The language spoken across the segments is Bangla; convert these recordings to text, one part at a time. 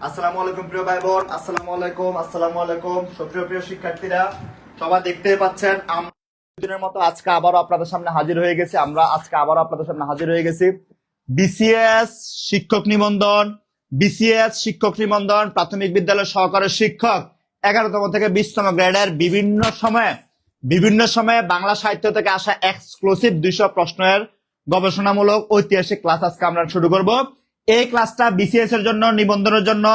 আসসালামু আলাইকুম প্রিয় ভাই বোন, আসসালামু আলাইকুম সুপ্রিয় প্রিয় শিক্ষার্থীরা, সবাই দেখতেই পাচ্ছেন আমরা দিনের মতো আজকে আবারও আপনাদের সামনে হাজির হয়ে গেছি। বিসিএস শিক্ষক নিবন্ধন প্রাথমিক বিদ্যালয় সহকারী শিক্ষক 11তম থেকে 20তম গ্রেডের বিভিন্ন সময়ে বাংলা সাহিত্য থেকে আসা এক্সক্লুসিভ 200 প্রশ্নের গবেষণামূলক ঐতিহাসিক ক্লাস আজকে আমরা শুরু করব। এই ক্লাসটা বিসিএস এর জন্য, নিবন্ধনের জন্য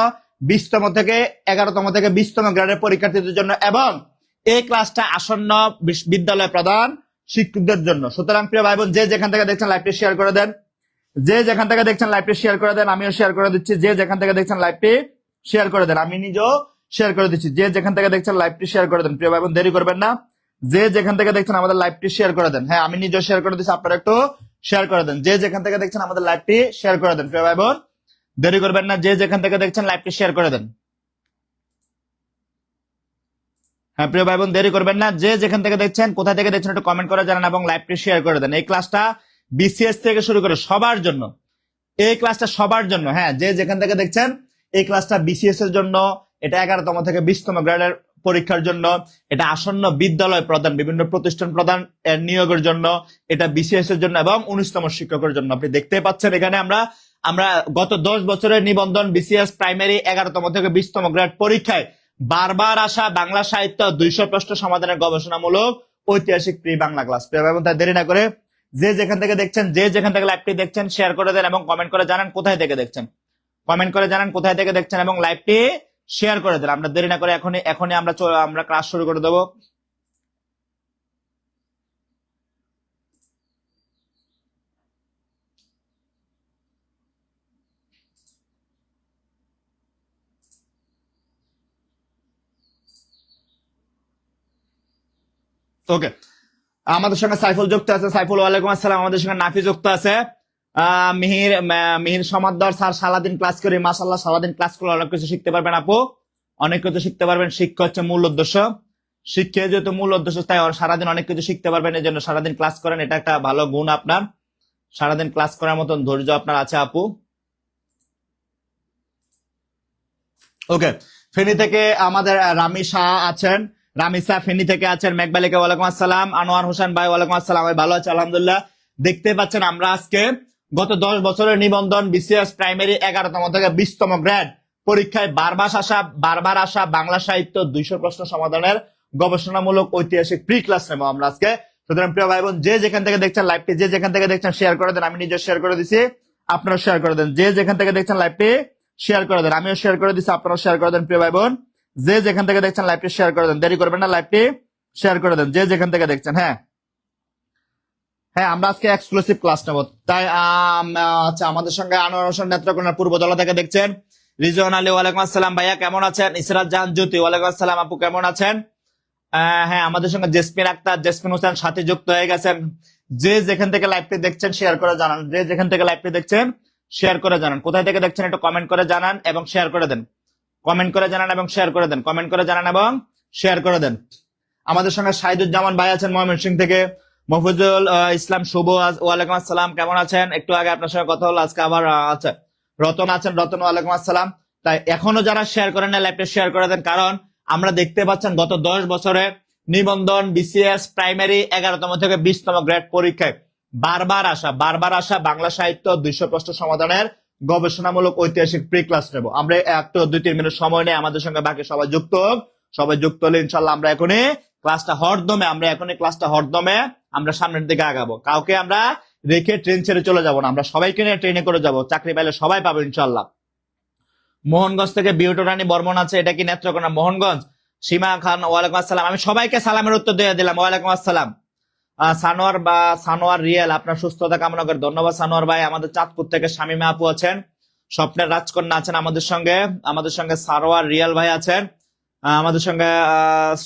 20তম থেকে 11তম থেকে 20তম গ্রেডের পরীক্ষার্থীদের জন্য, এবং এই ক্লাসটা আসন্ন বিদ্যালয় প্রধান শিক্ষকদের জন্য। সুতরাং প্রিয় ভাই বোন, যে যেখান থেকে দেখছেন লাইভটি শেয়ার করে দেন, আমিও শেয়ার করে দিচ্ছি। যে যেখান থেকে দেখছেন লাইভটি শেয়ার করে দেন, আমি নিজেও শেয়ার করে দিচ্ছি। যে যেখান থেকে দেখছেন লাইভটি শেয়ার করে দেন প্রিয় ভাই বোন, দেরি করবেন না। যে যেখান থেকে দেখছেন আমাদের লাইভটি শেয়ার করে দেন। হ্যাঁ, আমি নিজেও শেয়ার করে দিচ্ছি, আপনারা একটু শেয়ার করে দেন। যে যেখান থেকে দেখছেন আমাদের লাইভটি শেয়ার করে দেন প্রিয় ভাই বোন, দেরি করবেন না। যে যেখান থেকে দেখছেন লাইভটি শেয়ার করে দেন। হ্যাঁ প্রিয় ভাই বোন, দেরি করবেন না। যে যেখান থেকে দেখছেন, কোথা থেকে দেখছেন একটু কমেন্ট করে জানান এবং লাইভটি শেয়ার করে দেন। এই ক্লাসটা বিসিএস থেকে শুরু করে সবার জন্য, এই ক্লাসটা সবার জন্য। হ্যাঁ, যে যেখান থেকে দেখছেন এই ক্লাসটা বিসিএস এর জন্য, এটা 11তম থেকে 20তম গ্রেডের পরীক্ষার জন্য, এটা আসন্ন বিদ্যালয় প্রধান, বিভিন্ন প্রতিষ্ঠান প্রধান এর নিয়োগের জন্য, এটা বিসিএস এর জন্য এবং 19তম শিক্ষকের জন্য। আপনি দেখতে পাচ্ছেন এখানে আমরা গত 10 বছরের নিবন্ধন বিসিএস প্রাইমারি 11তম থেকে 20তম গ্রেড পরীক্ষায় বারবার আসা বাংলা সাহিত্য 200 প্রশ্ন সমাধানের গবেষণামূলক ঐতিহাসিক প্রি বাংলা ক্লাস। এবং তাই দেরি না করে যে যেখান থেকে দেখছেন, যে যেখান থেকে লাইভটি দেখছেন শেয়ার করে দেন এবং কমেন্ট করে জানান কোথায় থেকে দেখছেন। এবং লাইভটি শেয়ার করে দেন। আমরা দেরি না করে এখনই আমরা ক্লাস শুরু করে দেবো। ওকে, আমাদের সঙ্গে সাইফুল যুক্ত আছে। সাইফুল, ওয়ালাইকুম আসসালাম। আমাদের সঙ্গে নাফি যুক্ত আছে। মিহির সমাদ্দার স্যার, সারাদিন ক্লাস করি। মাশাআল্লাহ, সারাদিন ক্লাস করলে অনেক কিছু শিখতে পারবেন আপু, অনেক কিছু শিখতে পারবেন। শিক্ষা হচ্ছে মূল উদ্দেশ্য, শিক্ষা যেহেতু মূল উদ্দেশ্য, তাই সারাদিন অনেক কিছু শিখতে পারবেন। এই জন্য সারাদিন ক্লাস করেন, এটা একটা ভালো গুণ আপনার। সারাদিন ক্লাস করার মতন ধৈর্য আপনার আছে আপু। ওকে, ফেনী থেকে আমাদের রামি শাহ আছেন, রামিসা ফেনী থেকে আছেন। মেঘবালিকা, ওয়ালাইকুম আসসালাম। আনোয়ার হোসেন ভাই, ওয়ালাইকুম আসসালাম। ভাই ভালো আছে আলহামদুলিল্লাহ। দেখতে পাচ্ছেন আমরা আজকে গত 10 বছরের নিবন্ধন বিসিএস প্রাইমারি 11তম থেকে 20তম গ্রেড পরীক্ষায় বারবার আসা বাংলা সাহিত্য 200 প্রশ্ন সমাধানের গবেষণামূলক ঐতিহাসিক প্রি ক্লাস নেব আমরা আজকে। সুতরাং প্রিয় ভাই বোন, যে যেখান থেকে দেখছেন লাইভটি, যে যেখান থেকে দেখছেন শেয়ার করে দেন। আমি নিজে শেয়ার করে দিছি, আপনারা শেয়ার করে দেন। যে যেখান থেকে দেখছেন লাইভটি শেয়ার করে দেন, আমিও শেয়ার করে দিচ্ছি, আপনারা শেয়ার করে দেন প্রিয় ভাই বোন। যে যেখান থেকে দেখছেন লাইভটি শেয়ার করে দেন, দেরি করবেন না, লাইভটি শেয়ার করে দেন যে যেখান থেকে দেখছেন। হ্যাঁ, আমরা আজকে এক্সক্লুসিভ ক্লাস নেব, তাই আচ্ছা, আমাদের সঙ্গে আনোয়ার হোসেন নেত্রকোনার পূর্বদলা থেকে দেখছেন। রিজওয়ান আলী, ওয়ালাইকুম আসসালাম ভাইয়া, কেমন আছেন? ইসরাত জাহান জ্যোতি, ওয়ালাইকুম আসসালাম আপু, কেমন আছেন? হ্যাঁ, আমাদের সঙ্গে জেসমিন আক্তার, জেসমিন হোসেন সাথে যুক্ত হয়ে গেছেন। যে যেখান থেকে লাইভটি দেখছেন শেয়ার করে জানান। যে যেখান থেকে লাইভটি দেখছেন শেয়ার করে জানান। কোথায় থেকে দেখছেন একটু কমেন্ট করে জানান এবং শেয়ার করে দেন। কমেন্ট করে জানান এবং শেয়ার করে দেন। কমেন্ট করে জানান এবং শেয়ার করে দেন। আমাদের সঙ্গে শাহিদুজ্জামান ভাই আছেন ময়মনসিংহ থেকে। মফিজুল ইসলাম শুভ, ওয়ালাইকুম আসসালাম, কেমন আছেন? একটু আগে আপনার সঙ্গে কথা হলো, আজকে আবার আছে। রতন আছেন, রতন, ওয়ালাইকুম আসসালাম। তাই এখনো যারা শেয়ার করেন না, লাইভটা শেয়ার করে দেন, কারণ আমরা দেখতে পাচ্ছেন গত 10 বছরে নিবন্ধন বিসিএস প্রাইমারি 11তম থেকে 20তম গ্রেড পরীক্ষায় বারবার আসা বাংলা সাহিত্য 200 প্রশ্ন সমাধানের গবেষণামূলক ঐতিহাসিক প্রি ক্লাস নেব আমরা। একটু 2-3 মিনিট সময় নেই আমাদের সঙ্গে, বাকি সবাই যুক্ত হলে ইনশাল্লাহ আমরা এখনই ক্লাসটা হরদমে আমরা সামনের দিকে আগাবো। কাউকে আমরা রেখে ট্রেন ছেড়ে চলে যাব না, আমরা সবাইকে নিয়ে ট্রেনে করে যাব। চাকরি পাইলে সবাই পাবো ইনশাল্লাহ। মোহনগঞ্জ থেকে বিউটি রানী বর্মন আছে, এটা কি নেত্রকোনা? মোহনগঞ্জ। সীমা খান, ওয়ালাইকুম আসসালাম। আমি সবাইকে সালামের উত্তর দিয়ে দিলাম, ওয়ালাইকুম আসসালাম। সানোয়ার রিয়েল, আপনার সুস্থতা কামনা করে ধন্যবাদ সানোয়ার ভাই। আমাদের চাঁদপুর থেকে শামিমা আপু আছেন, স্বপ্নের রাজকন্যা আছেন আমাদের সঙ্গে সারোয়ার রিয়াল ভাই আছেন, আমাদের সঙ্গে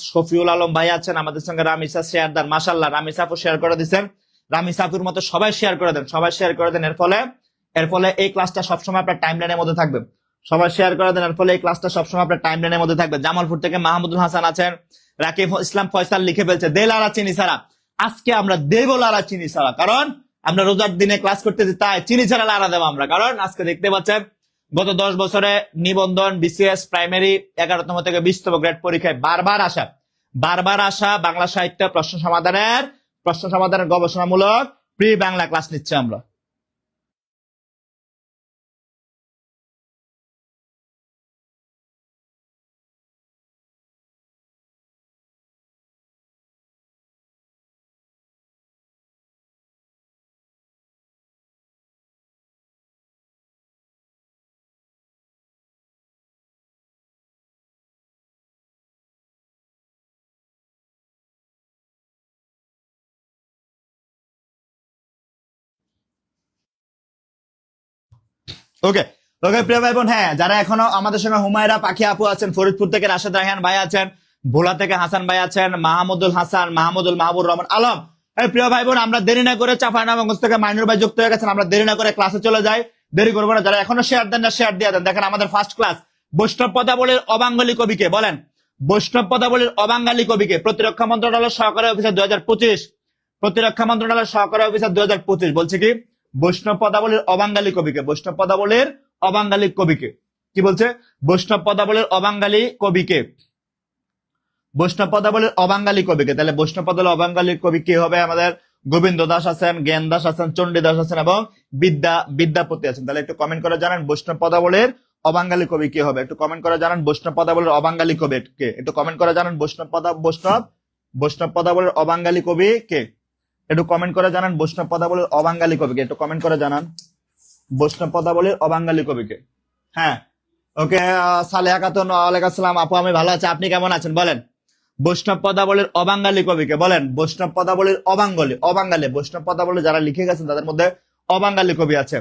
শফিউল আলম ভাই আছেন, আমাদের সঙ্গে রামিসা শেয়ারদার। মাশাআল্লাহ, রামিসা আপু শেয়ার করে দিচ্ছেন। রামিসা আপুর মতো সবাই শেয়ার করে দেন। এর ফলে এই ক্লাসটা সবসময় আপনার টাইমলাইনের মধ্যে থাকবে। সবাই শেয়ার করে দেন, এর ফলে এই ক্লাসটা সবসময় আপনার টাইমলাইনের মধ্যে থাকবে। জামালপুর থেকে মাহমুদুল হাসান আছেন। রাকিব ইসলাম ফয়সাল লিখে ফেলছে, দে লারা চিনি ছাড়া। আজকে আমরা দেব লারা চিনি ছাড়া, কারণ আমরা রোজার দিনে ক্লাস করতেছি, তাই চিনি ছাড়া লারা দেবো আমরা। কারণ আজকে দেখতে পাচ্ছেন গত 10 বছরে নিবন্ধন, বিসিএস, প্রাইমারি 11তম থেকে 20তম গ্রেড পরীক্ষায় বারবার আসা বাংলা সাহিত্য প্রশ্ন সমাধানের গবেষণামূলক প্রি বাংলা ক্লাস নিচ্ছে আমরা। ওকে ওকে প্রিয় ভাই বোন, হ্যাঁ যারা এখনো আমাদের সঙ্গে হুমায়রা পাখি আপু আছেন, ফরিদপুর থেকে রাশেদ রায়হান ভাই আছেন, ভোলা থেকে হাসান ভাই আছেন, মাহমুদুল হাসান, মাহবুর রহমান আলম। এই প্রিয় ভাই বোন, আমরা দেরি না করে চাঁপাইনবাবগঞ্জ থেকে মাইনুর ভাই যুক্ত হয়ে গেছেন, আমরা দেরি না করে ক্লাসে চলে যাই, দেরি করবো না। যারা এখনো শেয়ার দেন না, শেয়ার দিয়ে দেন। দেখেন আমাদের ফার্স্ট ক্লাস, বৈষ্ণব পদাবলীর অবাঙ্গালী কবিকে বলেন, বৈষ্ণব পদাবলীর অবাঙ্গালী কবিকে প্রতিরক্ষা মন্ত্রণালয়ের সহকারী অফিসার 2025, প্রতিরক্ষা মন্ত্রণালয়ের সহকারী অফিসার 2025 বলছে কি, বৈষ্ণব পদাবলীর অবাঙ্গালী কবিকে, বৈষ্ণব পদাবলীর অবাঙ্গালী কবিকে কি বলছে, বৈষ্ণব পদাবলীর অবাঙ্গালী কবিকে, বৈষ্ণব পদাবলীর অবাঙ্গালী কবিকে। তাহলে বৈষ্ণব পদাবলীর অবাঙ্গালী কবি কি হবে? আমাদের গোবিন্দ দাস আছেন, জ্ঞান দাস আছেন, চণ্ডী দাস আছেন এবং বিদ্যাপতি আছেন। তাহলে একটু কমেন্ট করে জানান বৈষ্ণব পদাবলীর অবাঙ্গালী কবি কি হবে, একটু কমেন্ট করে জানান বৈষ্ণব পদাবলীর অবাঙ্গালী কবি কে, একটু কমেন্ট করে জানান বৈষ্ণব পদাবলীর অবাঙ্গালী কবি কে, একটু কমেন্ট করে জানান বৈষ্ণব পদাবলীর অবাঙ্গালী কবিকে, একটু কমেন্ট করে জানান বৈষ্ণব পদাবলীর অবাঙ্গালী কবিকে। হ্যাঁ ওকে, সালেহা খাতুন ওয়ালাইকুম আসসালাম আপু, আমি ভালো আছি, আপনি কেমন আছেন বলেন। বৈষ্ণব পদাবলীর অবাঙ্গালী কবিকে বলেন, বৈষ্ণব পদাবলীর অবাঙ্গালী বৈষ্ণব পদাবলী যারা লিখে গেছেন তাদের মধ্যে অবাঙ্গালী কবি আছে,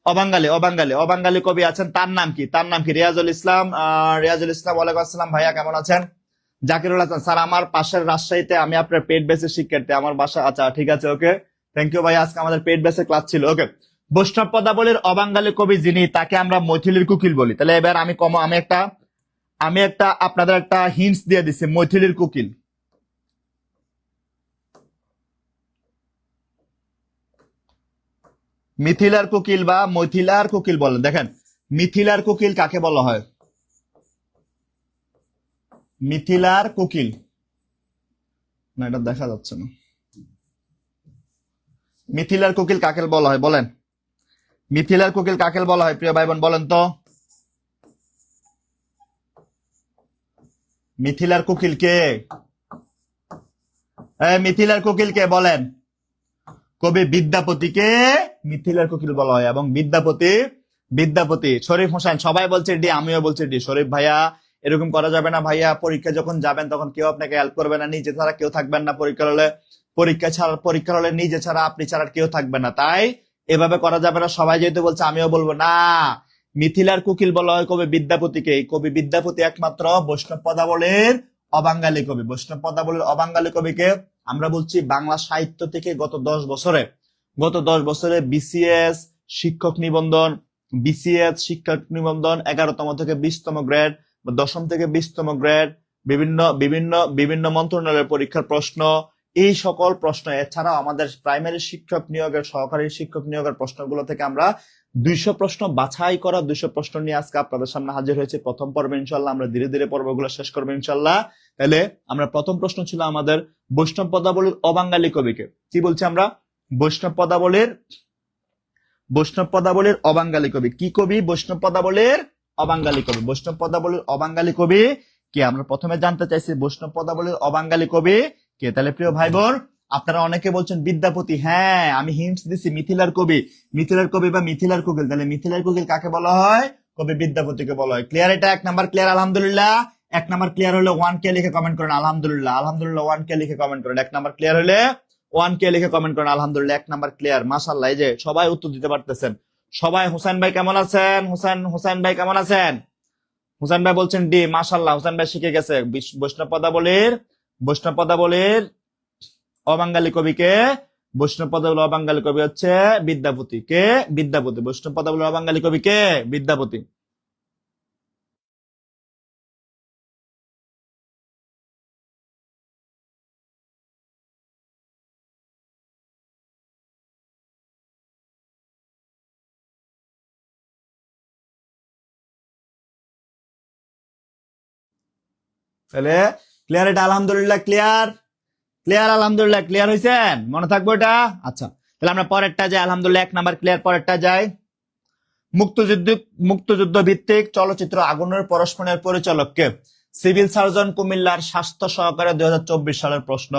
অবাঙ্গালী কবি আছেন। তার নাম কি? রিয়াজুল ইসলাম, ওয়ালাইকুম আসসালাম ভাইয়া, কেমন আছেন? জাকিরুল হাসান স্যার, আমার পাশের রাজশাহীতে, আমি আপনার পেড বেসের শিক্ষার্থী, আমার বাসা। আচ্ছা ঠিক আছে, ওকে থ্যাংক ইউ ভাই, আজকে আমাদের পেড বেসের ক্লাস ছিল। ওকে, বৈষ্ণব পদাবলীর অবাঙ্গালী কবি যিনি, তাকে আমরা মৈথিলীর কোকিল বলি। তাহলে এবার আমি একটা আপনাদের একটা হিন্টস দিয়ে দিচ্ছি, মৈথিলীর কোকিল। মিথিলার কোকিল বা মৈথিলার কোকিল বলেন। দেখেন মিথিলার কোকিল কাকে বলা হয়? মিথিলার কোকিল, না এটা দেখা যাচ্ছে না। মিথিলার কোকিল কাকে বলা হয় বলেন, মিথিলার কোকিল কাকে বলা হয় প্রিয় ভাই বোন বলেন তো। মিথিলার কোকিল কে? মিথিলার কোকিল কে বলেন? কবি বিদ্যাপতিকে মিথিলার কোকিল বলা হয়। এবং বিদ্যাপতি শরীফ হোসেন, সবাই বলছে ডি, আমিও বলছি ডি। শরীফ ভাইয়া এরকম করা যাবে না ভাইয়া, পরীক্ষা যখন যাবেন তখন কেউ আপনাকে হেল্প করবে না, নিজে ছাড়া কেউ থাকবেন না পরীক্ষা হলে নিজে ছাড়া আপনি ছাড়া কেউ থাকবে না, তাই এভাবে করা যাবে না। সবাই যেহেতু বলছে আমিও বলবো না, মিথিলার কোকিল বলা হয় কবি বিদ্যাপতিকে। এই কবি বিদ্যাপতি একমাত্র বৈষ্ণব পদাবলীর অবাঙ্গালী কবি। বৈষ্ণব পদাবলীর অবাঙ্গালী কবিকে আমরা বলছি বাংলা সাহিত্য থেকে গত 10 বছরে শিক্ষক নিবন্ধন 11তম থেকে 20তম গ্রেড বা 10ম থেকে 20তম গ্রেড, বিভিন্ন বিভিন্ন বিভিন্ন মন্ত্রণালয়ের পরীক্ষার প্রশ্ন, এই সকল প্রশ্ন, এছাড়াও আমাদের প্রাইমারি শিক্ষক নিয়োগের, সহকারী শিক্ষক নিয়োগের প্রশ্নগুলো থেকে আমরা 200 প্রশ্ন বাছাই করা 200 প্রশ্ন নিয়ে আজকে আপনাদের সামনে হাজির হয়েছে। প্রথম পর্বে ইনশাল্লাহ আমরা ধীরে ধীরে পর্বগুলো শেষ করবো ইনশাল্লাহ। তাহলে আমরা প্রথম প্রশ্ন ছিল আমাদের বৈষ্ণব পদাবলীর অবাঙ্গালী কবিকে। কি বলছি আমরা? বৈষ্ণব পদাবলীর অবাঙ্গালী কবি কি কবি? বৈষ্ণব পদাবলীর অবাঙ্গালী কবি কে আমরা প্রথমে জানতে চাইছি। বৈষ্ণব পদাবলীর অবাঙ্গালী কবি কে? তাহলে প্রিয় ভাই বোন, আপনারা অনেকে বলছেন বিদ্যাপতি, হ্যাঁ আমি হিন্টস দিছি, মিথিলার কবি বা মিথিলার কোকিল। তাহলে মিথিলার কোকিল কাকে বলা হয়? কবি বিদ্যাপতিকে বলা হয়। ক্লিয়ার? এটা 1 নাম্বার ক্লিয়ার আলহামদুলিল্লাহ। 1 নাম্বার ক্লিয়ার হলে 1K লিখে কমেন্ট করেন আলহামদুলিল্লাহ। 1K লিখে কমেন্ট করেন। 1 নাম্বার ক্লিয়ার হলে 1K লিখে কমেন্ট করেন আলহামদুলিল্লাহ। 1 নাম্বার ক্লিয়ার, মাশাআল্লাহ। এই যে সবাই উত্তর দিতে পারতেছেন সবাই। হুসাইন ভাই কেমন আছেন? হুসাইন ভাই কেমন আছেন? হুসাইন ভাই বলছেন ডি, মাশাআল্লাহ। হুসাইন ভাই শিখে গেছে। বৈষ্ণব পদাবলীর অবাঙ্গালী কবিকে, বৈষ্ণব পদাবলীর অবাঙ্গালী কবি হচ্ছে বিদ্যাপতি। কে? বিদ্যাপতি। বৈষ্ণব পদাবলীর অবাঙ্গালী কবি কে? বিদ্যাপতি। তাহলে ক্লিয়ার, এটা আলহামদুলিল্লাহ ক্লিয়ার, ক্লিয়ার আলহামদুলিল্লাহ ক্লিয়ার হয়েছেন, মনে থাকবো এটা। আচ্ছা তাহলে আমরা পরেরটা যাই, আলহামদুলিল্লাহ 1 নাম্বার ক্লিয়ার, পরেরটা যাই। মুক্তযুদ্ধ মুক্তযুদ্ধ ভিত্তিক চলচ্চিত্র আগুনের পরস্পরের পরিচালক কে? সিভিল সার্জন কুমিল্লার স্বাস্থ্য সহকারে 2024 সালের প্রশ্ন।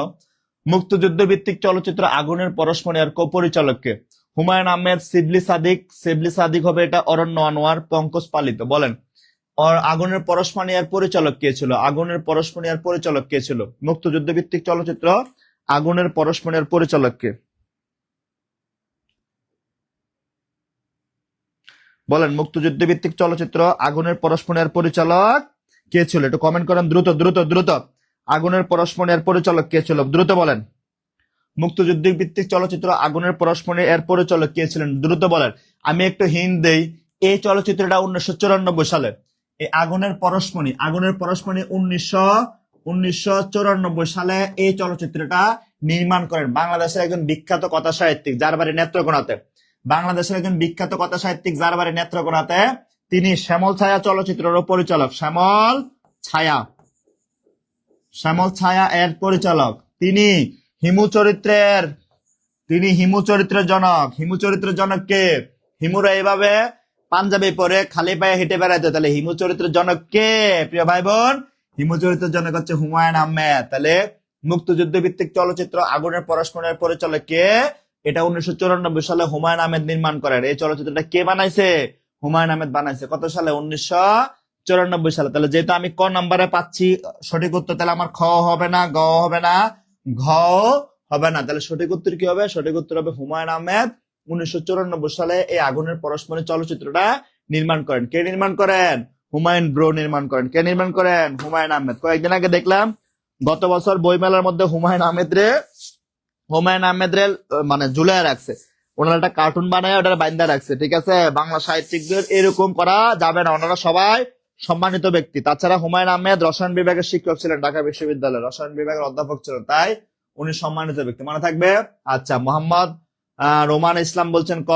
মুক্তযুদ্ধ ভিত্তিক চলচ্চিত্র আগুনের পরস্পরের পরিচালক কে? হুমায়ুন আহমেদ, শিবলি সাদিক। শিবলি সাদিক হবে এটা, অরণ্য আনোয়ার, পঙ্কজ পালিত। বলেন আগুনের পরস্পরিয়ার পরিচালক কে ছিল? আগুনের পরস্পরিয়ার পরিচালক কে ছিল? মুক্তযুদ্ধ ভিত্তিক চলচ্চিত্র আগুনের পরস্পরিয়ার পরিচালক কে? বলেন মুক্তযুদ্ধ ভিত্তিক চলচ্চিত্র আগুনের পরস্পরিয়ার পরিচালক কে ছিল? একটু কমেন্ট করেন দ্রুত দ্রুত দ্রুত। আগুনের পরস্পরিয়ার পরিচালক কে ছিল? দ্রুত বলেন। মুক্তযুদ্ধ ভিত্তিক চলচ্চিত্র আগুনের পরস্পরিয়ার পরিচালক কে ছিলেন? দ্রুত বলেন। আমি একটু হিন্ট দেই, এই চলচ্চিত্রটা 1994 সালে, এই আগুনের পরশমণি 1994 সালে এই চলচ্চিত্রটা নির্মাণ করেন বাংলাদেশের একজন বিখ্যাত কথা সাহিত্যিক যার বাড়ি নেত্রকোনাতে। বাংলাদেশের একজন বিখ্যাত কথা সাহিত্যিক যার বাড়ি নেত্রকোনাতে, তিনি শ্যামল ছায়া চলচ্চিত্রের পরিচালক। শ্যামল ছায়া এর পরিচালক তিনি। হিমু চরিত্রের জনক। হিমু চরিত্রের জনক কে? হিমুরা এভাবে পাঞ্জাবি পরে খালি পায়ে হেঁটে বেড়াইতো, তাহলে হিমু চরিত্রের জনক কে প্রিয় ভাই বোন? হিমু চরিত্রের জনক হচ্ছে হুমায়ুন আহমেদ। তাহলে মুক্তযুদ্ধ ভিত্তিক চলচ্চিত্র আগুনের পরস্পরের পরিচালক কে? এটা 1994 সালে হুমায়ুন আহমেদ নির্মাণ করেন। এই চলচ্চিত্রটা কে বানাইছে? হুমায়ুন আহমেদ বানাইছে। কত সালে? 1994 সালে। তাহলে যেহেতু আমি ক নাম্বারে পাচ্ছি সঠিক উত্তর, তাহলে আমার খ হবে না, গ হবে না, ঘ হবে না। তাহলে সঠিক উত্তর কি হবে? সঠিক উত্তর হবে হুমায়ুন আহমেদ 1994 সালে এই আগুনের পরস্পরের চলচ্চিত্রটা নির্মাণ করেন। কে নির্মাণ করেন? হুমায়ুন ব্রো নির্মাণ করেন। কে নির্মাণ করেন? হুমায়ুন আহমেদ। কয়েকদিন আগে দেখলাম গত বছর বইমেলার মধ্যে হুমায়ুন আহমেদ রে মানে ঝুলায় রাখছে, ওনারা একটা কার্টুন বানায় ওটা বাইন্দা রাখছে। ঠিক আছে, বাংলা সাহিত্যিকদের এরকম করা যাবে না, ওনারা সবাই সম্মানিত ব্যক্তি। তাছাড়া হুমায়ুন আহমেদ রসায়ন বিভাগের শিক্ষক ছিলেন, ঢাকা বিশ্ববিদ্যালয়ের রসায়ন বিভাগের অধ্যাপক ছিলেন, তাই উনি সম্মানিত ব্যক্তি, মনে থাকবে। আচ্ছা, মোহাম্মদ রোমান ইসলাম বলছেন ক,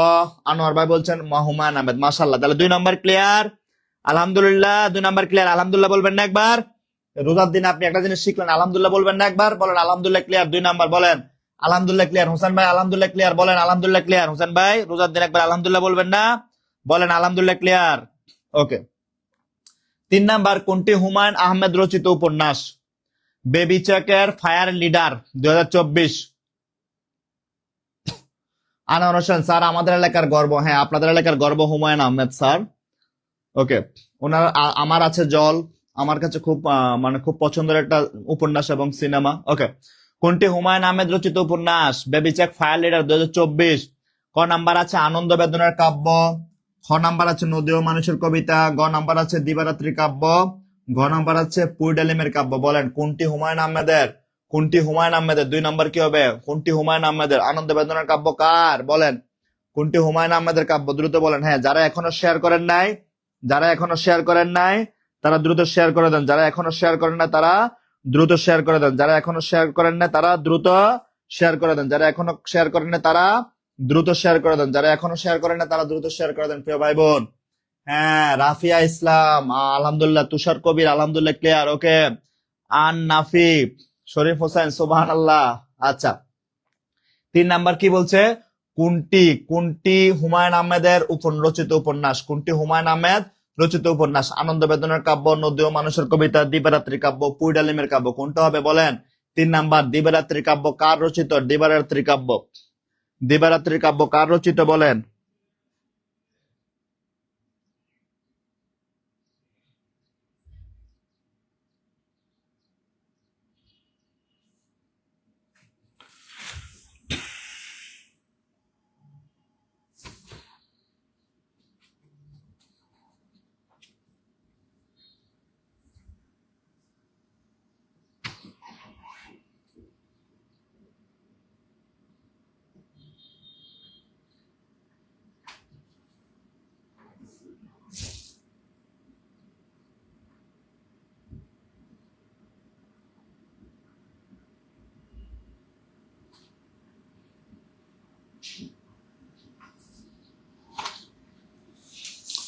আনোয়ার ভাই বলছেন হুমায়ুন আহমেদ। মাশাআল্লাহ, তাহলে 2 নম্বর ক্লিয়ার আলহামদুলিল্লাহ। 2 নম্বর ক্লিয়ার আলহামদুলিল্লাহ বলবেন না একবার? রোজার দিনে আপনি একটা জিনিস শিখলেন, আলহামদুলিল্লাহ বলবেন না একবার? বলেন আলহামদুলিল্লাহ ক্লিয়ার। 2 নম্বর বলেন আলহামদুলিল্লাহ ক্লিয়ার। হোসেন ভাই আলহামদুলিল্লাহ ক্লিয়ার, বলেন আলহামদুলিল্লাহ ক্লিয়ার। হোসেন ভাই রোজার দিন একবার আলহামদুলিল্লাহ বলবেন না? বলেন আলহামদুলিল্লাহ ক্লিয়ার। ওকে। 3 নাম্বার, কোনটি হুমায়ুন আহমেদ রচিত উপন্যাস? বেবি চেকের fire leader 2024। Anwar Hossain sir আমাদের এলাকার গর্ব। হ্যাঁ, আপনাদের এলাকার গর্ব হুমায়ুন আহমেদ স্যার। ওকে, ওনার আমার আছে জল, আমার কাছে খুব মানে খুব পছন্দের একটা উপন্যাস এবং সিনেমা। ওকে, কোনটি হুমায়ুন আহমেদ রচিত উপন্যাস? Baby check fire leader 2024। ক নাম্বার আছে আনন্দ বেদনার কাব্য, খ নাম্বার আছে নদী ও মানুষের কবিতা, গ নাম্বার আছে দিবারাত্রি কাব্য, ঘ নাম্বার আছে পুইডালিমের কাব্য। বলেন কোনটি হুমায়ুন আহমেদের? 2 নাম্বার কি হবে? কোনটি হুমায়ুন আহমেদের? আনন্দ বেদনার কাব্য কার? বলেন কোনটি হুমায়ুন আহমেদের কাব্য? দ্রুত বলেন। হ্যাঁ, যারা এখনো শেয়ার করেন নাই তারা দ্রুত শেয়ার করে দেন। যারা এখনো শেয়ার করেন না তারা দ্রুত শেয়ার করে দেন। যারা এখনো শেয়ার করেন না তারা দ্রুত শেয়ার করে দেন। যারা এখনো শেয়ার করেন না তারা দ্রুত শেয়ার করে দেন। যারা এখনো শেয়ার করেন না তারা দ্রুত শেয়ার করে দেন প্রিয় ভাই বোন। হ্যাঁ, রাফিয়া ইসলাম আলহামদুলিল্লাহ, তুষার কবির আলহামদুলিল্লাহ ক্লিয়ার। ওকে, আন নাফি, শরীফ হোসেন সুবহানাল্লাহ। আচ্ছা, 3 নাম্বার কি বলছে? কোনটি হুমায়ুন আহমেদের রচিত উপন্যাস? কোনটি হুমায়ুন আহমেদ রচিত উপন্যাস? আনন্দ বেদনার কাব্য, নদী ও মানুষের কবিতা, দিবারাত্রি কাব্য, পুইডালিমের কাব্য। কোনটা হবে বলেন? 3 নাম্বার, দিবারাত্রি কাব্য কার রচিত? দিবারাত্রি কাব্য কার রচিত বলেন?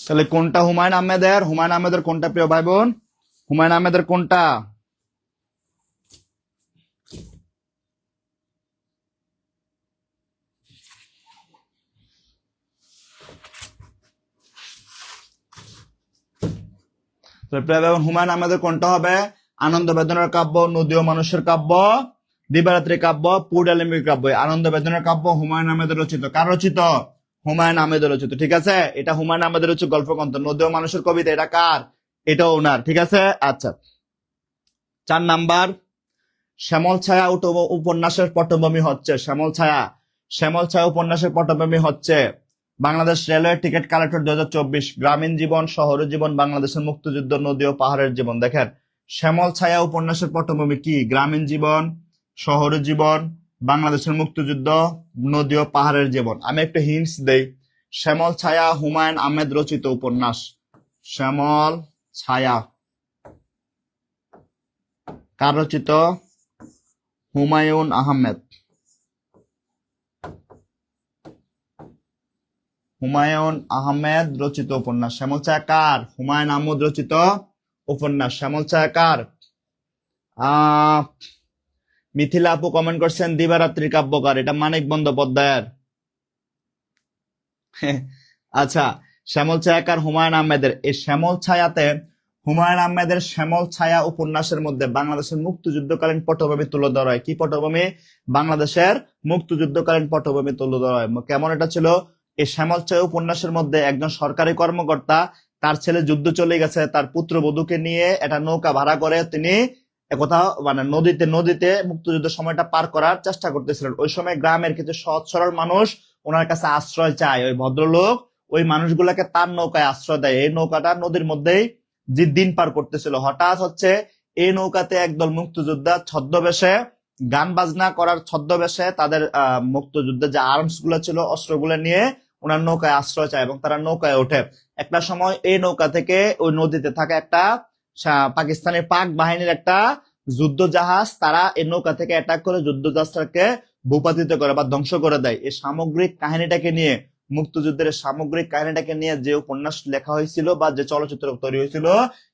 তাহলে কোনটা হুমায়ুন আহমেদের? হুমায়ুন আহমেদের কোনটা প্রিয় ভাই বোন? হুমায়ুন আহমেদের কোনটা? হুমায়ুন আহমেদের কোনটা হবে? আনন্দ বেদনার কাব্য, নদী ও মানুষের কাব্য, দিবারাত্রি কাব্য, পূর্ণালিম্বিক কাব্য। আনন্দ বেদনার কাব্য হুমায়ুন আহমেদের রচিত। কার রচিত? হুমায়ুন আহমেদের রচিত। ঠিক আছে, এটা হুমায়ুন আহমেদের হচ্ছে গল্পগ্রন্থ। নদী ও মানুষের কবিতা, এটা কার? এটাও ওনার। ঠিক আছে, আচ্ছা। 4 নাম্বার, শ্যামল ছায়া উপন্যাসের পটভূমি হচ্ছে, শ্যামল ছায়া, শ্যামল ছায়া উপন্যাসের পটভূমি হচ্ছে বাংলাদেশ রেলওয়ে টিকিট কালেক্টর 2024, গ্রামীণ জীবন, শহরের জীবন, বাংলাদেশের মুক্তিযুদ্ধ, নদী ও পাহাড়ের জীবন। দেখেন, শ্যামল ছায়া উপন্যাসের পটভূমি কি? গ্রামীণ জীবন, শহরের জীবন, বাংলাদেশের মুক্তিযুদ্ধ, নদী ও পাহাড়ের জীবন। আমি একটু হিন্টস দেই। শ্যামল ছায়া হুমায়ুন আহমেদ রচিত উপন্যাস। শ্যামল ছায়া কার রচিত? হুমায়ুন আহমেদ। হুমায়ুন আহমেদ রচিত উপন্যাস। শ্যামল ছায়া কার? হুমায়ুন আহমেদ রচিত উপন্যাস। শ্যামল ছায়া কার? মিথিলা আপু কমেন্ট করছেন দিবারাত্রি কাব্যকার, এটা মানিক বন্দ্যোপাধ্যায়ের। আচ্ছা, শ্যামল ছায়া কার? হুমায়ুন আহমেদের। এই শ্যামল ছায়াতে হুমায়ুন আহমেদের শ্যামল ছায়া উপন্যাসের মধ্যে বাংলাদেশের মুক্তিযুদ্ধকালীন পটভূমি তুলে ধরা হয়। কি পটভূমি? বাংলাদেশের মুক্তিযুদ্ধকালীন পটভূমি তুলে ধরা হয়। কেমন এটা ছিল? এই শ্যামল ছায়া উপন্যাসের মধ্যে একজন সরকারি কর্মকর্তা, তার ছেলে যুদ্ধ চলে গেছে, তার পুত্রবধূকে নিয়ে একটা নৌকা ভাড়া করে তিনি কোথাও মানে নদীতে মুক্তিযুদ্ধের সময়টা পার করার চেষ্টা করতেছিলেন। ওই সময় গ্রামের কিছু সহজ সরল মানুষ ওনার কাছে আশ্রয় চায়। ওই ভদ্রলোক ওই মানুষগুলাকে তার নৌকায় আশ্রয় দেয়। এই নৌকাটা নদীর মধ্যেই যে দিন পার করতেছিল, হঠাৎ হচ্ছে এই নৌকাতে একদল মুক্তিযোদ্ধা ছদ্মবেশে গান বাজনা করার ছদ্মবেশে তাদের মুক্তিযুদ্ধের যে আর্মস গুলো ছিল, অস্ত্রগুলো নিয়ে ওনার নৌকায় আশ্রয় চায় এবং তারা নৌকায় ওঠে। একটা সময় এই নৌকা থেকে ওই নদীতে থাকা একটা পাকিস্তানের পাক বাহিনীর একটা যুদ্ধ জাহাজ, তারা এই নৌকা থেকে অ্যাটাক করে যুদ্ধ জাহাজটাকে ভূপাতিত করে বা ধ্বংস করে দেয়। এই সামগ্রিক কাহিনীটাকে নিয়ে, মুক্তিযুদ্ধের সামগ্রিক কাহিনীটাকে নিয়ে যে উপন্যাস লেখা হয়েছিল বা যে চলচ্চিত্র তৈরি হয়েছিল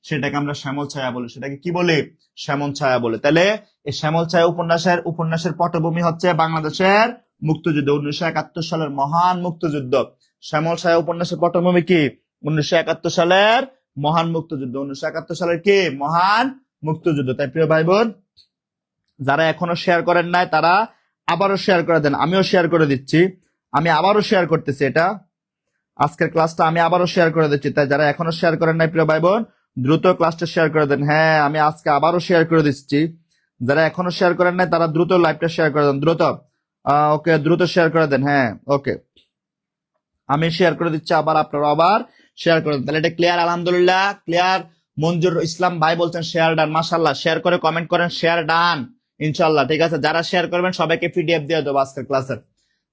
সেটাকে আমরা শ্যামল ছায়া বলি। সেটাকে কি বলি? শ্যামল ছায়া বলে। তাহলে এই শ্যামল ছায়া উপন্যাসের পটভূমি হচ্ছে বাংলাদেশের মুক্তিযুদ্ধ, 1971 সালের মহান মুক্তিযুদ্ধ। শ্যামল ছায়া উপন্যাসের পটভূমি কি? 1971 সালের মহান মুক্তিযুদ্ধ। 1971 সালের কি? মহান মুক্তিযুদ্ধ। তাই প্রিয় ভাই বোন, যারা এখনো শেয়ার করেন নাই তারা আবারও শেয়ার করে দেন। আমিও শেয়ার করে দিচ্ছি, আমি আবারও শেয়ার করতেছি। এটা আজকের ক্লাসটা আমি আবারও শেয়ার করে দিচ্ছি। তাই যারা এখনো শেয়ার করেন নাই প্রিয় ভাই বোন, দ্রুত ক্লাসটা শেয়ার করে দেন। হ্যাঁ, আমি আজকে আবারও শেয়ার করে দিচ্ছি। যারা এখনো শেয়ার করেন নাই তারা দ্রুত লাইভটা শেয়ার করে দেন, দ্রুত। ওকে, দ্রুত শেয়ার করে দেন। হ্যাঁ, ওকে, আমি শেয়ার করে দিচ্ছি, আবার আপনারা আবার শেয়ার করে দেন। তাহলে এটা ক্লিয়ার? আলহামদুলিল্লাহ ক্লিয়ার। মঞ্জুর ইসলাম ভাই বলছেন শেয়ার ডান। মাশাআল্লাহ, শেয়ার করে কমেন্ট করেন শেয়ার ডান ইনশাআল্লাহ। ঠিক আছে, যারা শেয়ার করবেন সবাইকে পিডিএফ দিয়ে দেবো আজকের ক্লাসের।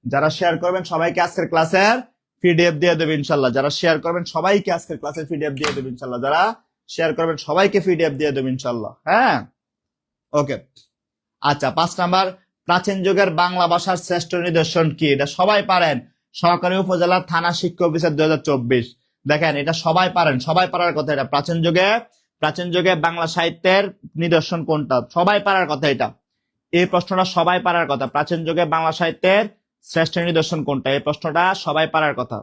যারা শেয়ার করবেন সবাইকে আজকের ক্লাসের পিডিএফ দিয়ে দেবে ইনশাআল্লাহ। যারা শেয়ার করবেন সবাইকে আজকের ক্লাসের পিডিএফ দিয়ে দেবে ইনশাআল্লাহ। যারা শেয়ার করবেন সবাইকে পিডিএফ দিয়ে দেবে ইনশাআল্লাহ। হ্যাঁ, ওকে। আচ্ছা, 5 নাম্বার, প্রাচীন যুগের বাংলা ভাষার শ্রেষ্ঠ নিদর্শন কি? এটা সবাই পারেন। সহকারী উপজেলা থানা শিক্ষা অফিসার 2024। দেখেন, এটা সবাই পারেন, সবাই পারার কথা। এটা প্রাচীন যুগে বাংলা সাহিত্যের নিদর্শন কোনটা? সবাই পারার কথা এটা। এই প্রশ্নটা সবাই পারার কথা। প্রাচীন যুগে বাংলা সাহিত্যের শ্রেষ্ঠ নিদর্শন কোনটা? এই প্রশ্নটা সবাই পারার কথা।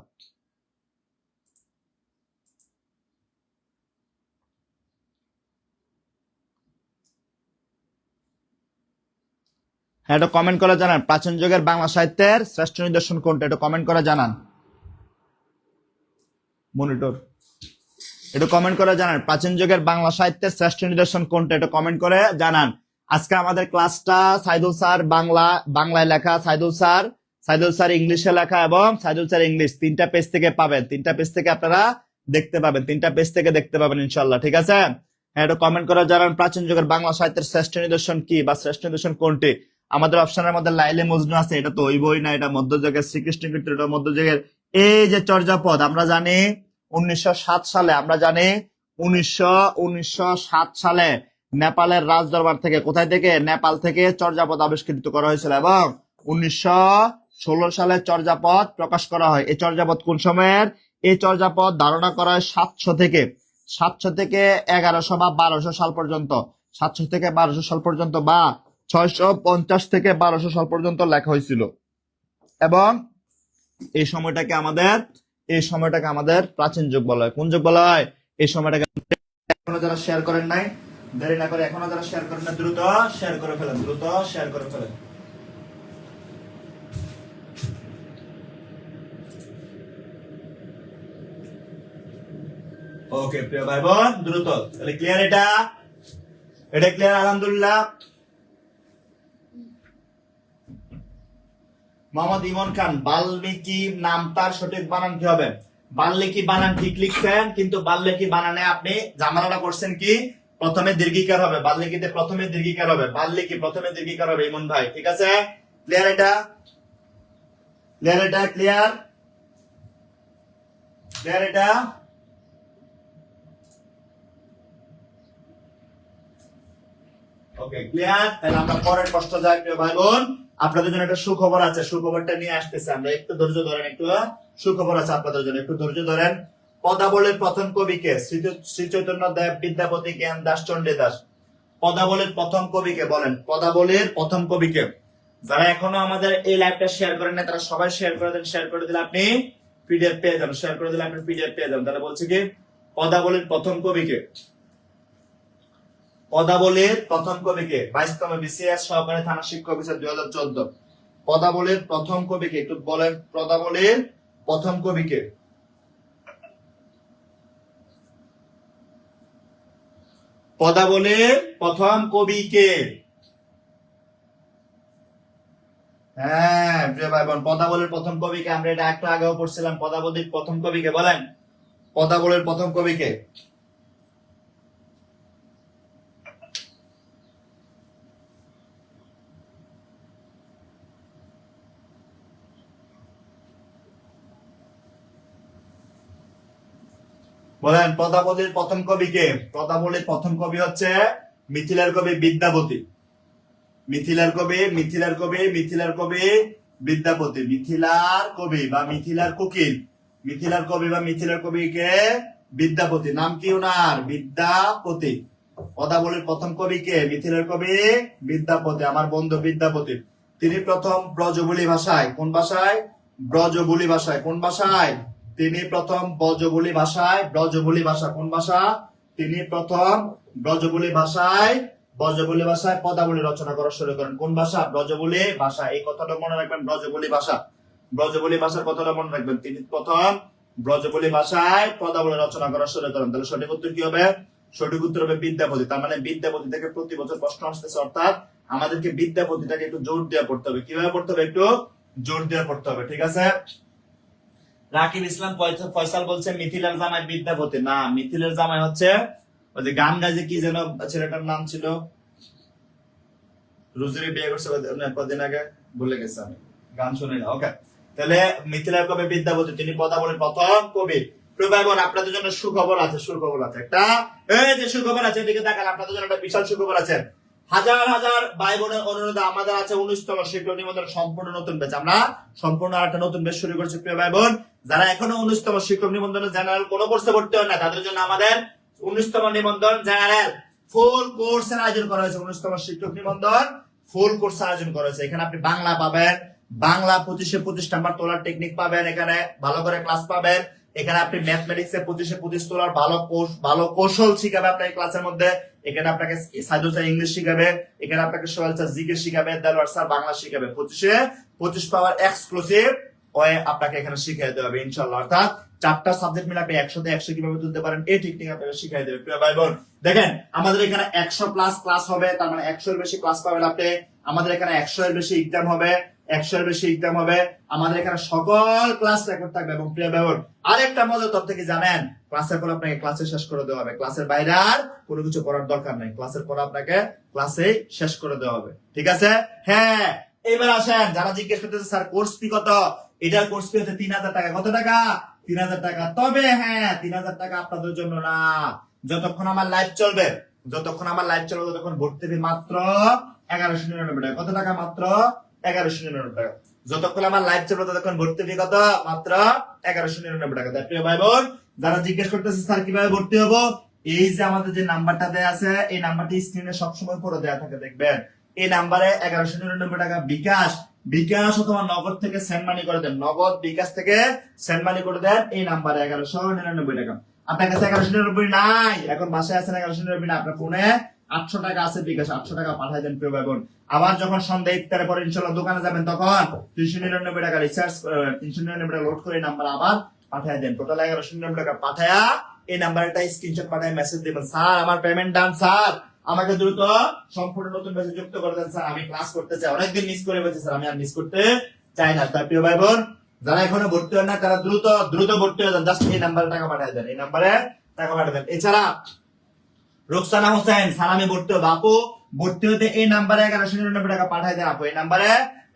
হ্যাঁ, এটা কমেন্ট করে জানান। প্রাচীন যুগের বাংলা সাহিত্যের শ্রেষ্ঠ নিদর্শন কোনটা? এটা কমেন্ট করে জানান। মনিটর, এটা কমেন্ট করে জানান। প্রাচীন যুগের বাংলা সাহিত্যের শ্রেষ্ঠ নিদর্শন কোনটা? এটা কমেন্ট করে জানান। আজকে আমাদের ক্লাসটা সাইদুল স্যার বাংলায় লেখা, সাইদুল স্যার ইংলিশে লেখা এবং সাইদুল স্যার ইংলিশ 3টা পেজ থেকে পাবেন। 3টা পেজ থেকে আপনারা দেখতে পাবেন, 3টা পেজ থেকে দেখতে পাবেন ইনশাআল্লাহ। ঠিক আছে, হ্যাঁ, এটা কমেন্ট করে জানান। প্রাচীন যুগের বাংলা সাহিত্যের শ্রেষ্ঠ নিদর্শন কি বা শ্রেষ্ঠ নিদর্শন কোনটি? আমাদের অপশনের মধ্যে লাইলে মজনু আছে, এটা তো ওই বই না, এটা মধ্যযুগের শ্রীকৃষ্ণ কীর্তন, এটা মধ্যযুগের। এই যে চর্যাপদ, আমরা জানি 1907 সালে, আমরা জানি 1907 সালে নেপালের রাজদরবার থেকে, কোথায় থেকে? নেপাল থেকে চর্যাপদ আবিষ্কৃত করা হয়েছিল এবং 1916 সালে চর্যাপদ প্রকাশ করা হয়। এই চর্যাপদ কোন সময়ের? এই চর্যাপদ ধারণা করা হয় 700 থেকে 1100 বা 1200 সাল পর্যন্ত। 700 থেকে 1200 সাল পর্যন্ত বা 650 থেকে 1200 সাল পর্যন্ত লেখা হয়েছিল। এবং এই সময়টাকে আমাদের প্রাচীন যুগ বলা হয়। কোন যুগ বলা হয়? এই সময়টাকে এখনো যারা শেয়ার করেন নাই, দেরি না করে এখনো যারা শেয়ার করেন না, দ্রুত শেয়ার করে ফেলেন, দ্রুত শেয়ার করে ফেলেন। ওকে প্রিয় ভাই বোন, দ্রুত। তাহলে ক্লিয়ার? এটা ক্লিয়ার? আলহামদুলিল্লাহ। মোহাম্মদ ইমন খান, বাল্মীকি নামটার সঠিক বানান কি হবে? বাল্মীকি বানান ঠিক লিখছেন, কিন্তু বাল্মীকি বানানে আপনি ঝামেলাটা করছেন কি, প্রথমে দীর্ঘিকার হবে, বাল্মীকিতে প্রথমে দীর্ঘিকার হবে, বাল্মীকি প্রথমে দীর্ঘিকার হবে ইমন ভাই, ঠিক আছে? ক্লিয়ার? ক্লিয়ার? Okay clear. তাহলে আমরা পরের প্রশ্ন যাই প্রিয় ভাই বোন। আপনাদের জন্য একটা সুখবর আছে, সুখবরটা নিয়ে আসতেছে আমরা, একটু ধৈর্য ধরেন, একটু সুখবর আছে আপনাদের জন্য, একটু ধৈর্য ধরেন। পদাবলীর প্রথম কবিকে? শ্রী চৈতন্য দেব, বিদ্যাপতি, জ্ঞান দাস, চণ্ডীদাস। পদাবলীর প্রথম কবিকে বলেন, পদাবলীর প্রথম কবিকে? যারা এখনো আমাদের এই লাইভটা শেয়ার করেন না, তারা সবাই শেয়ার করে দেন, শেয়ার করে দিলে আপনি পিডিএফ পেয়ে যাবেন, শেয়ার করে দিলে আপনি পিডিএফ পেয়ে যাবেন। তাহলে বলছে কি, পদাবলীর প্রথম কবিকে? পদাবলীর প্রথম কবিকে? 22তম বিসিএস সহকারী থানা শিক্ষক অফিসার 2014। পদাবলীর প্রথম কবিকে একটু বলেন, পদাবলীর প্রথম কবিকে? পদাবলীর প্রথম কবিকে? হ্যাঁ প্রিয় ভাই বোন, পদাবলীর প্রথম কবিকে? আমরা এটা একটু আগেও পড়ছিলাম, পদাবলীর প্রথম কবিকে বলেন, পদাবলীর প্রথম কবিকে? বলেন পদাবলীর প্রথম কবিকে? পদাবলীর প্রথম কবি হচ্ছে মিথিলার কবি বিদ্যাপতি। মিথিলার কবি বিদ্যাপতি। মিথিলার কবি বা মিথিলার কোকিল, মিথিলার কবি বা মিথিলার কবিকে বিদ্যাপতি। নাম কি ওনার? বিদ্যাপতি। পদাবলীর প্রথম কবিকে? মিথিলার কবি বিদ্যাপতি, আমার বন্ধু বিদ্যাপতি। তিনি প্রথম ব্রজবুলি ভাষায়, কোন ভাষায়? ব্রজবুলি ভাষায়। কোন ভাষায়? তিনি প্রথম ব্রজবুলি ভাষায়, ব্রজবুলি ভাষা কোন ভাষা? তিনি প্রথম ব্রজবুলি ভাষায় পদাবলী রচনা করা শুরু করেন। কোন ভাষা? ব্রজবুলি ভাষা। এই কথাটা মনে রাখবেন, ব্রজবুলি ভাষা, ব্রজবুলি ভাষার কথাটা মনে রাখবেন। তিনি প্রথম ব্রজবুলি ভাষায় পদাবলী রচনা করা শুরু করেন। তাহলে সঠিক উত্তর কি হবে? সঠিক উত্তর হবে বিদ্যাপতি। তার মানে বিদ্যাপতি থেকে প্রতি বছর প্রশ্ন আসতেছে, অর্থাৎ আমাদেরকে বিদ্যাপতিটাকে একটু জোর দিয়ে পড়তে হবে। কিভাবে পড়তে হবে? একটু জোর দিয়ে পড়তে হবে, ঠিক আছে? রাকিব ইসলাম ফয়সাল বলছে মিথিলার জামাই বিদ্যাপতি। না, মিথিলার জামাই হচ্ছে ওই যে গান গাইছে, কি যেন ছেলেটার নাম ছিল, রুজুরি বিয়ে করছে কদিন আগে, ভুলে গেছে আমি, গান শুনি না। ওকে, তাহলে মিথিলার কবি বিদ্যাপতি, তিনি পদাবলীর প্রথম কবি। ভাই বোন, আপনাদের জন্য সুখবর আছে, সুখবর আছে একটা, এই যে সুখবর আছে, এদিকে দেখান, আপনাদের জন্য একটা বিশাল সুখবর আছে। হাজার হাজার ভাই বোনের অনুরোধে আমাদের আছে 19তম শিক্ষক নিবন্ধন সম্পূর্ণ নতুন ব্যাচ। আমরা সম্পূর্ণ একটা নতুন ব্যাচ শুরু করছি প্রিয় ভাই বোন। যারা এখনো 19তম শিক্ষক নিবন্ধনে জেনারেল কোনো কোর্সে ভর্তি হয় না, তাদের জন্য আমাদের 19তম নিবন্ধন জেনারেল ফুল কোর্সের আয়োজন করা হয়েছে। 19তম শিক্ষক নিবন্ধন ফুল কোর্স আয়োজন করা হয়েছে। এখানে আপনি বাংলা পাবেন, বাংলা 25 নাম্বার তোলার টেকনিক পাবেন, এখানে ভালো করে ক্লাস পাবেন। এখানে আপনি ম্যাথমেটিক্স এ 25 তোলার ভালো কৌশল শিখাবে আপনার এই ক্লাসের মধ্যে। এখানে আপনাকে সাইদুল স্যার ইংলিশ শিখাবে, এখানে আপনাকে সোহেল স্যার জিকে শিখাবে, দেলোয়ার স্যার বাংলা শিখাবে। 25 পাওয়ার এক্সক্লুসিভ ওয়ে আপনাকে এখানে শিখিয়ে দেওয়া হবে ইনশাআল্লাহ। অর্থাৎ 4টা সাবজেক্ট মিলে আপনি 100 কিভাবে তুলতে পারেন এই টেকনিক আপনাকে শিখিয়ে দেবে প্রিয় ভাই বোন। দেখেন আমাদের এখানে 100+ ক্লাস হবে, তার মানে 100 এর বেশি ক্লাস পাবেন আপনি। আমাদের এখানে 100 এর বেশি এক্সাম হবে, 100 এর বেশি এক্সাম হবে। আমাদের এখানে সকল ক্লাস রেকর্ড থাকবে। এবং প্রিয় ভাই বোন, আরেকটা মজার তথ্য কি জানেন? ক্লাসের পর আপনাকে ক্লাসে শেষ করে দেওয়া হবে। ক্লাসের বাইরে আর কোনো কিছু করার দরকার নেই, ক্লাসের পর আপনাকে ক্লাসে শেষ করে দেওয়া হবে, ঠিক আছে? হ্যাঁ, এবার আসেন, যারা জিজ্ঞেস করতেছে স্যার কোর্স ফি কত, এটার কোর্স ফি হচ্ছে 3000 টাকা। কত টাকা? 3000 টাকা। তবে হ্যাঁ, 3000 টাকা আপনাদের জন্য না, যতক্ষণ আমার লাইভ চলবে, ততক্ষণ ভর্তি ফি মাত্র 1199 টাকা। কত টাকা? মাত্র 1199 টাকা। যতক্ষণ আমার লাইভ চলবে ততক্ষণ ভর্তি ফি কত? মাত্র 1199 টাকা। তাই প্রিয় ভাই বোন, যারা জিজ্ঞেস করতেছে স্যার কিভাবে ভর্তি হবো, এই যে আমাদের যে নাম্বারটা দেয়া আছে, এই নাম্বারটি স্ক্রিনে সবসময় পড়ে দেয়া থাকে, দেখবেন এই নাম্বারে 1199 টাকা বিকাশ অথবা নগদ থেকে সেন্ড মানি করে দেন, নগদ বিকাশ থেকে সেন্ড মানি করে দেন এই নাম্বারে 1199 টাকা। আপনার কাছে 1199 নাই, এখন বাসায় আছেন 1199 না, আপনার ফোনে 800 টাকা আছে বিকাশ, 800 টাকা পাঠাই দেন প্রিয় ভাই বোন। আবার যখন সন্ধ্যা ইফতারের পরে ইনশাআল্লাহ দোকানে যাবেন তখন 399 টাকা রিচার্জ 399 টাকা লোড করে নাম্বার আবার পাঠাই দেন। টোটাল 1199 টাকা পাঠায়া এই নাম্বারে একটা স্ক্রিনশট পাঠায় মেসেজ দিবেন, স্যার আমার পেমেন্ট ডান স্যার, আমাকে দ্রুত সম্পূর্ণ নতুন মেসেজ যুক্ত করে দেন স্যার, আমি ক্লাস করতে চাই, অনেকদিন মিস করে বলছি স্যার, আমি আর মিস করতে চাই না। তার প্রিয় ভাই বোন যারা এখনো ভর্তি হয় না তারা দ্রুত দ্রুত ভর্তি হয়ে যান, জাস্ট এই নাম্বারে টাকা পাঠিয়ে দেন, এই নাম্বারে টাকা পাঠিয়ে দেন। এছাড়া রোকসানা হোসেন স্যার আমি ভর্তি হবো, আপু ভর্তি হতে এই নাম্বারে 1199 টাকা পাঠিয়ে দেন, আপু এই নাম্বারে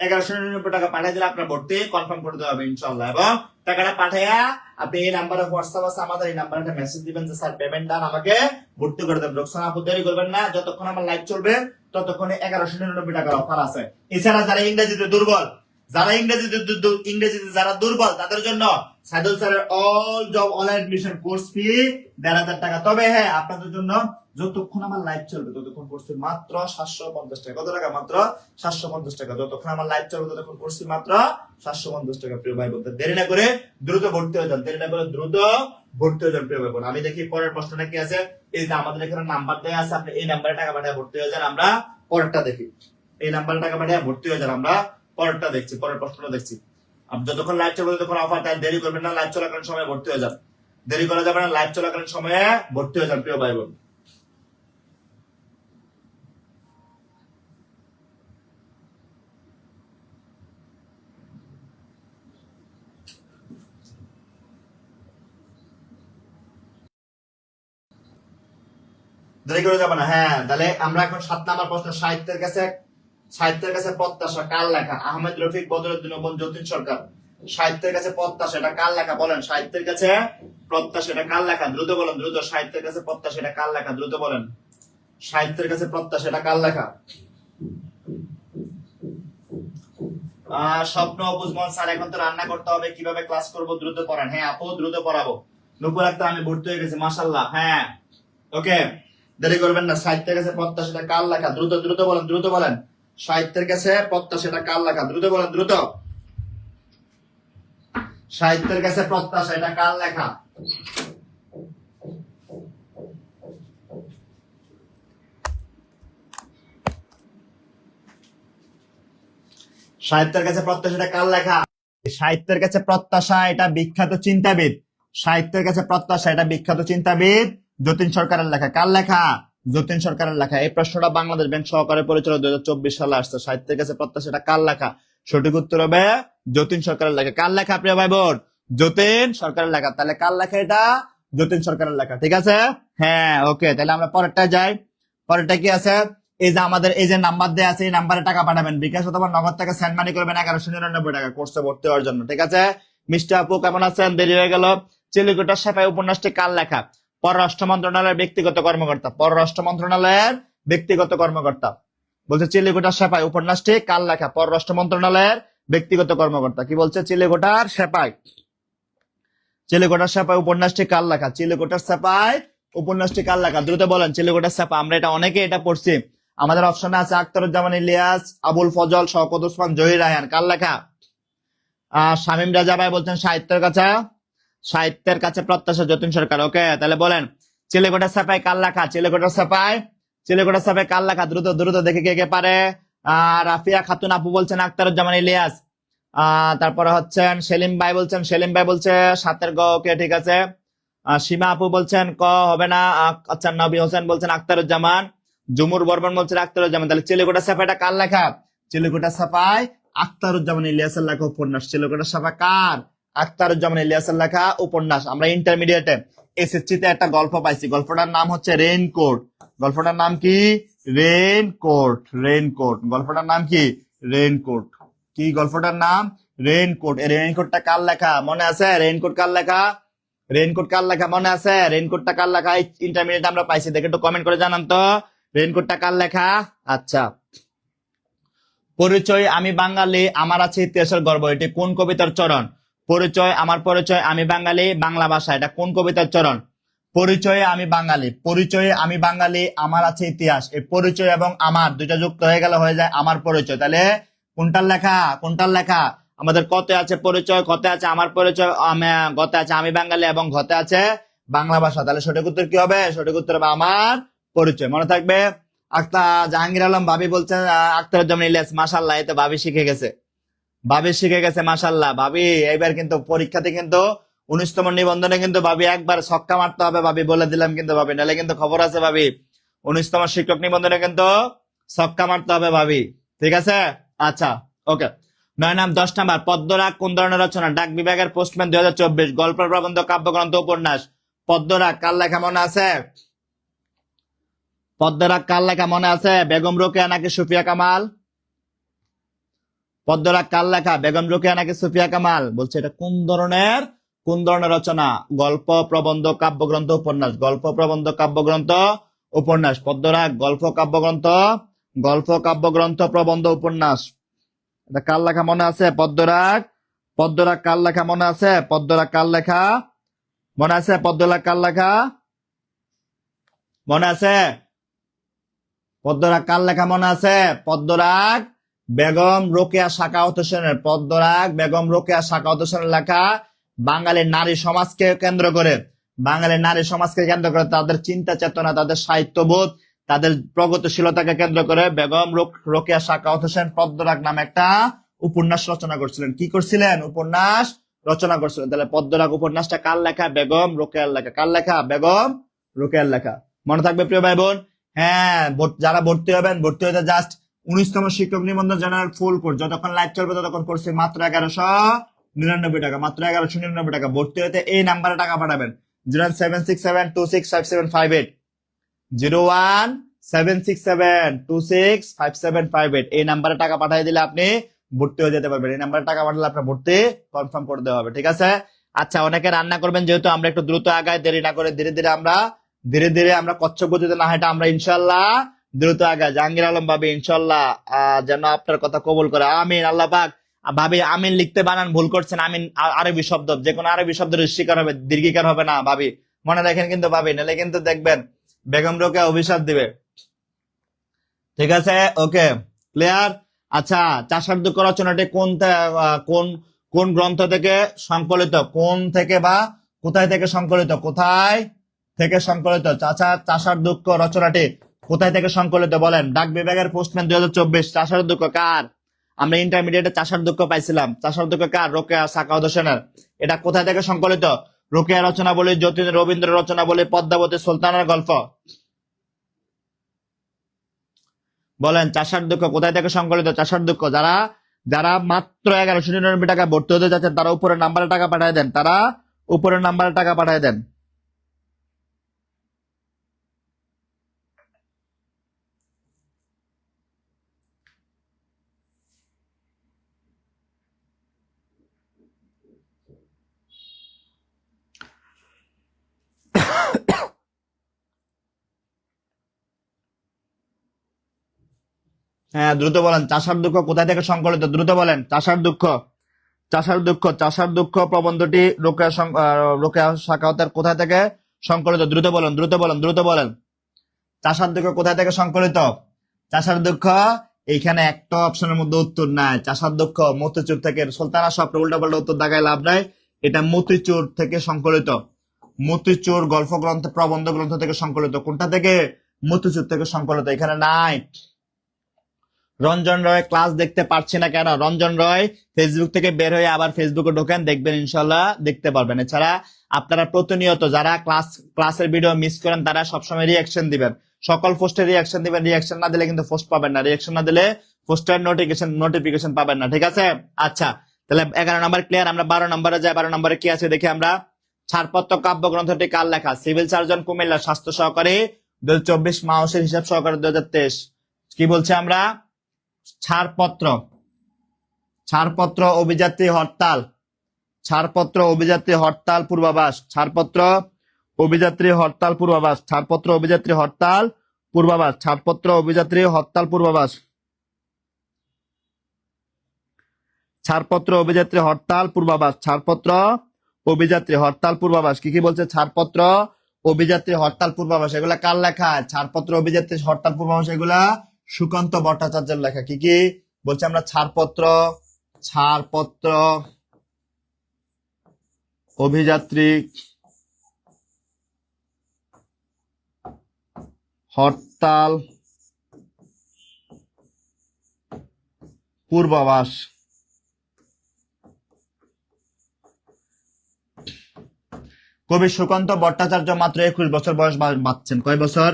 1199 টাকা পাঠিয়ে দিলে আপনার ভর্তি কনফার্ম করে দেওয়া হবে ইনশাআল্লাহ। এবং টাকাটা পাঠাইয়া আপনি এই নাম্বারে হোয়াটসঅ্যাপ আছে আমাদের, এই নাম্বারে একটা মেসেজ দিবেন যে স্যার পেমেন্ট ডান, আমাকে ভর্তি করে দেন। রোকসানা আপু দেরি করবেন না, যতক্ষণ আমার লাইভ চলবে ততক্ষণে 1199 টাকার অফার আছে। এছাড়া যারা ইংরেজিতে দুর্বল, যারা ইংরেজিতে যারা দুর্বল তাদের জন্য সাইদুল স্যারের all job all admission course fee 1500 টাকা। তবে হ্যাঁ আপনাদের জন্য যতক্ষণ আমার লাইভ চলবে ততক্ষণ কোর্স ফি মাত্র 750 টাকা। কত টাকা? মাত্র 750 টাকা। যতক্ষণ আমার লাইভ চলবে ততক্ষণ কোর্স ফি মাত্র 750 টাকা। প্রিয় ভাই বোনদের দেরি না করে দ্রুত ভর্তি হয়ে যান, দেরি না করে দ্রুত ভর্তি হয়ে যান প্রিয় ভাই বোন। আমি দেখি পরের প্রশ্নটা কি আছে। এই যে আমাদের এখানে নাম্বার দেওয়া আছে, আপনি এই নাম্বারে টাকা পাঠিয়ে ভর্তি হয়ে যান। আমরা পরেরটা দেখি, এই নাম্বারে টাকা পাঠিয়ে ভর্তি হয়ে যান। আমরা পরেরটা দেখছি, পরের প্রশ্নটা দেখছি। আপনি যতক্ষণ লাইভ চলবে ততক্ষণ অফার, তাই দেরি করবেন না, লাইভ চলাকালীন সময় ভর্তি হয়ে যান, দেরি করা যাবে না, লাইভ চলাকালীন সময়ে ভর্তি হয়ে যান প্রিয় ভাই বোন। দেরি করে যাবে না। হ্যাঁ তাহলে আমরা এখন 7 নাম্বার প্রশ্ন, সাহিত্যের কাছে প্রত্যাশা কার লেখা? আহমেদ রফিক, বদরুদ্দিন ওপন, যতীন সরকার। সাহিত্যের কাছে প্রত্যাশা এটা কার লেখা বলেন? সাহিত্যের কাছে প্রত্যাশা এটা কার লেখা? দ্রুত বলেন, দ্রুত। সাহিত্যের কাছে প্রত্যাশা এটা কার লেখা? দ্রুত বলেন। সাহিত্যের কাছে প্রত্যাশা এটা কার লেখা? স্বপ্ন বুঝমন স্যার এখন তো রান্না করতে হবে, কিভাবে ক্লাস করব? দ্রুত পড়ান। হ্যাঁ আপু দ্রুত পড়াবো। নুপুর আক্তার আমি ভর্তি হয়ে গেছি মাশাআল্লাহ। হ্যাঁ ওকে, দেরি করবেন না। সাহিত্যের কাছে প্রত্যাশা এটা কার লেখা? দ্রুত দ্রুত বলেন, দ্রুত বলেন। সাহিত্যের কাছে প্রত্যাশা এটা কার লেখা? দ্রুত বলেন, দ্রুত। সাহিত্যের কাছে প্রত্যাশা এটা কার লেখা? সাহিত্যের কাছে প্রত্যাশা এটা কার লেখা? সাহিত্যের কাছে প্রত্যাশা এটা বিখ্যাত চিন্তাবিদ, সাহিত্যের কাছে প্রত্যাশা এটা বিখ্যাত চিন্তাবিদ যতীন সরকারের লেখা। কার লেখা? যতীন সরকারের লেখা। এই প্রশ্নটা বাংলাদেশ ব্যাংক সহকারে পরিচালক 2024 সালে আসছে। সাহিত্যের কাছে প্রত্যাশা এটা কার লেখা? সঠিক উত্তর হবে যতীন সরকারের লেখা। কার লেখা প্রিয় ভাই বোন? যতীন সরকারের লেখা। তাহলে কার লেখা এটা? যতীন সরকারের লেখা। ঠিক আছে, হ্যাঁ ওকে। তাহলে আমরা পরেরটা যাই। পরেরটা কি আছে? এই যে আমাদের এই যে নাম্বার দেওয়া আছে, এই নাম্বারে টাকা পাঠাবেন, বিকাশ অথবা নগদ টাকা সেন্ড মানি করবেন 1199 টাকা কোর্সে ভর্তি হওয়ার জন্য। ঠিক আছে, মিস্টার আপু কেমন আছেন? দেরি হয়ে গেল। চিলিকোটার সাফাই উপন্যাসটি কার লেখা? পররাষ্ট্র মন্ত্রণালয়ের ব্যক্তিগত কর্মকর্তা। পররাষ্ট্র মন্ত্রণালয়ের ব্যক্তিগত কর্মকর্তা বলছে চিলিকোটার সাফাই উপন্যাসটি কার লেখা? পররাষ্ট্র মন্ত্রণালয়ের ব্যক্তিগত কর্মকর্তা। কি বলছে? চিলিকোটার সাফাই, চিলিকোটার সাফাই উপন্যাসটি কার লেখা? চিলিকোটার সাফাই উপন্যাসটি কার লেখা? দ্রুত বলেন। চিলিকোটার সাফা, আমরা এটা অনেকে এটা পড়ছি। আমাদের অপশনে আছে আখতারুজ্জামান ইলিয়াস, আবুল ফজল, শওকত ওসমান, জহির রায়হান। কার লেখা? শামীম রাজা ভাই বলছেন সাহিত্যের কাছে প্রত্যাশা যতীন সরকার। ওকে তাহলে বলেন চিলিকোটার সাফাই কার লেখা? চিলিকোটার সাফাই কার লেখা? দ্রুত দ্রুত দেখে কে কে পারে। রাফিয়া খাতুন আপু বলছেন আখতারুজ্জামান ইলিয়াস। তারপরে হচ্ছেন সেলিম ভাই বলছে সাতের গ। ওকে ঠিক আছে। সীমা আপু বলছেন ক হবে না। আচ্ছা নবী হোসেন বলছেন আখতারুজ্জামান। জুমুর বর্মন বলছেন আখতারুজ্জামান। তাহলে চিলিকোটার সাফাইটা কার লেখা? চিলিকোটার সাফাই আখতারুজ্জামান ইলিয়াসের লেখা উপন্যাস। চিলিকোটার সাফাই কার? আখতারুজ্জামান ইলিয়াসের লেখা উপন্যাস। আমরা ইন্টারমিডিয়েটে এসএসসি তে একটা গল্প পাইছি, গল্পটার নাম হচ্ছে রেইনকোট। গল্পটার নাম কি? রেইনকোট। গল্পটার নাম কি? রেইনকোট। কি গল্পটার নাম? রেইনকোট। এই রেইনকোটটা কার লেখা মনে আছে? রেইনকোট কার লেখা মনে আছে? রেইনকোটটা কার লেখা? ইন্টারমিডিয়েট আমরা পাইছি, দেখে একটু কমেন্ট করে জানান তো রেইনকোটটা কার লেখা। আচ্ছা, পরিচয় আমি বাঙালি আমার আছে ইতিহাসের গর্ব, এটি কোন কবিতার চরণ? পরিচয় আমি বাঙালি বাংলা ভাষা, এটা কোন কবিতার চরণ? পরিচয়ে আমি বাঙালি আমার আছে ইতিহাস। এই পরিচয় এবং আমার দুইটা যুক্ত হয়ে গেলে হয়ে যায় আমার পরিচয়। তাহলে কোনটার লেখা? আমাদের কতে আছে পরিচয়, কতে আছে আমার পরিচয়, গতে আছে আমি বাঙালি এবং ঘতে আছে বাংলা ভাষা। তাহলে সঠিক উত্তর কি হবে? সঠিক উত্তর হবে আমার পরিচয়। মনে থাকবে। জাহাঙ্গীর আলম ভাবি বলছেন আখতারুজ্জামান ইলিয়াস, মাশাআল্লাহ, এই তো ভাবি শিখে গেছে, ভাবি শিখে গেছে, মাশাআল্লাহ। ভাবি এবার কিন্তু পরীক্ষাতে কিন্তু 19তম নিবন্ধনে কিন্তু ভাবি একবার ছক্কা মারতে হবে, ভাবি বলে দিলাম কিন্তু ভাবি, নাহলে কিন্তু খবর আছে ভাবি, 19তম শিক্ষক নিবন্ধনে কিন্তু ছক্কা মারতে হবে ভাবি, ঠিক আছে? আচ্ছা, ওকে। 10 নাম্বার, পদ্মরাগ কোন ধরনের রচনা? ডাক বিভাগের পোস্টম্যান 2024, গল্প, প্রবন্ধ, কাব্যগ্রন্থ, উপন্যাস। পদ্মরাগ কার লেখা মনে আছে? পদ্মরাগ কার লেখা মনে আছে? বেগম রোকেয়া নাকি সুফিয়া কামাল? পদ্মরাগ কার লেখা? বেগম রোকেয়া নাকি সুফিয়া কামাল? বলছে এটা কোন ধরনের রচনা? গল্প, প্রবন্ধ, কাব্যগ্রন্থ, উপন্যাস। গল্প, প্রবন্ধ, কাব্যগ্রন্থ, উপন্যাস। পদ্মরাগ গল্প, কাব্যগ্রন্থ, প্রবন্ধ, উপন্যাস। এটা কার লেখা মনে আছে? পদ্মরাগ কার লেখা মনে আছে? পদ্মরাগ কার লেখা মনে আছে? পদ্মরাগ কার লেখা মনে আছে? পদ্মরাগ কার লেখা মনে আছে? পদ্মরাগ বেগম রোকেয়া সাখাওয়াত হোসেনের। পদ্মরাগ বেগম রোকেয়া সাখাওয়াত হোসেনের লেখা। বাঙালির নারী সমাজকে কেন্দ্র করে, তাদের চিন্তা চেতনা, তাদের সাহিত্যবোধ, তাদের প্রগতিশীলতাকে কেন্দ্র করে বেগম রোকেয়া সাখাওয়াত হোসেন পদ্মরাগ নামে একটা উপন্যাস রচনা করছিলেন। কি করছিলেন? উপন্যাস রচনা করছিলেন। তাহলে পদ্মরাগ উপন্যাসটা কার লেখা? বেগম রোকেয়ার লেখা। কার লেখা? বেগম রোকেয়ার লেখা। মনে থাকবে প্রিয় ভাই বোন। হ্যাঁ, যারা ভর্তি হবেন, ভর্তি হতে জাস্ট 19তম শিক্ষক নিবন্ধন জেনারেল ফুল কোর্স যতক্ষণ লাইভ চলবে ততক্ষণ করছে মাত্র 1199 টাকা, মাত্র 1199 টাকা। ভর্তি হতে এই নাম্বারে টাকা পাঠাবেন, 01767265758, 01767265758। এই নাম্বারে টাকা পাঠিয়ে দিলে আপনি ভর্তি হয়ে যেতে পারবেন। এই নাম্বারে টাকা পাঠালে আপনার ভর্তি কনফার্ম করে দেওয়া হবে, ঠিক আছে? আচ্ছা, অনেকে রান্না করবেন, যেহেতু আমরা একটু দ্রুত আগায়, দেরি না করে ধীরে ধীরে আমরা কচ্ছপ গতিতে না হেঁটে আমরা ইনশাল্লাহ দ্রুত আগায়। জাহাঙ্গীর আলম ভাবি ইনশাল্লাহ যেন আপনার কথা কবুল করে, আমিন। আল্লাহ পাক। ভাবি আমিন লিখতে বানান ভুল করছেন। আমিন আরবি শব্দ, যে কোনো আরবি শব্দের স্বীকার হবে, দীর্ঘিকার হবে না ভাবি, মনে রাখেন কিন্তু ভাবি, নাহলে কিন্তু দেখবেন বেগম রোকেয়া অভিশাপ দিবে, ঠিক আছে? ওকে, ক্লিয়ার? আচ্ছা, চাষার দুঃখ রচনাটি কোন গ্রন্থ থেকে সংকলিত? কোন থেকে বা কোথায় থেকে সংকলিত? কোথায় থেকে সংকলিত? চাষার দুঃখ রচনাটি কোথায় থেকে সংকলিত বলেন? ডাক বিভাগের পোস্টম্যান 2024। চাষার দুঃখ কার? আমরা ইন্টারমিডিয়েটে চাষার দুঃখ পাইছিলাম। চাষার দুঃখ কার? রোকেয়া সাখাওয়াত হোসেনের। এটা কোথায় থেকে সংকলিত? রোকেয়া রচনা বলি, যতীন রবীন্দ্র রচনা বলি, পদ্মাবতী সুলতানের গল্প। বলেন চাষার দুঃখ কোথায় থেকে সংকলিত? চাষার দুঃখ। যারা মাত্র 1199 টাকা ভর্তি হতে যাচ্ছেন তারা উপরের নাম্বারে টাকা পাঠিয়ে দেন, হ্যাঁ, দ্রুত বলেন চাষার দুঃখ কোথায় থেকে সংকলিত, দ্রুত বলেন। চাষার দুঃখ প্রবন্ধটি রোকেয়া সাখাওয়াতের কোথায় থেকে সংকলিত? দ্রুত বলেন। চাষার দুঃখ কোথায় থেকে সংকলিত? চাষার দুঃখ, এইখানে একটা অপশনের মধ্যে উত্তর নাই। চাষার দুঃখ মতিচুর থেকে। সুলতানা সব উল্টা পাল্টা উত্তর দেখায় লাভ নাই। এটা মতিচুর থেকে সংকলিত। মতিচুর গল্প গ্রন্থ, প্রবন্ধ গ্রন্থ থেকে সংকলিত। কোনটা থেকে? মতিচুর থেকে সংকলিত। এখানে নাই। রঞ্জন রয় ক্লাস দেখতে পারছি না কেন? রঞ্জন রয় ফেসবুক থেকে বের হয়ে আবার ফেসবুকে ঢোকেন, দেখবেন ইনশাল্লাহ দেখতে পারবেন। এছাড়া আপনারা প্রতিনিয়ত যারা ক্লাসের ভিডিও মিস করেন তারা সবসময় রিয়াকশন দিবেন, সকল পোস্টে রিয়াকশন দিবেন। রিয়াকশন না দিলে কিন্তু পোস্ট পাবেন না, রিয়াকশন না দিলে পোস্টের নোটিফিকেশন পাবেন না, ঠিক আছে? আচ্ছা, তাহলে 11 নম্বর ক্লিয়ার। আমরা 12 নম্বরে যাই। 12 নম্বরে কি আছে দেখি আমরা। ছাড়পত্র কাব্যগ্রন্থটি কার লেখা? সিভিল সার্জন কুমিল্লা, স্বাস্থ্য সহকারী 2024, মাউসের হিসাব সহকারী 2023। কি বলছে আমরা? ছাড়পত্র অভিযাত্রী হরতাল, পূর্বাভাস। ছাড়পত্র অভিযাত্রী হরতাল পূর্বাভাস। ছাড়পত্র অভিযাত্রী হরতাল পূর্বাভাস। ছাড়পত্র অভিযাত্রী হরতাল পূর্বাভাস। ছাড়পত্র অভিযাত্রী হরতাল পূর্বাভাস। ছাড়পত্র অভিযাত্রী হরতাল পূর্বাভাস। কি বলছে? ছাড়পত্র অভিযাত্রী হরতাল পূর্বাভাস। এগুলা কার লেখা? ছাড়পত্র অভিযাত্রী হরতাল পূর্বাভাস এগুলা সুকান্ত ভট্টাচার্যের লেখা। কি বলছে আমরা? ছাড়পত্র অভিযাত্রী হরতাল পূর্বাভাস। কবি সুকান্ত ভট্টাচার্য মাত্র 21 বছর বয়স বাঁচছেন। কয় বছর?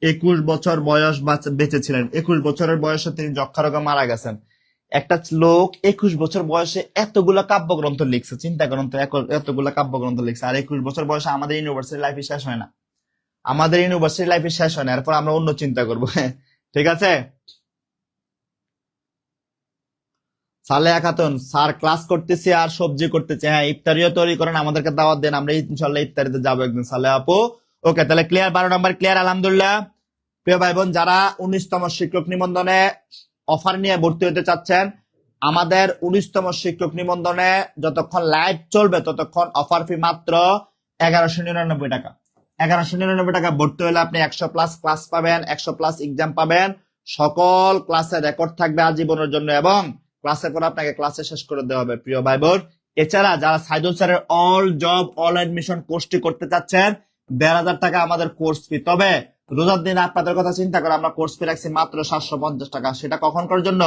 21 বছর বয়স বেঁচে ছিলেন। 21 বছরের বয়সে তিনি যক্ষা রোগে মারা গেছেন। একটা লোক 21 বছর বয়সে এতগুলা কাব্যগ্রন্থ লিখছে, চিন্তা করেন তো, এতগুলা কাব্যগ্রন্থ লিখছে। আর 21 বছর বয়সে আমাদের ইউনিভার্সিটি লাইফে শেষ হয় না, আমাদের ইউনিভার্সিটি লাইফে শেষ হয় না, এরপর আমরা অন্য চিন্তা করবো। ঠিক আছে। সালেহা খাতুন, স্যার ক্লাস করতেছি আর সবজি করতেছি। হ্যাঁ, ইফতারিও তৈরি করেন, আমাদেরকে দাওয়াত দেন, আমরা ইনশাল্লাহ ইফতারিতে যাবো একদিন। সালেহা আপু, ওকে, তাহলে ক্লিয়ার, 12 নম্বর ক্লিয়ার, আলহামদুলিল্লাহ। প্রিয় ভাই বোন, যারা 19তম শিক্ষক নিবন্ধনে অফার নিয়ে ভর্তি হতে চাচ্ছেন, আমাদের 19তম শিক্ষক নিবন্ধনে যতক্ষণ লাইভ চলবে ততক্ষণ অফার ফি মাত্র 1199 টাকা। 1199 টাকা ভর্তি হলে আপনি 100+ ক্লাস পাবেন, 100+ এক্সাম পাবেন, সকল ক্লাসের রেকর্ড থাকবে আজীবনের জন্য, এবং ক্লাসের পর আপনাকে ক্লাসে শেষ করে দেওয়া হবে। প্রিয় ভাই বোন, এছাড়া যারা সাইদুল স্যারের অল জব অল এডমিশন কোর্সটি করতে চাচ্ছেন, 1,500 টাকা আমাদের কোর্স ফি। তবে রোজার দিন আপনাদের কথা চিন্তা করে আমরা কোর্স ফি রাখছি মাত্র 750 টাকা। সেটা কখনকার জন্য?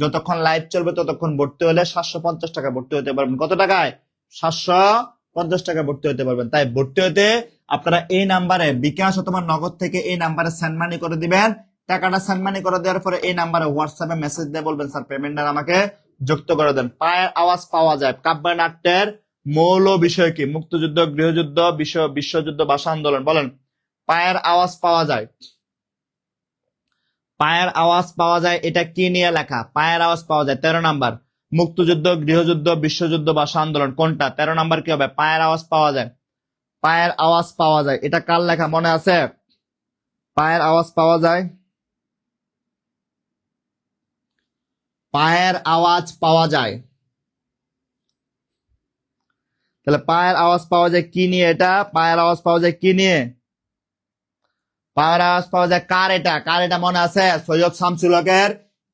যতক্ষণ লাইভ চলবে ততক্ষণ ভর্তি হলে 750 টাকা ভর্তি হতে পারবেন। কত টাকায়? 750 টাকা ভর্তি হতে পারবেন। তাই ভর্তি হতে আপনারা এই নাম্বারে বিকাশ অথবা নগদ থেকে এই নাম্বারে সেন্ড মানি করে দিবেন। টাকাটা সেন্ড মানি করে দেওয়ার পরে এই নাম্বারে হোয়াটসঅ্যাপে মেসেজ দিয়ে বলবেন, স্যার পেমেন্টটা আমাকে যুক্ত করে দেন। পায়ের আওয়াজ পাওয়া যায় কাব্যনাট্যের মৌল বিষয় কি? মুক্তিযুদ্ধ, গৃহযুদ্ধ, বিশ্বযুদ্ধ, ভাষা আন্দোলন। বলেন। পায়ের আওয়াজ পাওয়া যায়, পায়ের আওয়াজ পাওয়া যায়, এটা কি নিয়ে লেখা? পায়ের আওয়াজ পাওয়া যায় 13 নাম্বার। মুক্তিযুদ্ধ, গৃহযুদ্ধ, বিশ্বযুদ্ধ, ভাষা আন্দোলন কোনটা? 13 নাম্বার কি হবে? পায়ের আওয়াজ পাওয়া যায়। পায়ের আওয়াজ পাওয়া যায়, এটা কার লেখা মনে আছে? পায়ের আওয়াজ পাওয়া যায়, পায়ের আওয়াজ পাওয়া যায়। তাহলে পায়ের আওয়াজ পাওয়া যায় কি নিয়ে? এটা পায়ের আওয়াজ পাওয়া যায় কি নিয়ে? পায়ের আওয়াজ পাওয়া যায় কার? এটা কার? এটা মনে আছে? সৈয়দ শামসুল হকের।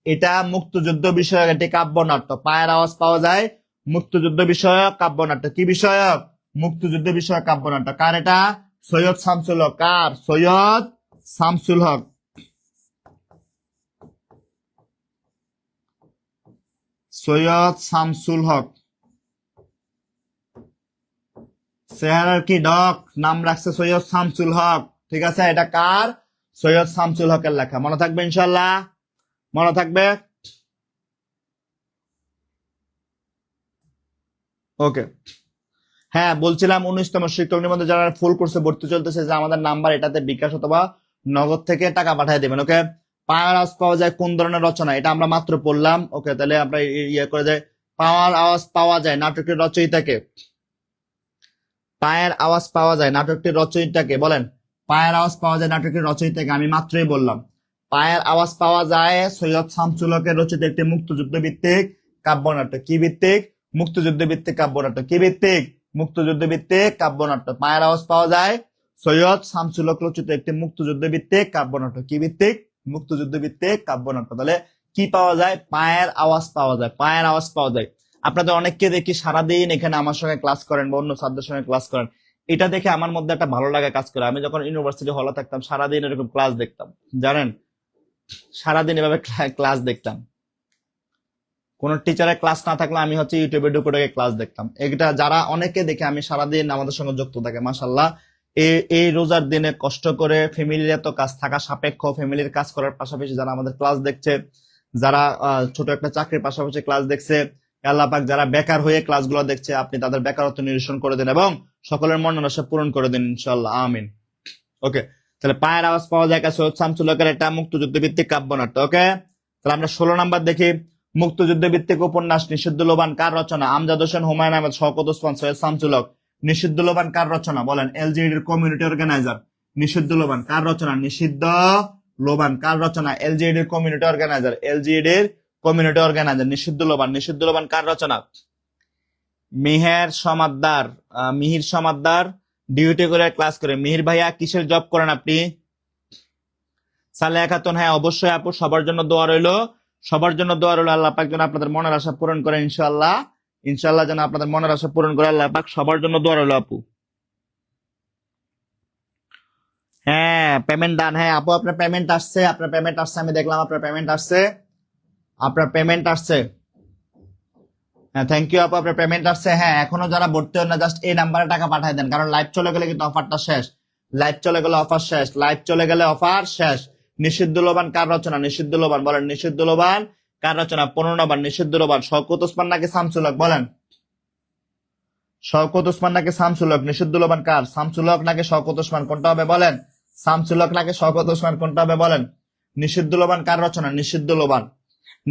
এটা মুক্তিযুদ্ধ বিষয়ক একটি কাব্যনাট্য। পায়ের আওয়াজ পাওয়া যায় মুক্তিযুদ্ধ বিষয়ক কাব্যনাট্য। কি বিষয়ক? মুক্তিযুদ্ধ বিষয়ক কাব্যনাট্য। কার এটা? সৈয়দ শামসুল হক। কার? সৈয়দ শামসুল হক। সৈয়দ শামসুল হক। চেহারার কি ডক, নাম রাখছে সৈয়দ শামসুল হক। ঠিক আছে, এটা কার? সৈয়দ শামসুল হকের লেখা। মনে থাকবে ইনশাল্লাহ, মনে থাকবে। ওকে, হ্যাঁ বলছিলাম 19তম শিক্ষক নিবন্ধে যারা ফুল কোর্সে ভর্তি চলতেছে, যে আমাদের নাম্বার, এটাতে বিকাশ অথবা নগদ থেকে টাকা পাঠিয়ে দেবেন। ওকে। পাওয়ার আওয়াজ পাওয়া যায় কোন ধরনের রচনা? এটা আমরা মাত্র পড়লাম। ওকে, তাহলে আমরা ইয়ে করে যাই। পাওয়ার আওয়াজ পাওয়া যায় নাটকের রচয়িতাকে। পায়ের আওয়াজ পাওয়া যায় নাটকটির রচয়িতাকে। বলেন। পায়ের আওয়াজ পাওয়া যায় নাটকের রচয়িতাকে আমি মাত্রই বললাম। পায়ের আওয়াজ পাওয়া যায় সৈয়দ শামসুল হকের রচিত একটি মুক্তিযুদ্ধ ভিত্তিক কাব্যনাট্য। কি ভিত্তিক? মুক্তিযুদ্ধ ভিত্তিক কাব্যনাট্য। কি ভিত্তিক? মুক্তিযুদ্ধ ভিত্তিক কাব্যনাট্য। পায়ের আওয়াজ পাওয়া যায় সৈয়দ শামসুল হক রচিত একটি মুক্তিযুদ্ধ ভিত্তিক কাব্যনাট্য। কি ভিত্তিক? মুক্তিযুদ্ধ ভিত্তিক কাব্যনাট্য। তাহলে কি পাওয়া যায়? পায়ের আওয়াজ পাওয়া যায়। পায়ের আওয়াজ পাওয়া যায়। আপনাদের অনেককে দেখি সারাদিন এখানে আমার সঙ্গে ক্লাস করেন বা অন্য ছাত্রদের সঙ্গে ক্লাস করেন, এটা দেখে আমার মধ্যে একটা ভালো লাগা কাজ করে। আমি যখন ইউনিভার্সিটি হলে থাকতাম সারাদিন এরকম ক্লাস দেখতাম, জানেন, সারাদিন এভাবে ক্লাস দেখতাম। কোন টিচারের ক্লাস না থাকলে আমি হচ্ছে ইউটিউবে ঢুকে ঢুকে ক্লাস দেখতাম। এটা যারা অনেকে দেখে আমি সারাদিন আমাদের সঙ্গে যুক্ত থাকে, মাশাল্লাহ। এই রোজার দিনে কষ্ট করে ফ্যামিলির এত কাজ থাকা সাপেক্ষ, ফ্যামিলির কাজ করার পাশাপাশি যারা আমাদের ক্লাস দেখছে, যারা ছোট একটা চাকরির পাশাপাশি ক্লাস দেখছে, আল্লাহ পাক যারা বেকার হয়ে ক্লাসগুলো দেখছে, আপনি তাদের বেকারত্ব নিরসন করে দিন এবং সকলের মনের আশা পূরণ করে দিন ইনশাআল্লাহ, আমিন। ওকে, তাহলে পায়ের আওয়াজ পাওয়া যায় সৈয়দ শামসুল হকের একটা মুক্তিযুদ্ধ ভিত্তিক কাব্যনাট্য। ওকে, তাহলে আমরা 16 নাম্বার দেখি। মুক্তিযুদ্ধ ভিত্তিক উপন্যাস নিষিদ্ধ লোবান কার রচনা? আমজাদ হোসেন, হুমায়ুন আহমেদ, শওকত ওসমান, সৈয়দ শামসুল হক। নিষিদ্ধ লোবান কার রচনা? বলেন। এলজিইডির কমিউনিটি অর্গানাইজার। নিষিদ্ধ লোবান কার রচনা? নিষিদ্ধ লোবান কার রচনা? এলজিইডির কমিউনিটি অর্গানাইজার। এলজিইডির কমিউনিটি অর্গানাইজার নিষিদ্ধ লোবান। নিষিদ্ধ লোবান কার রচনা? মিহির সমাদ্দার। মিহির সমাদ্দার ডিউটি করে ক্লাস করে। মিহির ভাইয়া কিসের জব করেন আপনি? সালেহা খাতুন, হ্যাঁ অবশ্যই আপু, সবার জন্য দোয়া রইলো, সবার জন্য দোয়া রইলো। আল্লাহ পাক যেন আপনাদের মনের আশা পূরণ করে ইনশাআল্লাহ, ইনশাআল্লাহ যেন আপনাদের মনের আশা পূরণ করে আল্লাহ পাক, সবার জন্য দোয়া রইলো আপু। হ্যাঁ হ্যাঁ পেমেন্ট ডান। হ্যাঁ আপু আপনার পেমেন্ট আসছে, আপনার পেমেন্ট আসছে, আমি দেখলাম আপনার পেমেন্ট আসছে, আপনার পেমেন্ট আসছে। হ্যাঁ থ্যাংক ইউ আপু, আপনার পেমেন্ট আসছে। হ্যাঁ এখনো যারা ভর্তি হন না জাস্ট এই নাম্বারে টাকা পাঠিয়ে দেন, কারণ লাইভ চলে গেলে কিন্তু অফারটা শেষ। লাইভ চলে গেলে অফার শেষ, লাইভ চলে গেলে অফার শেষ। নিষিদ্ধ লোবান কার রচনা? নিষিদ্ধ লোবান বলেন, নিষিদ্ধ লোবান কার রচনা? 15 নম্বর নিষিদ্ধ লোবান। শওকত ওসমান নাকি শামসুল হক? বলেন শওকত ওসমান নাকি শামসুল হক? নিষিদ্ধ লোবান কার? শামসুল হক নাকি শওকত ওসমান, কোনটা হবে বলেন? শামসুল হক নাকি শওকত ওসমান, কোনটা হবে বলেন? নিষিদ্ধ লোবান কার রচনা? নিষিদ্ধ লোবান।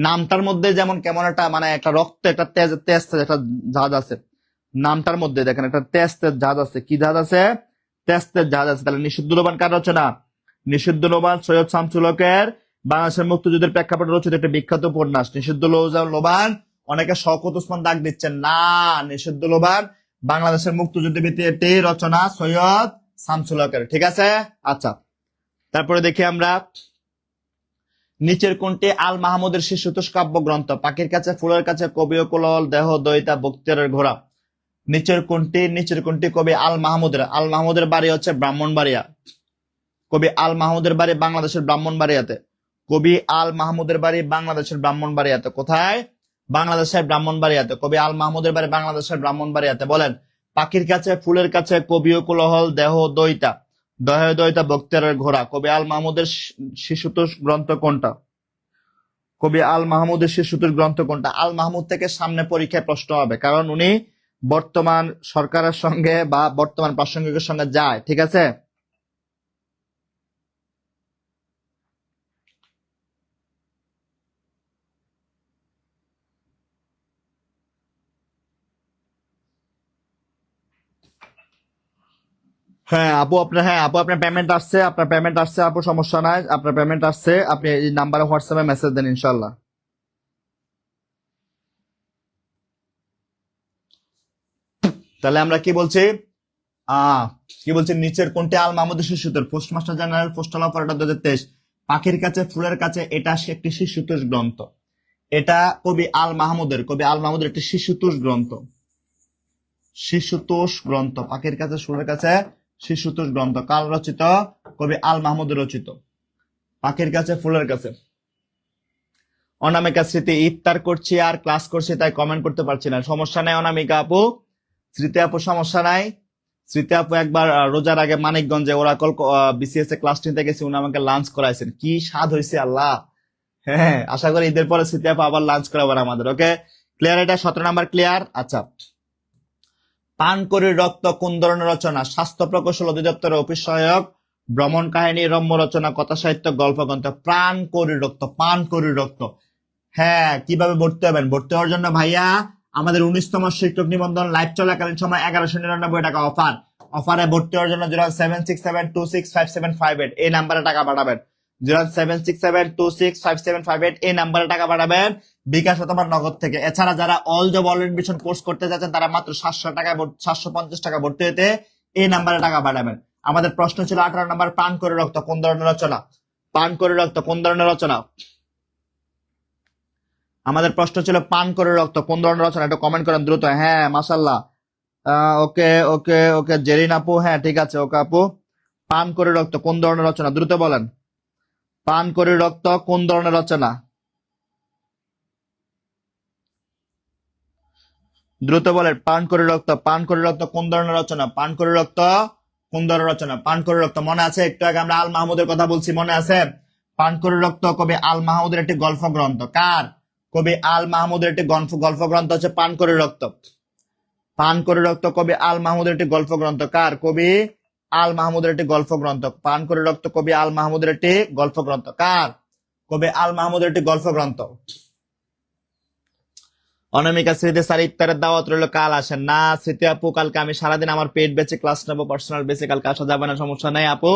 নামটার মধ্যে যেমন কেমন একটা মানে একটা রক্ত, একটা তেজ তেজ তেজ একটা জাহাজ আছে নামটার মধ্যে, দেখেন একটা তেজ তেজ জাহাজ আছে। কি জাহাজ আছে? তেজ তেজ জাহাজ আছে। তাহলে নিষিদ্ধ লোবান কার রচনা? নিষিদ্ধ লোবান সৈয়দ শামসুল হকের বাংলাদেশের মুক্তিযুদ্ধের প্রেক্ষাপটে রচিত একটা বিখ্যাত উপন্যাস। নিষিদ্ধ লোবান অনেকে শওকত ওসমান দাগ দিচ্ছেন না, নিষিদ্ধ লোবান বাংলাদেশের মুক্তিযুদ্ধ ভিত্তিক একটি রচনা সৈয়দ শামসুল হকের। ঠিক আছে, আচ্ছা তারপরে দেখি আমরা নিচের কোনটি আল মাহমুদের শিশুতোষ কাব্য গ্রন্থ? পাখির কাছে, ফুলের কাছে, কবি ও কোলাহল, দেহ দয়িতা, বক্তিয়ারের ঘোড়া। নিচের কোনটি কবি আল মাহমুদের? আল মাহমুদের বাড়ি হচ্ছে ব্রাহ্মণবাড়িয়া। কবি আল মাহমুদের বাড়ি বাংলাদেশের ব্রাহ্মণবাড়িয়াতে। কবি আল মাহমুদের বাড়ি বাংলাদেশের ব্রাহ্মণবাড়িয়াতে। কোথায়? বাংলাদেশের ব্রাহ্মণবাড়িয়াতে। কবি আল মাহমুদের বাড়ি বাংলাদেশের ব্রাহ্মণবাড়িয়াতে। বলেন পাখির কাছে, ফুলের কাছে, কবি ও কোলাহল, দেহ দয়িতা, দয়িতা, বক্তিয়ারের ঘোড়া। কবি আল মাহমুদের শিশুতোষ গ্রন্থ কোনটা? কবি আল মাহমুদের শিশুতোষ গ্রন্থ কোনটা? আল মাহমুদ থেকে সামনে পরীক্ষায় প্রশ্ন হবে, কারণ উনি বর্তমান সরকারের সঙ্গে বা বর্তমান প্রাসঙ্গিকের সঙ্গে যায়। ঠিক আছে, আপু আপনার পেমেন্ট আসছে, আপনার পেমেন্ট আসছে আপু, সমস্যা নাই, আপনার পেমেন্ট আসছে। আপনি এই নাম্বারে হোয়াটসঅ্যাপে মেসেজ দেন ইনশাল্লাহ। তাহলে আমরা কি বলছি? কি বলছি? নিচের কোনটি আল মাহমুদের শিশুতোষ? Postmaster general postal operator 2023। পাখির কাছে, ফুলের কাছে, এটা একটি শিশুতোষ গ্রন্থ। এটা কবি আল মাহমুদের, কবি আল মাহমুদের একটি শিশুতোষ গ্রন্থ। শিশুতোষ গ্রন্থ, পাখির কাছে, ফুলের কাছে, শিশুতোষ গ্রন্থ কার রচিত? কবি আল মাহমুদের রচিত। পাখির কাছে, ফুলের কাছে। অনামিকা স্মৃতি, ইফতার করছি আর ক্লাস করছি তাই কমেন্ট করতে পারছি না। সমস্যা নাই অনামিকা আপু, স্মৃতি আপু সমস্যা নাই। স্মৃতি আপু একবার রোজার আগে মানিকগঞ্জে ওরাকল বিসিএস এ ক্লাস নিতে গেছি, উনি আমাকে লাঞ্চ করাইছেন, কি স্বাদ হয়েছে আল্লাহ। হ্যাঁ আশা করি ঈদের পরে স্মৃতি আপু আবার লাঞ্চ করাবেন আমাদের। ওকে ক্লিয়ার, এটা 17 নাম্বার ক্লিয়ার। আচ্ছা, পানকড়ির রক্ত কোন ধরনের রচনা? স্বাস্থ্য প্রকৌশল অধিদপ্তরের অফিস সহায়ক, ভ্রমণ কাহিনী, রম্য রচনা, কথা সাহিত্য, গল্পগ্রন্থ। পানকড়ির রক্ত, পানকড়ির রক্ত। হ্যাঁ কিভাবে ভর্তি হবেন? ভর্তি হওয়ার জন্য ভাইয়া আমাদের 19তম শিক্ষক নিবন্ধন লাইভ চলাকালীন সময় 1199 টাকা অফার। অফারে ভর্তি হওয়ার জন্য 07672657558 এই নাম্বারে টাকা পাঠাবেন। 07672657558 এই নাম্বারে টাকা পাঠাবেন বিকাশ অথবা নগদ থেকে। এছাড়া যারা all job all admission course করতে যাচ্ছেন তারা মাত্র 750 টাকা ভর্তি হতে এই নাম্বারে টাকা পাঠাবেন। আমাদের প্রশ্ন ছিল 18 নাম্বার, পান করে রক্ত কোন ধরনের রচনা? পান করে রক্ত কোন ধরনের রচনা? আমাদের প্রশ্ন ছিল পান করে রক্ত কোন ধরনের রচনা, একটু কমেন্ট করেন দ্রুত। হ্যাঁ মাশাল্লাহ, ওকে ওকে ওকে জেরিন আপু, হ্যাঁ ঠিক আছে ওকে আপু। পান করে রক্ত কোন ধরনের রচনা, দ্রুত বলেন। পান করে রক্ত কোন ধরনের রচনা? দ্রুত বলেন। পান করে রক্ত, পান করে রক্ত কোন ধরনের রচনা? পান করে রক্ত কোন ধরনের রচনা? পান করে রক্ত মনে আছে? একটু আগে আমরা আল মাহমুদের কথা বলছি, মনে আছে? পান করে রক্ত কবি আল মাহমুদের একটি গল্প গ্রন্থ। কার? কবি আল মাহমুদের একটি গল্প গ্রন্থ হচ্ছে পান করে রক্ত। পান করে রক্ত কবি আল মাহমুদের একটি গল্প গ্রন্থ। কার? কবি আল মাহমুদের একটি গল্প গ্রন্থ। পান করে রক্ত কবি আল মাহমুদের একটি গল্প গ্রন্থ। কার? কবি আল মাহমুদের একটি গল্প গ্রন্থ। অনামিকা স্মৃতি স্যার ইফতারের দাওয়াত রইল, কাল আসেন না। স্মৃতি আপু কালকে আমি সারাদিন আমার পেট বেঁচে ক্লাস নেবো, পার্সোনাল বেঁচে, কালকে আসা যাবে না, সমস্যা নেই আপু।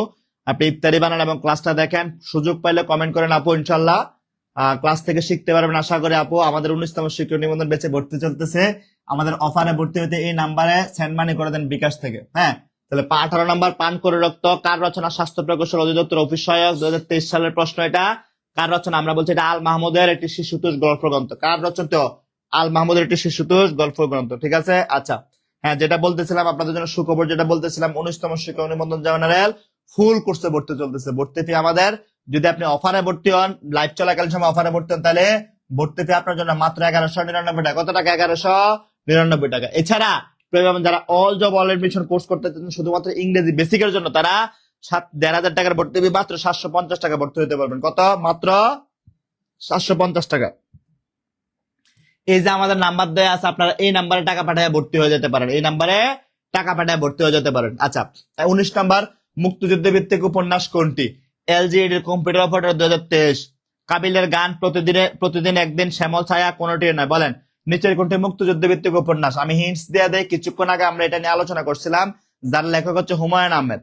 আপনি ইফতারি বানান এবং ক্লাসটা দেখেন, সুযোগ পাইলে কমেন্ট করেন আপু, ইনশাল্লাহ ক্লাস থেকে শিখতে পারবেন আশা করি আপু। আমাদের 19তম শিক্ষক নিবন্ধন বেঁচে ভর্তি চলতেছে, আমাদের অফারে ভর্তি হতে এই নাম্বারে সেন্ড মানি করে দেন বিকাশ থেকে। হ্যাঁ তাহলে 18 নাম্বার, পান করে রক্ত কার রচনা? স্বাস্থ্য প্রকৌশল অধিদপ্তর অফিস সহায়ক, 2023 সালের প্রশ্ন এটা। কার রচনা? আমরা বলছি এটা আল মাহমুদের একটি শিশুতোষ গল্প গ্রন্থ। কার রচিত? আল মাহমুদের একটি শিশুতোষ গল্প গ্রন্থ। ঠিক আছে, আচ্ছা হ্যাঁ যেটা বলতেছিলাম আপনাদের জন্য সুখবর, যেটা বলতেছিলাম 19তম শিক্ষক নিবন্ধন জেনারেল ফুল কোর্সে ভর্তি চলতেছে। ভর্তি ফি আমাদের, যদি আপনি অফারে ভর্তি হন, লাইভ চলাকালীন সময় অফারে ভর্তি হন, তাহলে ভর্তি ফি আপনার জন্য মাত্র 1199 টাকা। কত টাকা? 1199 টাকা। এছাড়া যারা all job all admission course করতে চান শুধুমাত্র ইংরেজি বেসিকের জন্য, তারা 1500 টাকার ভর্তি ফি মাত্র 750 টাকা ভর্তি হতে পারবেন। কত? মাত্র 750 টাকা। এই যে আমাদের নাম্বার দেওয়া আছে, আপনারা এই নাম্বারে টাকা পাঠিয়ে ভর্তি হয়ে যেতে পারেন, এই নাম্বারে টাকা পাঠিয়ে ভর্তি হয়ে যেতে পারেন। আচ্ছা, 19 নাম্বার, মুক্তিযুদ্ধ ভিত্তিক উপন্যাস কোনটি? এলজিইডি কম্পিউটার অপারেটর 2023, কাবিলের গান, প্রতিদিন একদিন, শ্যামল ছায়া, কোনটি নয়। বলেন নিচের কোনটি মুক্তিযুদ্ধ ভিত্তিক উপন্যাস? আমি হিন্টস দিয়ে দেই, কিছুক্ষণ আগে আমরা এটা নিয়ে আলোচনা করছিলাম, যার লেখক হচ্ছে হুমায়ুন আহমেদ।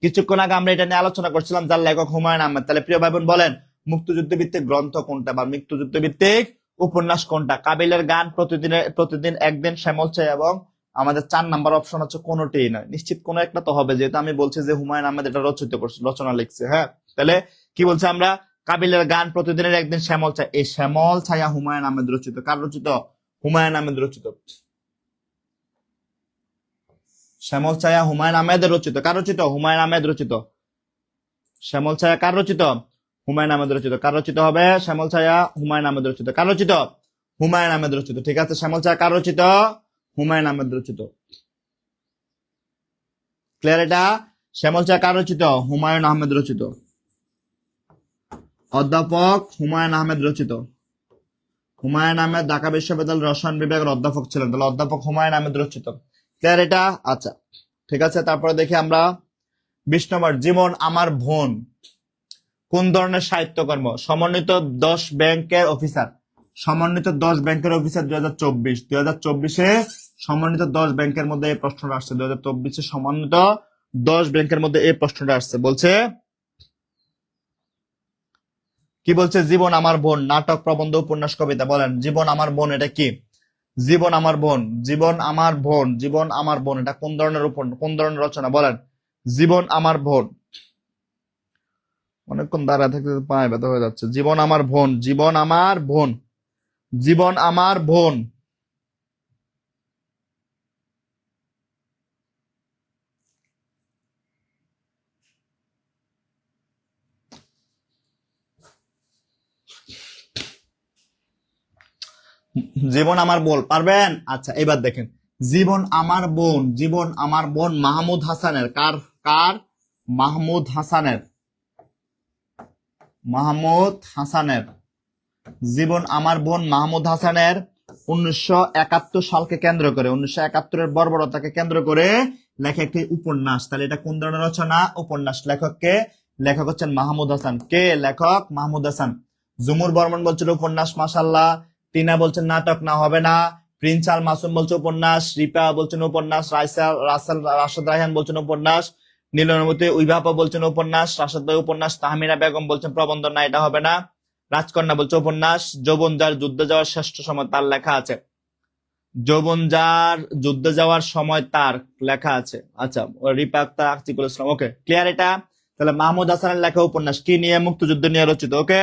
কিছুক্ষণ আগে আমরা এটা নিয়ে আলোচনা করছিলাম, যার লেখক হুমায়ুন আহমেদ। তাহলে প্রিয় ভাই বোন বলেন মুক্তিযুদ্ধ ভিত্তিক গ্রন্থ কোনটা বা মুক্তিযুদ্ধ ভিত্তিক উপন্যাস কোনটা? কাবিলের গান, প্রতিদিন একদিন, শ্যামল ছায়া, এবং আমাদের 4 নাম্বার অপশন হচ্ছে কোনটি নয়। নিশ্চিত কোন একটা তো হবে, যেহেতু আমি বলছি যে হুমায়ুন আহমেদ এটা রচনা লিখছে। হ্যাঁ, তাহলে কি বলছে আমরা? কাবিলের গান, প্রতিদিনের একদিন, শ্যামল ছায়া। এই শ্যামল ছায়া হুমায়ুন আহমেদ রচিত। কার রচিত? হুমায়ুন আহমেদ রচিত। শ্যামল ছায়া হুমায়ুন আহমেদের রচিত। কার রচিত? হুমায়ুন আহমেদ রচিত। শ্যামল ছায়া কার রচিত? হুমায়ুন আহমেদ রচিত। কার রচিত হবে? শ্যামল ছায়া হুমায়ুন আহমেদ রচিত। কার রচিত? হুমায়ুন আহমেদ রচিত। ঠিক আছে, শ্যামল ছায়া কার রচিত? হুমায়ুন আহমেদ রচিত। ক্লিয়ার এটা? শ্যামল ছায়া কার রচিত? হুমায়ুন আহমেদ রচিত। অধ্যাপক হুমায়ুন আহমেদ রচিত। হুমায়ুন আহমেদ ঢাকা বিশ্ববিদ্যালয়ের রসায়ন বিভাগের অধ্যাপক ছিলেন, তাহলে অধ্যাপক হুমায়ুন আহমেদ রচিত। ক্লিয়ার এটা? আচ্ছা, ঠিক আছে। তারপরে দেখি আমরা 20 নম্বর, জীবন আমার বোন কোন ধরনের সাহিত্যকর্ম? সমন্বিত 10 ব্যাংকের অফিসার। সমন্বিত 10 ব্যাংকের অফিসার 2024-2024-এ সমন্বিত 10 ব্যাংকের মধ্যে এই প্রশ্নটা আসছে। 2024-এ সমন্বিত 10 ব্যাংকের মধ্যে এই প্রশ্নটা আসছে। বলছে কি? বলছে জীবন আমার বোন নাটক, প্রবন্ধ, উপন্যাস, কবিতা। বলেন জীবন আমার বোন এটা কি? জীবন আমার বোন, জীবন আমার বোন, জীবন আমার বোন এটা কোন ধরনের কোন ধরনের রচনা? বলেন জীবন আমার বোন। অনেকক্ষণ দাঁড়ায় থাকতে পায়ে ব্যথা হয়ে যাচ্ছে। জীবন আমার বোন, জীবন আমার বোন, জীবন আমার বোন। জীবন আমার বোন পারবেন? আচ্ছা, এবার দেখেন জীবন আমার বোন, জীবন আমার বোন মাহমুদ হাসানের। কার? কার? মাহমুদ হাসানের। মাহমুদ হাসানের জীবন আমার বোন মাহমুদ হাসানের 1971 সালকে কেন্দ্র করে, 1971-এর বর্বরতাকে কেন্দ্র করে লেখা একটি উপন্যাস। তাহলে এটা কোন ধরনের রচনা? উপন্যাস। লেখককে? লেখক হচ্ছেন মাহমুদ হাসান। কে লেখক? মাহমুদ হাসান। জুমুর বর্মন বলছিল উপন্যাস, মাশাআল্লাহ। টিনা বলছেন নাটক, না হবে না। প্রিন্স আল মাসুম বলছে উপন্যাস। রিপা বলছেন উপন্যাস। রাশেদ রায়হান বলছেন উপন্যাস। নীলনবতী উইভাপা বলছেন উপন্যাস। রাশেদ ভাই উপন্যাস। তাহমিনা বেগম বলছেন প্রবন্ধ, না এটা হবে না। রাজকন্যা বলছে উপন্যাস। যৌবন যার যুদ্ধে যাওয়ার শ্রেষ্ঠ সময়, তার লেখা আছে। যৌবন যার যুদ্ধে যাওয়ার সময় তার লেখা আছে। আচ্ছা, রিপা আক্তার, আতিকুল ইসলাম। ওকে, ক্লিয়ার এটা? তাহলে মাহমুদ হাসানের লেখা উপন্যাস কি নিয়ে? মুক্তিযুদ্ধ নিয়ে রচিত। ওকে,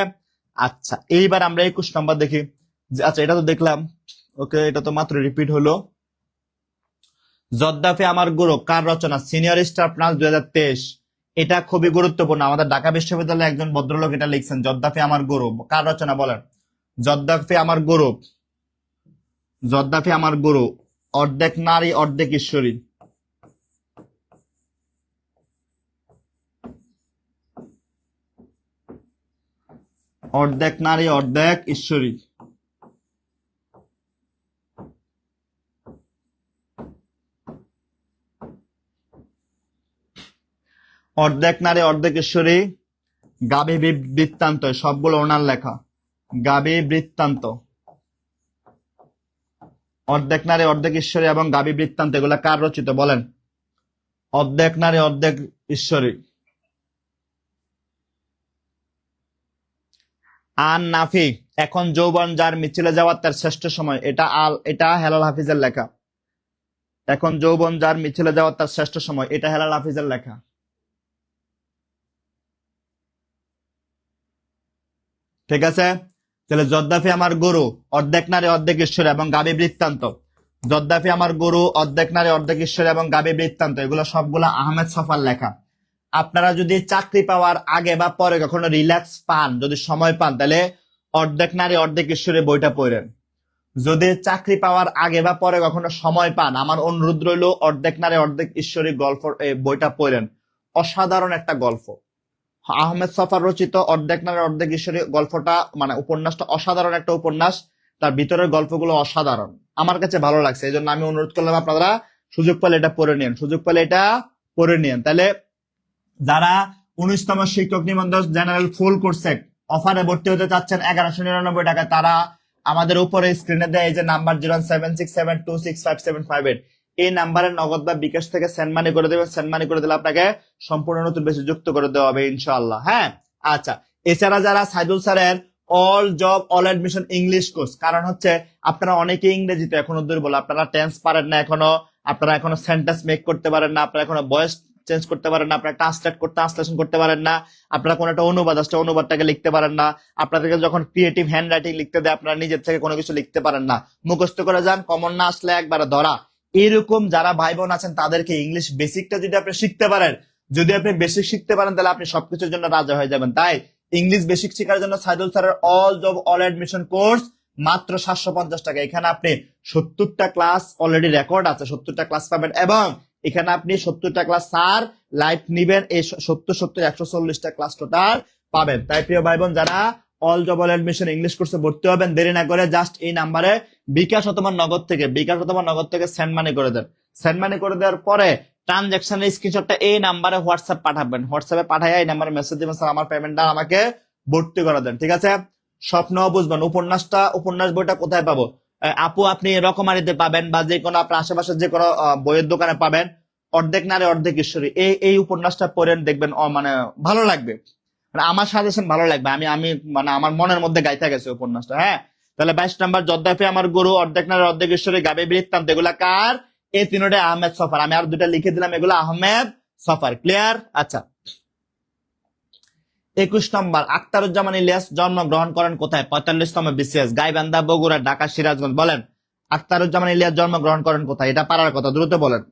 আচ্ছা এইবার আমরা 21 নম্বর দেখি। আচ্ছা, এটা তো দেখলাম। ওকে, এটা তো মাত্র রিপিট হলো। জদ্দাফি আমার গুরু কার রচনা? Senior star plus 2023। এটা খুবই গুরুত্বপূর্ণ। আমাদের ঢাকা বিশ্ববিদ্যালয়ে একজন ভদ্রলোক এটা লিখছেন। জদ্দাফি আমার গুরু কার রচনা? বলেন জদ্দাফি আমার গুরু। জদ্দাফি আমার গুরু অর্ধেক নারী অর্ধেক ঈশ্বরী। অর্ধেক নারী অর্ধেক ঈশ্বরী। অর্ধেক নারী অর্ধেক ঈশ্বরী। গাভী বৃত্তান্ত, সবগুলো ওনার লেখা। গাভী বৃত্তান্ত, অর্ধেক নারী অর্ধেক ঈশ্বরী এবং গাভী বৃত্তান্ত, এগুলা কার রচিত? বলেন অর্ধেক নারী অর্ধেক ঈশ্বরী। আন নাফি এখন যৌবন যার মিছিলে যাওয়ার তার শ্রেষ্ঠ সময়, এটা হেলাল হাফিজের লেখা। এখন যৌবন যার মিছিলে যাওয়ার তার শ্রেষ্ঠ সময়, এটা হেলাল হাফিজের লেখা। ঠিক আছে, তাহলে জদ্দাফি আমার গুরু অর্ধেক নারী অর্ধেক ঈশ্বর এবং গাভী বৃত্তান্ত। জদ্দাফি আমার গুরু অর্ধেক নারী অর্ধেক ঈশ্বর এবং গাভী বৃত্তান্ত, এগুলো সবগুলো আহমেদ ছফার লেখা। আপনারা যদি চাকরি পাওয়ার আগে বা পরে কখনো রিল্যাক্স পান, যদি সময় পান, তাহলে অর্ধেক নারী অর্ধেক ঈশ্বরী বইটা পড়েন। যদি চাকরি পাওয়ার আগে বা পরে কখনো সময় পান, আমার অনুরোধ রইল অর্ধেক নারী অর্ধেক ঈশ্বরী গল্প বইটা পড়েন। অসাধারণ একটা গল্প, আহমেদ সফার রচিত অর্ধেক নারী অর্ধেক ঈশ্বরী গল্পটা, মানে উপন্যাসটা অসাধারণ একটা উপন্যাস। তার ভিতরের গল্পগুলো অসাধারণ, আমার কাছে ভালো লাগছে। এই জন্য আমি অনুরোধ করলাম আপনারা সুযোগ পেলে এটা পড়ে নিন, সুযোগ পেলে এটা পড়ে নিন। তাহলে যারা 19তম শিক্ষক নিবন্ধন জেনারেল ফুল কোর্সে অফারে ভর্তি হতে চাচ্ছেন 1199 টাকা, তারা আমাদের উপরে স্ক্রিনে দেয় এই যে নাম্বার 07672657558, এই নাম্বারে নগদ বা বিকাশ থেকে সেন্ড মানি করে দেবেন। সেন্ড মানি করে দিলে আপনাকে সম্পূর্ণ নতুন বেশি যুক্ত করে দেওয়া হবে ইনশাআল্লাহ। হ্যাঁ, আচ্ছা, এছাড়া যারা সাইদুল স্যারের all job all admission English course, কারণ হচ্ছে আপনারা অনেকে ইংরেজিতে এখনো দুর্বল, আপনারা টেন্স পারেন না এখনো, আপনারা এখনো সেন্টেন্স মেক করতে পারেন না, আপনারা এখনো ভয়েস চেঞ্জ করতে পারেন না, আপনারা ট্রান্সলেশন করতে পারেন না, আপনারা কোনো একটা অনুবাদ আসছে অনুবাদটাকে লিখতে পারেন না, আপনাদেরকে যখন ক্রিয়েটিভ হ্যান্ড রাইটিং লিখতে দেয় আপনারা নিজের থেকে কোনো কিছু লিখতে পারেন না, মুখস্থ করে যান, কমন না আসলে একবারে ধরা। এরকম যারা ভাই বোন আছেন তাদেরকে ইংলিশ বেসিকটা যদি আপনি শিখতে পারেন, যদি আপনি বেসিক শিখতে পারেন, তাহলে আপনি সবকিছুর জন্য রাজা হয়ে যাবেন। তাই ইংলিশ বেসিক শেখার জন্য সাইদুল স্যারের all job all admission course মাত্র 750 টাকা। এখানে আপনি 70টা ক্লাস অলরেডি রেকর্ড আছে, 70টা ক্লাস পাবেন, এবং এখানে আপনি 70টা ক্লাস স্যার লাইভ নিবেন, এই 140টা ক্লাস টোটাল পাবেন। তাই প্রিয় ভাই বোন, যারা all job all admission English কোর্সে ভর্তি হবেন, দেরি না করে জাস্ট এই নাম্বারে বিকাশ অথবা নগদ থেকে সেন্ড মানি করে দেন। সেন্ড মানি করে দেওয়ার পরে ট্রানজাকশনের স্ক্রিনশটটা এই নাম্বারে হোয়াটসঅ্যাপ পাঠাবেন, হোয়াটসঅ্যাপে পাঠাইয়া এই নাম্বারে মেসেজ দিবেন, স্যার আমার পেমেন্টটা আমাকে ভর্তি করে দেন। ঠিক আছে, স্বপ্ন বুঝবেন। উপন্যাস বইটা কোথায় পাবো আপু? আপনি রকমারিতে পাবেন, বা যে কোনো আপনার আশেপাশে যে কোনো বইয়ের দোকানে পাবেন। অর্ধেক নারী অর্ধেক ঈশ্বরী, এই উপন্যাসটা পড়েন, দেখবেন মানে ভালো লাগবে, মানে আমার সাজেশন ভালো লাগবে। আমি মানে আমার মনের মধ্যে গাইতে গেছে উপন্যাসটা। হ্যাঁ, তাহলে 22 নম্বর যদ্দাফি আমার গুরু, অর্ধেক নারী অর্ধেক ঈশ্বরী, গাবে বৃত্তান্ত, এগুলা কার? এই তিনটে আহমেদ সফার। আমি আর দুটা লিখে দিলাম, এগুলো আহমেদ সফার। ক্লিয়ার? আচ্ছা, 21 নম্বর আখতারুজ্জামান ইলিয়াস জন্মগ্রহণ করেন কোথায়? 45তম বিসিএস, গাইবান্ধা, বগুড়া, ঢাকা, সিরাজগঞ্জ। বলেন আখতারুজ্জামান ইলিয়াস জন্মগ্রহণ করেন কোথায়? এটা পারার কথা, দ্রুত বলেন।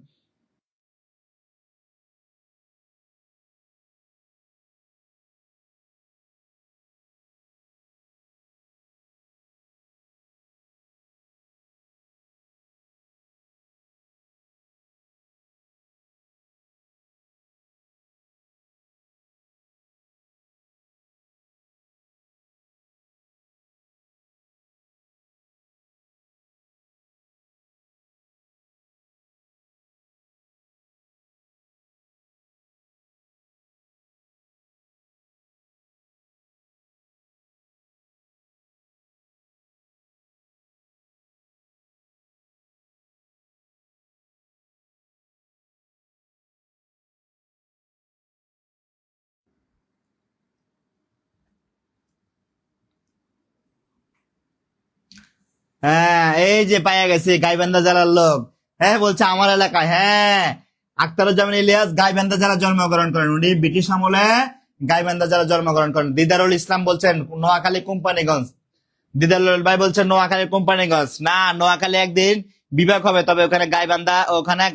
হ্যাঁ, এই যে পাইয়া গেছি, গাইবান্ধা জেলার লোক। হ্যাঁ, বলছে আমার এলাকায়। হ্যাঁ, আখতারুজ্জামান ইলিয়াস গাইবান্ধা জেলা জন্মগ্রহণ করেন। উনি ব্রিটিশ আমলে গাইবান্ধা জেলা জন্মগ্রহণ করেন। দিদারুল ইসলাম বলছেন নোয়াখালী কোম্পানিগঞ্জ। দিদারুল ভাই বলছেন নোয়াখালী কোম্পানিগঞ্জ। না, নোয়াখালী একদিন বিভাগ হবে, তবে ওখানে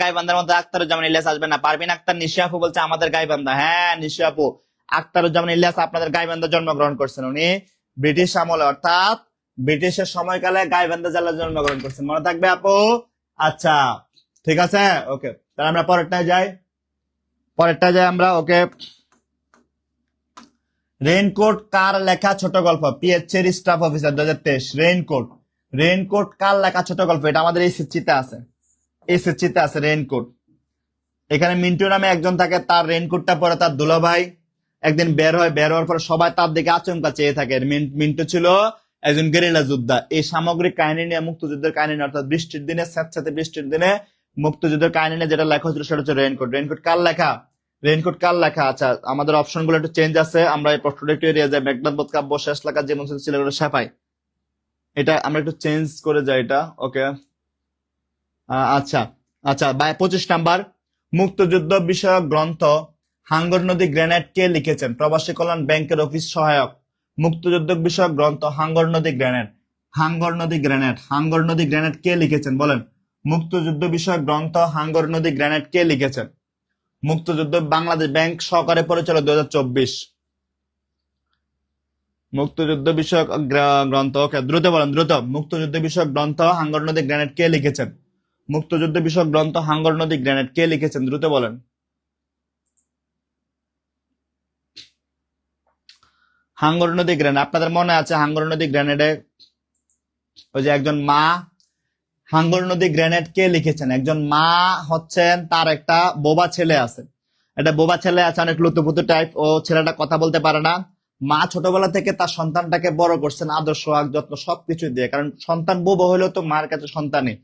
গাইবান্ধার মধ্যে আখতারুজ্জামান ইলিয়াস আসবে না। পারভিন আক্তার নিশি আপু বলছে আমাদের গাইবান্ধা। হ্যাঁ নিশি আপু, আখতারুজ্জামান ইলিয়াস আপনাদের গাইবান্ধা জন্মগ্রহণ করছেন। উনি ব্রিটিশ আমলে, অর্থাৎ ব্রিটিশের সময়কালে গাইবান্ধা জেলায় জন্মগ্রহণ করছেন, মনে থাকবে আপু। আচ্ছা, ঠিক আছে, ওকে। তাহলে আমরা পরেরটায় যাই আমরা। ওকে, রেইনকোট কার লেখা ছোট গল্প? পিএইচএর স্টাফ অফিসার 2023। রেইনকোট কার লেখা ছোট গল্প? এটা আমাদের এই সিচিতে আছে রেইনকোট। এখানে মিন্টু নামে একজন থাকে, তার রেইনকোটটা পরে তার দুলাভাই একদিন বের হওয়ার পর সবাই তার দিকে আচমকা চেয়ে থাকে। মিন্টু ছিল একজন গেরিলা যোদ্ধা। এই সামগ্রিক কাহিনী নিয়ে, মুক্তিযুদ্ধের কাহিনী নিয়ে, অর্থাৎ বৃষ্টির দিনে, স্যাঁতস্যাঁতে বৃষ্টির দিনে মুক্তিযুদ্ধের কাহিনী নিয়ে যেটা লেখা হচ্ছিল সেটা হচ্ছে রেইনকোট কার লেখা? আচ্ছা, আমাদের অপশন গুলো একটু চেঞ্জ আছে, আমরা এই প্রশ্নটা একটু এড়িয়ে যাই। মেঘনাদ বোধ কাব্য, শেষ লেখা জীবন ছিল সাফাই, এটা আমরা একটু চেঞ্জ করে যাই এটা। ওকে, আচ্ছা 25 নাম্বার মুক্তিযুদ্ধ বিষয়ক গ্রন্থ হাঙ্গর নদী গ্রেনেড কে লিখেছেন? প্রবাসী কল্যাণ ব্যাংকের অফিস সহায়ক। মুক্তিযুদ্ধ বিষয়ক গ্রন্থ হাঙ্গর নদী গ্রেনেড কে লিখেছেন? বলেন মুক্তিযুদ্ধ বিষয়ক গ্রন্থ হাঙ্গর নদী গ্রেনেড কে লিখেছেন? মুক্তিযুদ্ধ বাংলাদেশ ব্যাংক সহকারে পরিচালক 2024। মুক্তিযুদ্ধ বিষয়ক গ্রন্থ, ওকে দ্রুত বলেন, দ্রুত। মুক্তিযুদ্ধ বিষয়ক গ্রন্থ হাঙ্গর নদী গ্রেনেড কে লিখেছেন? মুক্তিযুদ্ধ বিষয়ক গ্রন্থ হাঙ্গর নদী গ্রেনেড কে লিখেছেন? দ্রুত বলেন। হাঙ্গর নদী গ্রেনেড, আপনাদের মনে আছে হাঙ্গর নদী গ্রেনেডে ওই যে একজন মা, হাঙ্গর নদী গ্রেনেড কে লিখেছেন? একজন মা হচ্ছেন, তার একটা বোবা ছেলে আছে, একটা বোবা ছেলে আছে, অনেক লুতুপুতু টাইপ, ও ছেলেটা কথা বলতে পারে না। মা ছোটবেলা থেকে তার সন্তানটাকে বড় করছেন আদর সোহাগ যত্ন সবকিছু দিয়ে, কারণ সন্তান বোবা হলেও তো মার কাছে সন্তানই।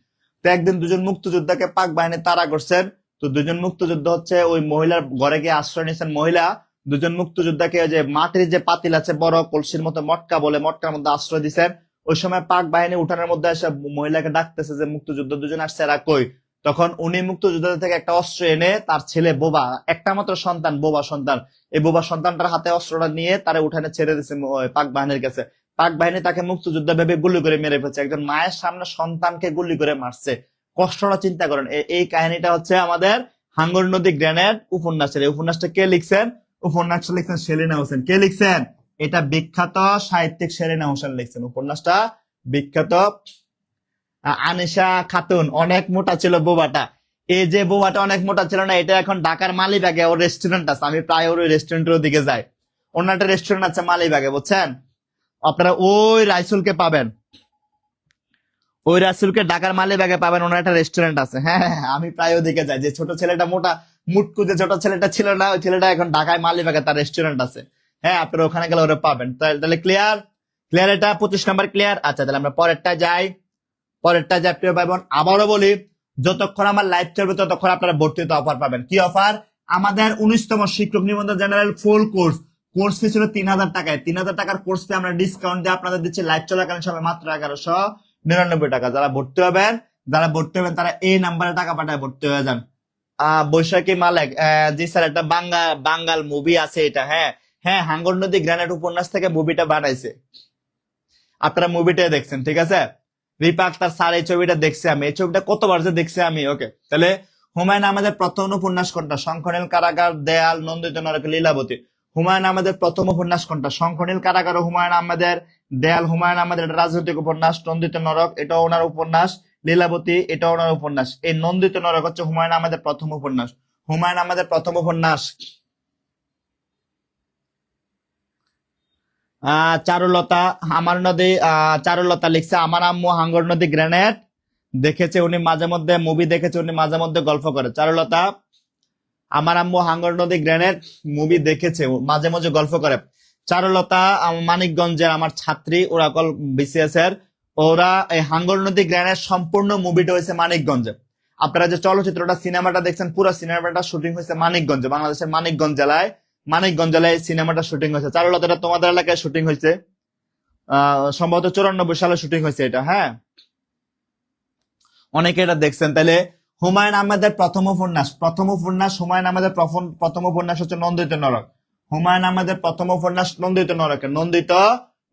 তো একদিন দুজন মুক্তিযোদ্ধাকে পাক বাহিনী তাড়া করছেন। তো দুজন মুক্তিযুদ্ধ হচ্ছে ওই মহিলার ঘরে গিয়ে আশ্রয় নিয়েছেন। মহিলা দুজন মুক্তিযোদ্ধাকে যে মাটির যে পাতিল আছে বড় কলসির মতো মটকা বলে, মটকার মধ্যে আশ্রয় দিচ্ছেন। ওই সময় পাক বাহিনী উঠানের মধ্যে এসে মহিলাকে ডাকতেছে যে মুক্তিযুদ্ধ দুজন আসছে, এরা কই? তখন উনি মুক্তিযোদ্ধা থেকে একটা অস্ত্র এনে তার ছেলে বোবা, একটা মাত্র সন্তান, বোবা সন্তান, এই বোবা সন্তানটার হাতে অস্ত্রটা নিয়ে তারা উঠানে ছেড়ে দিচ্ছে পাক বাহিনীর কাছে। পাক বাহিনী তাকে মুক্তিযোদ্ধা ভেবে গুলি করে মেরে ফেলছে। একজন মায়ের সামনে সন্তানকে গুলি করে মারছে, কষ্টটা চিন্তা করেন। এই কাহিনীটা হচ্ছে আমাদের হাঙ্গর নদী গ্রেনেড উপন্যাসের। এই উপন্যাসটা কে লিখছেন? উপন্যাসটা লিখছেন সেলিনা হোসেন। কে লিখছেন? এটা বিখ্যাত সাহিত্যিক সেলিনা হোসেন লিখছেন উপন্যাসটা, বিখ্যাত। আনিশা খাতুন, অনেক মোটা ছিল বোবাটা। এই যে বোবাটা অনেক মোটা ছিল না, এটা এখন ঢাকার মালিবাগে ওর রেস্টুরেন্ট আছে। আমি প্রায় ওর রেস্টুরেন্টের দিকে যাই। অন্য একটা রেস্টুরেন্ট আছে মালিবাগে, বুঝছেন? আপনারা ওই রাইসুলকে পাবেন, ওই রাসুলকে ঢাকার মালিবাগে পাবেন, ওনার একটা রেস্টুরেন্ট আছে। হ্যাঁ, আমি প্রায় ওদিকে যাই। যে ছোট ছেলেটা মোটা মুটকু যে ছোট ছেলেটা ছিল না, ওই ছেলেটা এখন ঢাকায় মালিবাগে তার রেস্টুরেন্ট আছে। হ্যাঁ, আপনারা ওখানে গেলে ওরা পাবেন। তাহলে ক্লিয়ার? ক্লিয়ার? এটা 25 নাম্বার ক্লিয়ার। আচ্ছা, তাহলে আমরা পরেরটা যাই। পরেরটা যাই প্রিয় ভাই বোন, আবারও বলি, যতক্ষণ আমার লাইভ চলবে ততক্ষণ আপনারা ভর্তিতে অফার পাবেন। কি অফার? আমাদের 19তম শিক্ষক নিবন্ধন জেনারেল ফুল কোর্স ফি ছিল 3000 টাকায়। 3000 টাকার কোর্স ফি আমরা ডিসকাউন্ট দিয়ে আপনাদের দিচ্ছি লাইভ চলাকালীন সময় মাত্র 1199 টাকা। যারা ভর্তি হবেন তারা এই নাম্বারে টাকা পাঠায় ভর্তি হয়ে যান। বৈশাখী মালেক, জি স্যার, একটা বাঙ্গাল মুভি আছে এটা। হ্যাঁ হ্যাঁ, হাঙ্গর নদী গ্রেনেড উপন্যাস থেকে মুভিটা বানাইছে, আপনারা মুভিটা দেখছেন, ঠিক আছে? রিপা আক্তার স্যার, এই ছবিটা দেখছি আমি, এই ছবিটা কতবার যে দেখছি আমি। ওকে, তাহলে হুমায়ুন আহমেদের প্রথম উপন্যাস কোনটা? শঙ্খনীল কারাগার, দেয়াল, নন্দিত নরক, লীলাবতী। হুমায়ুন আহমেদের প্রথম উপন্যাস কোনটা? শঙ্খনীল কারাগার হুমায়ুন আহমেদের, দেয়াল হুমায়ুন আহমেদের রাজনৈতিক উপন্যাস, নন্দিত নরক এটা ওনার উপন্যাস, লীলাবতী এটা ওনার উপন্যাস। এই নন্দিত নরক হচ্ছে হুমায়ুন আহমেদের প্রথম উপন্যাস। হুমায়ুন আহমেদের প্রথম উপন্যাস। চারুলতা, আমার নদী, চারুলতা লিখছে আমার আম্মু হাঙ্গর নদী গ্রেনেড দেখেছে, উনি মাঝে মধ্যে মুভি দেখেছে, উনি মাঝে মধ্যে গল্প করে। চারুলতা, আমার আম্মু হাঙ্গর নদী গ্রেনেড মুভি দেখেছে, মাঝে মাঝে গল্প করে। চারুলতা মানিকগঞ্জের আমার ছাত্রী, ওরা কল বিসিএস এর। ওরা এই হাঙ্গর নদী গ্রেনেড সম্পূর্ণ মুভিটা হয়েছে মানিকগঞ্জে। আপনারা যে চলচ্চিত্রটা সিনেমাটা দেখছেন, পুরো সিনেমাটা শুটিং হয়েছে মানিকগঞ্জে, বাংলাদেশের মানিকগঞ্জ জেলায় সিনেমাটা শুটিং হয়েছে। চারুলতা তোমাদের এলাকায় শুটিং হয়েছে, সম্ভবত 94 সালে শুটিং হয়েছে এটা। হ্যাঁ, অনেকে এটা দেখছেন। তাহলে হুমায়ুন আহমেদের প্রথম উপন্যাস হুমায়ুন আহমেদের প্রথম উপন্যাস হচ্ছে নন্দিত নরক। হুমায়ুন আহমেদের প্রথম উপন্যাস নন্দিত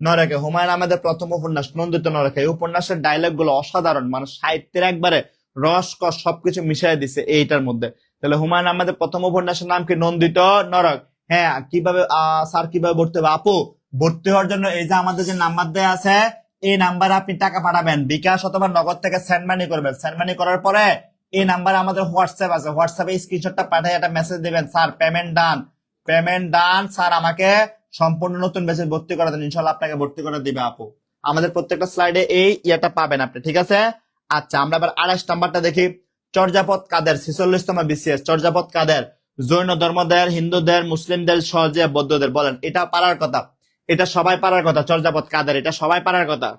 নরকে হুমায়ুন আহমেদের প্রথম উপন্যাস নন্দিত নরকে। এই উপন্যাসের ডায়লগ গুলো অসাধারণ, মানে সাহিত্যের একবারে রস কস সবকিছু মিশিয়ে দিছে এইটার মধ্যে। তাহলে হুমায়ুন আহমেদের প্রথম উপন্যাসের নাম কি? নন্দিত নরক। হ্যাঁ, কিভাবে স্যার কিভাবে ভর্তি হবে? আপু, ভর্তি হওয়ার জন্য এই যে আমাদের যে নাম্বার দেয়া আছে, এই নাম্বারে আপনি টাকা পাঠাবেন, বিকাশ অথবা নগদ থেকে সেন্ড মানি করবেন। সেন্ড মানি করার পরে এই নাম্বারে আমাদের হোয়াটসঅ্যাপ আছে, হোয়াটসঅ্যাপে স্ক্রিনশটটা পাঠিয়ে একটা মেসেজ দিবেন, স্যার পেমেন্ট ডান, স্যার আমাকে সম্পূর্ণ নতুন ব্যাচে ভর্তি করে দেন, ইনশাল্লাহ আপনাকে ভর্তি করে দিবে আপু। আমাদের প্রত্যেকটা স্লাইডে এই ইয়েটা পাবেন আপনি, ঠিক আছে? আচ্ছা, আমরা আবার 28 নাম্বারটা দেখি। চর্যাপদ কাদের, 46তম বিসিএস। চর্যাপদ কাদের? জৈন ধর্মদের, হিন্দুদের, মুসলিমদের, সহজে বৌদ্ধদের। বলেন, এটা পারার কথা, এটা সবাই পারার কথা। চর্যাপদ কাদের, এটা সবাই পারার কথা।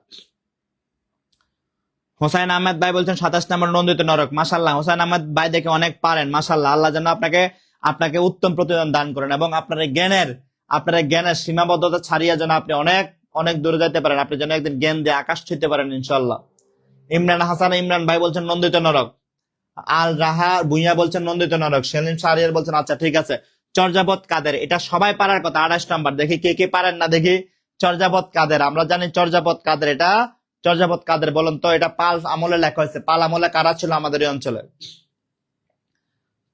হোসাইন আহমেদ ভাই বলছেন 27 নম্বর নন্দিত নরক। মাশাল্লাহ, হোসাইন আহমেদ ভাই দেখে অনেক পারেন, মাশাল্লাহ। আল্লাহ যেন আপনাকে উত্তম প্রতিদান দান করেন এবং আপনার জ্ঞানের সীমাবদ্ধতা ছাড়িয়ে যেন আপনি অনেক অনেক দূরে যেতে পারেন। আপনি যেন একদিন জ্ঞান দিয়ে আকাশ ছুঁতে পারেন ইনশাল্লাহ। ইমরান ভাই বলছেন নন্দিত নরক। আল রাহা ভুইয়া বলছেন নন্দিত নরক। সেলিম সারিয়ার বলছেন আচ্ছা ঠিক আছে। চর্যাপদ কাদের, এটা সবাই পারার কথা। 28 নাম্বার দেখি কে কে পারেন না দেখি। চর্যাপদ কাদের, আমরা জানি চর্যাপদ কাদের। এটা চর্যাপদ কাদের বলেন তো? এটা পাল আমলে লেখা হয়েছে। পাল আমলে কারা ছিল আমাদের এই অঞ্চলে?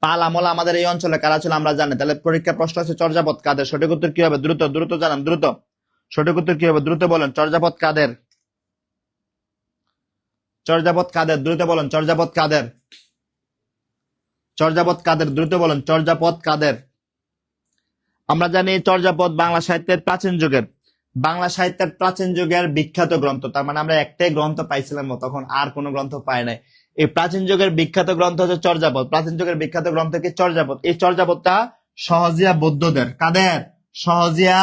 পাল আমল আমাদের এই অঞ্চলে কারা ছিল আমরা জানি। তাহলে পরীক্ষার প্রশ্ন আছে চর্যাপদ কাদের, সঠিক উত্তর কি হবে? দ্রুত দ্রুত জানান, দ্রুত। সঠিক উত্তর কি হবে? দ্রুত বলেন। চর্যাপদ কাদের? চর্যাপদ কাদের? দ্রুত বলেন। চর্যাপদ কাদের? চর্যাপদ কাদের? দ্রুত বলেন। চর্যাপদ কাদের? আমরা জানি চর্যাপদ বাংলা সাহিত্যের প্রাচীন যুগের বিখ্যাত গ্রন্থ। তার মানে আমরা একটাই গ্রন্থ পাইছিলাম, তখন আর কোনো গ্রন্থ পাই নাই। এই প্রাচীন যুগের বিখ্যাত গ্রন্থ হচ্ছে চর্যাপদ। প্রাচীন যুগের বিখ্যাত গ্রন্থ কি? চর্যাপদ। এই চর্যাপদটা সহজিয়া বৌদ্ধদের। কাদের? সহজিয়া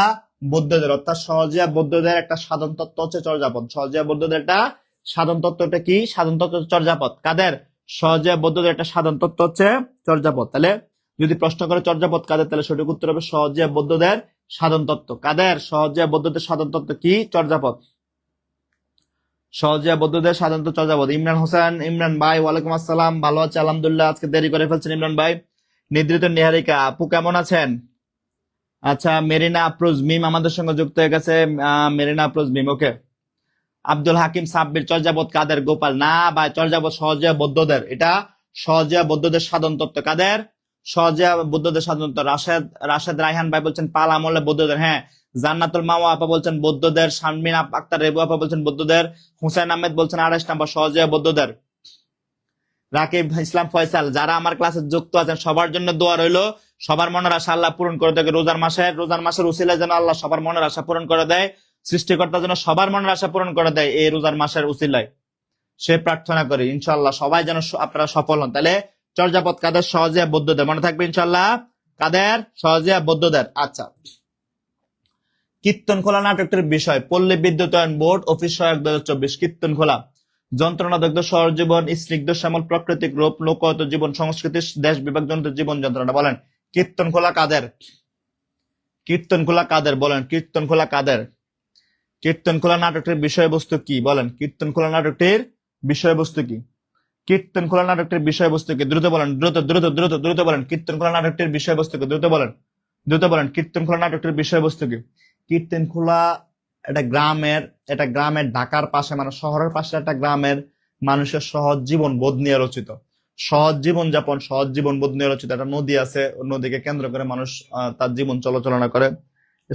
বৌদ্ধদের। অর্থাৎ সহজিয়া বৌদ্ধদের একটা সাধন তত্ত্ব হচ্ছে চর্যাপদ। সহজিয়া বৌদ্ধদের একটা সাধন তত্ত্বটা কি? সাধন তত্ত্ব চর্যাপদ। কাদের? সহজিয়া বৌদ্ধদের একটা সাধন তত্ত্ব হচ্ছে চর্যাপদ। তাহলে যদি প্রশ্ন করে চর্যাপদ কাদের, তাহলে সঠিক উত্তর হবে সহজিয়া বৌদ্ধদের সাধন তত্ত্ব। কাদের? সহজিয়া বৌদ্ধদের সাধন তত্ত্ব কি? চর্যাপদ। সহজিয়া বৌদ্ধদের সাধন তত্ত্ব চর্যাপদ। ইমরান হোসেন, ইমরান ভাই ওয়ালাইকুম আসসালাম, ভালো আছে আলহামদুলিল্লাহ। আজকে দেরি করে ফেলছেন ইমরান ভাই। নিদ্রিত নিহারিকা আপু কেমন আছেন? আচ্ছা, মেরিনা আফরোজ মিম আমাদের সঙ্গে যুক্ত হয়ে গেছে। মেরিনা আফরোজ মিম, ওকে। আব্দুল হাকিম সাব্বির, চর্যাপদ কাদের? গোপাল না ভাই, চর্যাপদ সহজিয়া বৌদ্ধদের। এটা সহজিয়া বৌদ্ধদের সাধন তত্ত্ব। কাদের? সহজিয়া বৌদ্ধদের সাধন তত্ত্ব। রাশেদ রায়হান ভাই বলছেন পাল আমলে বৌদ্ধদের। হ্যাঁ। জান্নাতুল মাওয়া আপা বলছেন বৌদ্ধদের। শারমিন আক্তার রেবু আপা বলছেন বৌদ্ধদের। হুসাইন আহমেদ বলছেন 28 নম্বর সহজিয়া বৌদ্ধদের। রাকিব ইসলাম ফয়সাল, যারা আমার ক্লাসে যুক্ত আছেন সবার জন্য দোয়া রইলো। সবার মনের আশা আল্লাহ পূরণ করে দেয়। রোজার মাসের উসিলায় যেন আল্লাহ সবার মনের আশা পূরণ করে দেয়। সৃষ্টিকর্তা যেন সবার মনের আশা পূরণ করে দেয় এই রোজার মাসের উসিলায়, সে প্রার্থনা করি। ইনশাল্লাহ সবাই যেন আপনারা সফল হন। তাহলে চর্যাপদ কাদের? সহজিয়া বৌদ্ধদের। মনে থাকবে ইনশাল্লাহ। কাদের? সহজিয়া বৌদ্ধদের। আচ্ছা, কীর্তনখোলা নাটকটির বিষয় পল্লী বিদ্যুতায়ন বোর্ড অফিস সহায়ক 2024। কীর্তনখোলা যন্ত্রণাদগ্ধ শহর জীবন, স্নিগ্ধ শ্যামল প্রাকৃতিক রূপ, লোকায়ত জীবন সংস্কৃতি, দেশ বিভাগজনিত জীবন যন্ত্রণা। বলেন কীর্তনখোলা কাদের? কীর্তনখোলা কাদের? বলেন কীর্তনখোলা কাদের? কীর্তনখোলা নাটকটির বিষয়বস্তু কি? বলেন কীর্তনখোলা নাটকটির বিষয়বস্তু কি? কীর্তনখোলা নাটকটির বিষয়বস্তু কি? দ্রুত বলেন, দ্রুত দ্রুত দ্রুত দ্রুত বলেন। কীর্তনখোলা নাটকটির বিষয়বস্তু কি? দ্রুত বলেন, দ্রুত বলেন। কীর্তনখোলা নাটকটির বিষয়বস্তু কি? কীর্তনখোলা এটা গ্রামের ঢাকার পাশে, মানে শহরের পাশে একটা গ্রামের মানুষের সহজ জীবন বোধ নিয়ে রচিত। সহজ জীবন যাপন, সহজ জীবন বোধ নিয়ে রচিত। একটা নদী আছে, নদীকে কেন্দ্র করে মানুষ তার জীবন চলাচলনা করে।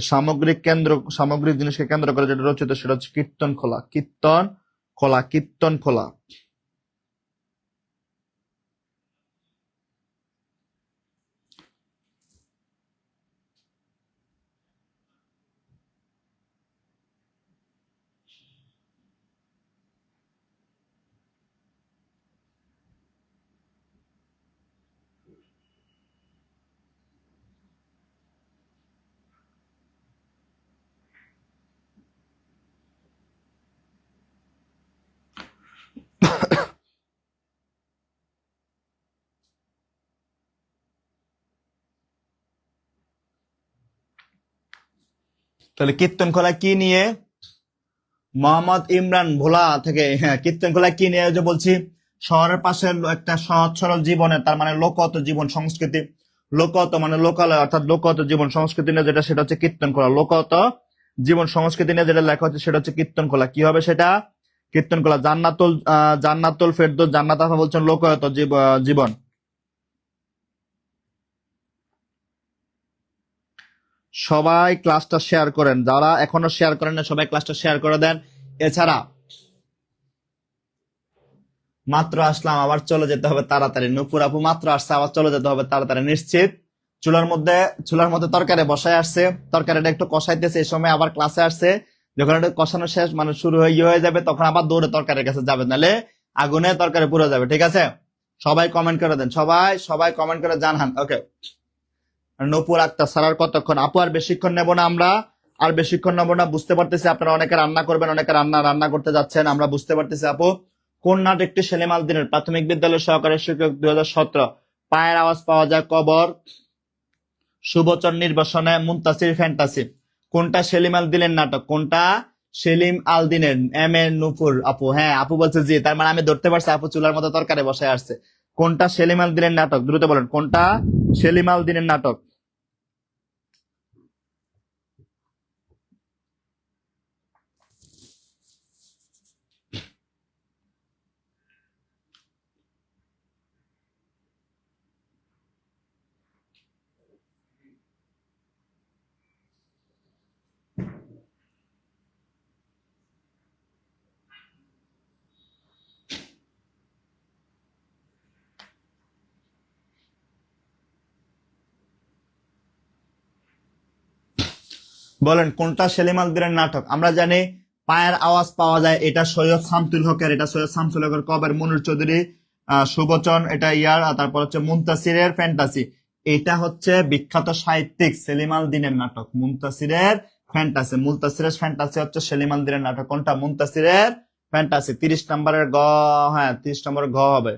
সামগ্রিক জিনিসকে কেন্দ্র করে যেটা রচিত সেটা হচ্ছে কীর্তনখোলা। কীর্তনখোলা, কীর্তনখোলা। তাহলে কীর্তনখোলা কি নিয়ে? মোহাম্মদ ইমরান ভোলা থেকে। হ্যাঁ, কীর্তনখোলা কি নিয়ে যে বলছি, শহরের পাশে একটা সহজ সরল জীবনের, তার মানে লোকগত জীবন সংস্কৃতি। লোকগত মানে লোকালয়, অর্থাৎ লোকগত জীবন সংস্কৃতি নিয়ে যেটা, সেটা হচ্ছে কীর্তনখোলা। লোকগত জীবন সংস্কৃতি নিয়ে যেটা লেখা হচ্ছে সেটা হচ্ছে কীর্তনখোলা। কি হবে সেটা? কীর্তনখোলা। জান্নাতুল ফেরদৌস জান্নাত আপা বলছেন লোকায়ত জীবন। সবাই ক্লাসটা শেয়ার করেন, যারা এখনো শেয়ার করেন না সবাই ক্লাসটা শেয়ার করে দেন। এছাড়া মাত্র আসলাম, আবার চলে যেতে হবে তাড়াতাড়ি। নূপুর আপু মাত্র আসছে, আবার চলে যেতে হবে তাড়াতাড়ি নিশ্চিত। চুলার মধ্যে তরকারি বসায় আসছে, তরকারিটা একটু কষাইতেছে, এই সময় আবার ক্লাসে আসছে। যখন এটা কষানো শেষ, মানে শুরু হয়ে যাবে, তখন আবার দৌড়ে তরকারির কাছে যাবে, নাহলে আগুনে তরকারি পুড়ে যাবে। ঠিক আছে, সবাই কমেন্ট করে দেন, সবাই সবাই কমেন্ট করে জানান। ওকে। নূপুর আক্তার স্যার আর কতক্ষণ? আপু আর বেশিক্ষণ নেবো না, আমরা আর বেশিক্ষণ নেবো না। বুঝতে পারতেছি আপনারা অনেকে রান্না করবেন, অনেকে রান্না করতে যাচ্ছেন, আমরা বুঝতে পারতেছি। আপু কোন নাটকটি সেলিম আল দিনের প্রাথমিক বিদ্যালয়ের সহকারী শিক্ষক 2017? পায়ের আওয়াজ পাওয়া যায়, কবর, সুবচন নির্বাসনে, মুনতাসির ফ্যান্টাসি। কোনটা সেলিম আল দিনের নাটক? কোনটা সেলিম আল দিনের? এম এ নূপুর আপু, হ্যাঁ আপু বলছে জি, তার মানে আমি ধরতে পারছি আপু চুলার মধ্যে তরকারি বসে আসছে। কোনটা সেলিম আল দিনের নাটক? দ্রুত বলেন কোনটা সেলিম আল দিনের নাটক। বলেন কোনটা সেলিম আল দীনের নাটক? আমরা জানি পায়ের আওয়াজ পাওয়া যায়, এটা সৈয়দ শামসুল হকের, এটা সৈয়দ শামসুল হকের কবের, মনির চৌধুরী, সুবচন, এটা ইয়ার, আর তারপর হচ্ছে মুনতাসিরের ফ্যান্টাসি। এটা হচ্ছে বিখ্যাত সাহিত্যিক সেলিম আল দীনের নাটক, মুনতাসিরের ফ্যান্টাসি। মুনতাসিরের ফ্যান্টাসি হচ্ছে সেলিম আল দীনের নাটক। কোনটা? মুনতাসিরের ফ্যান্টাসি। 30 নম্বরের গ, হ্যাঁ 30 নম্বরের ঘ হবে।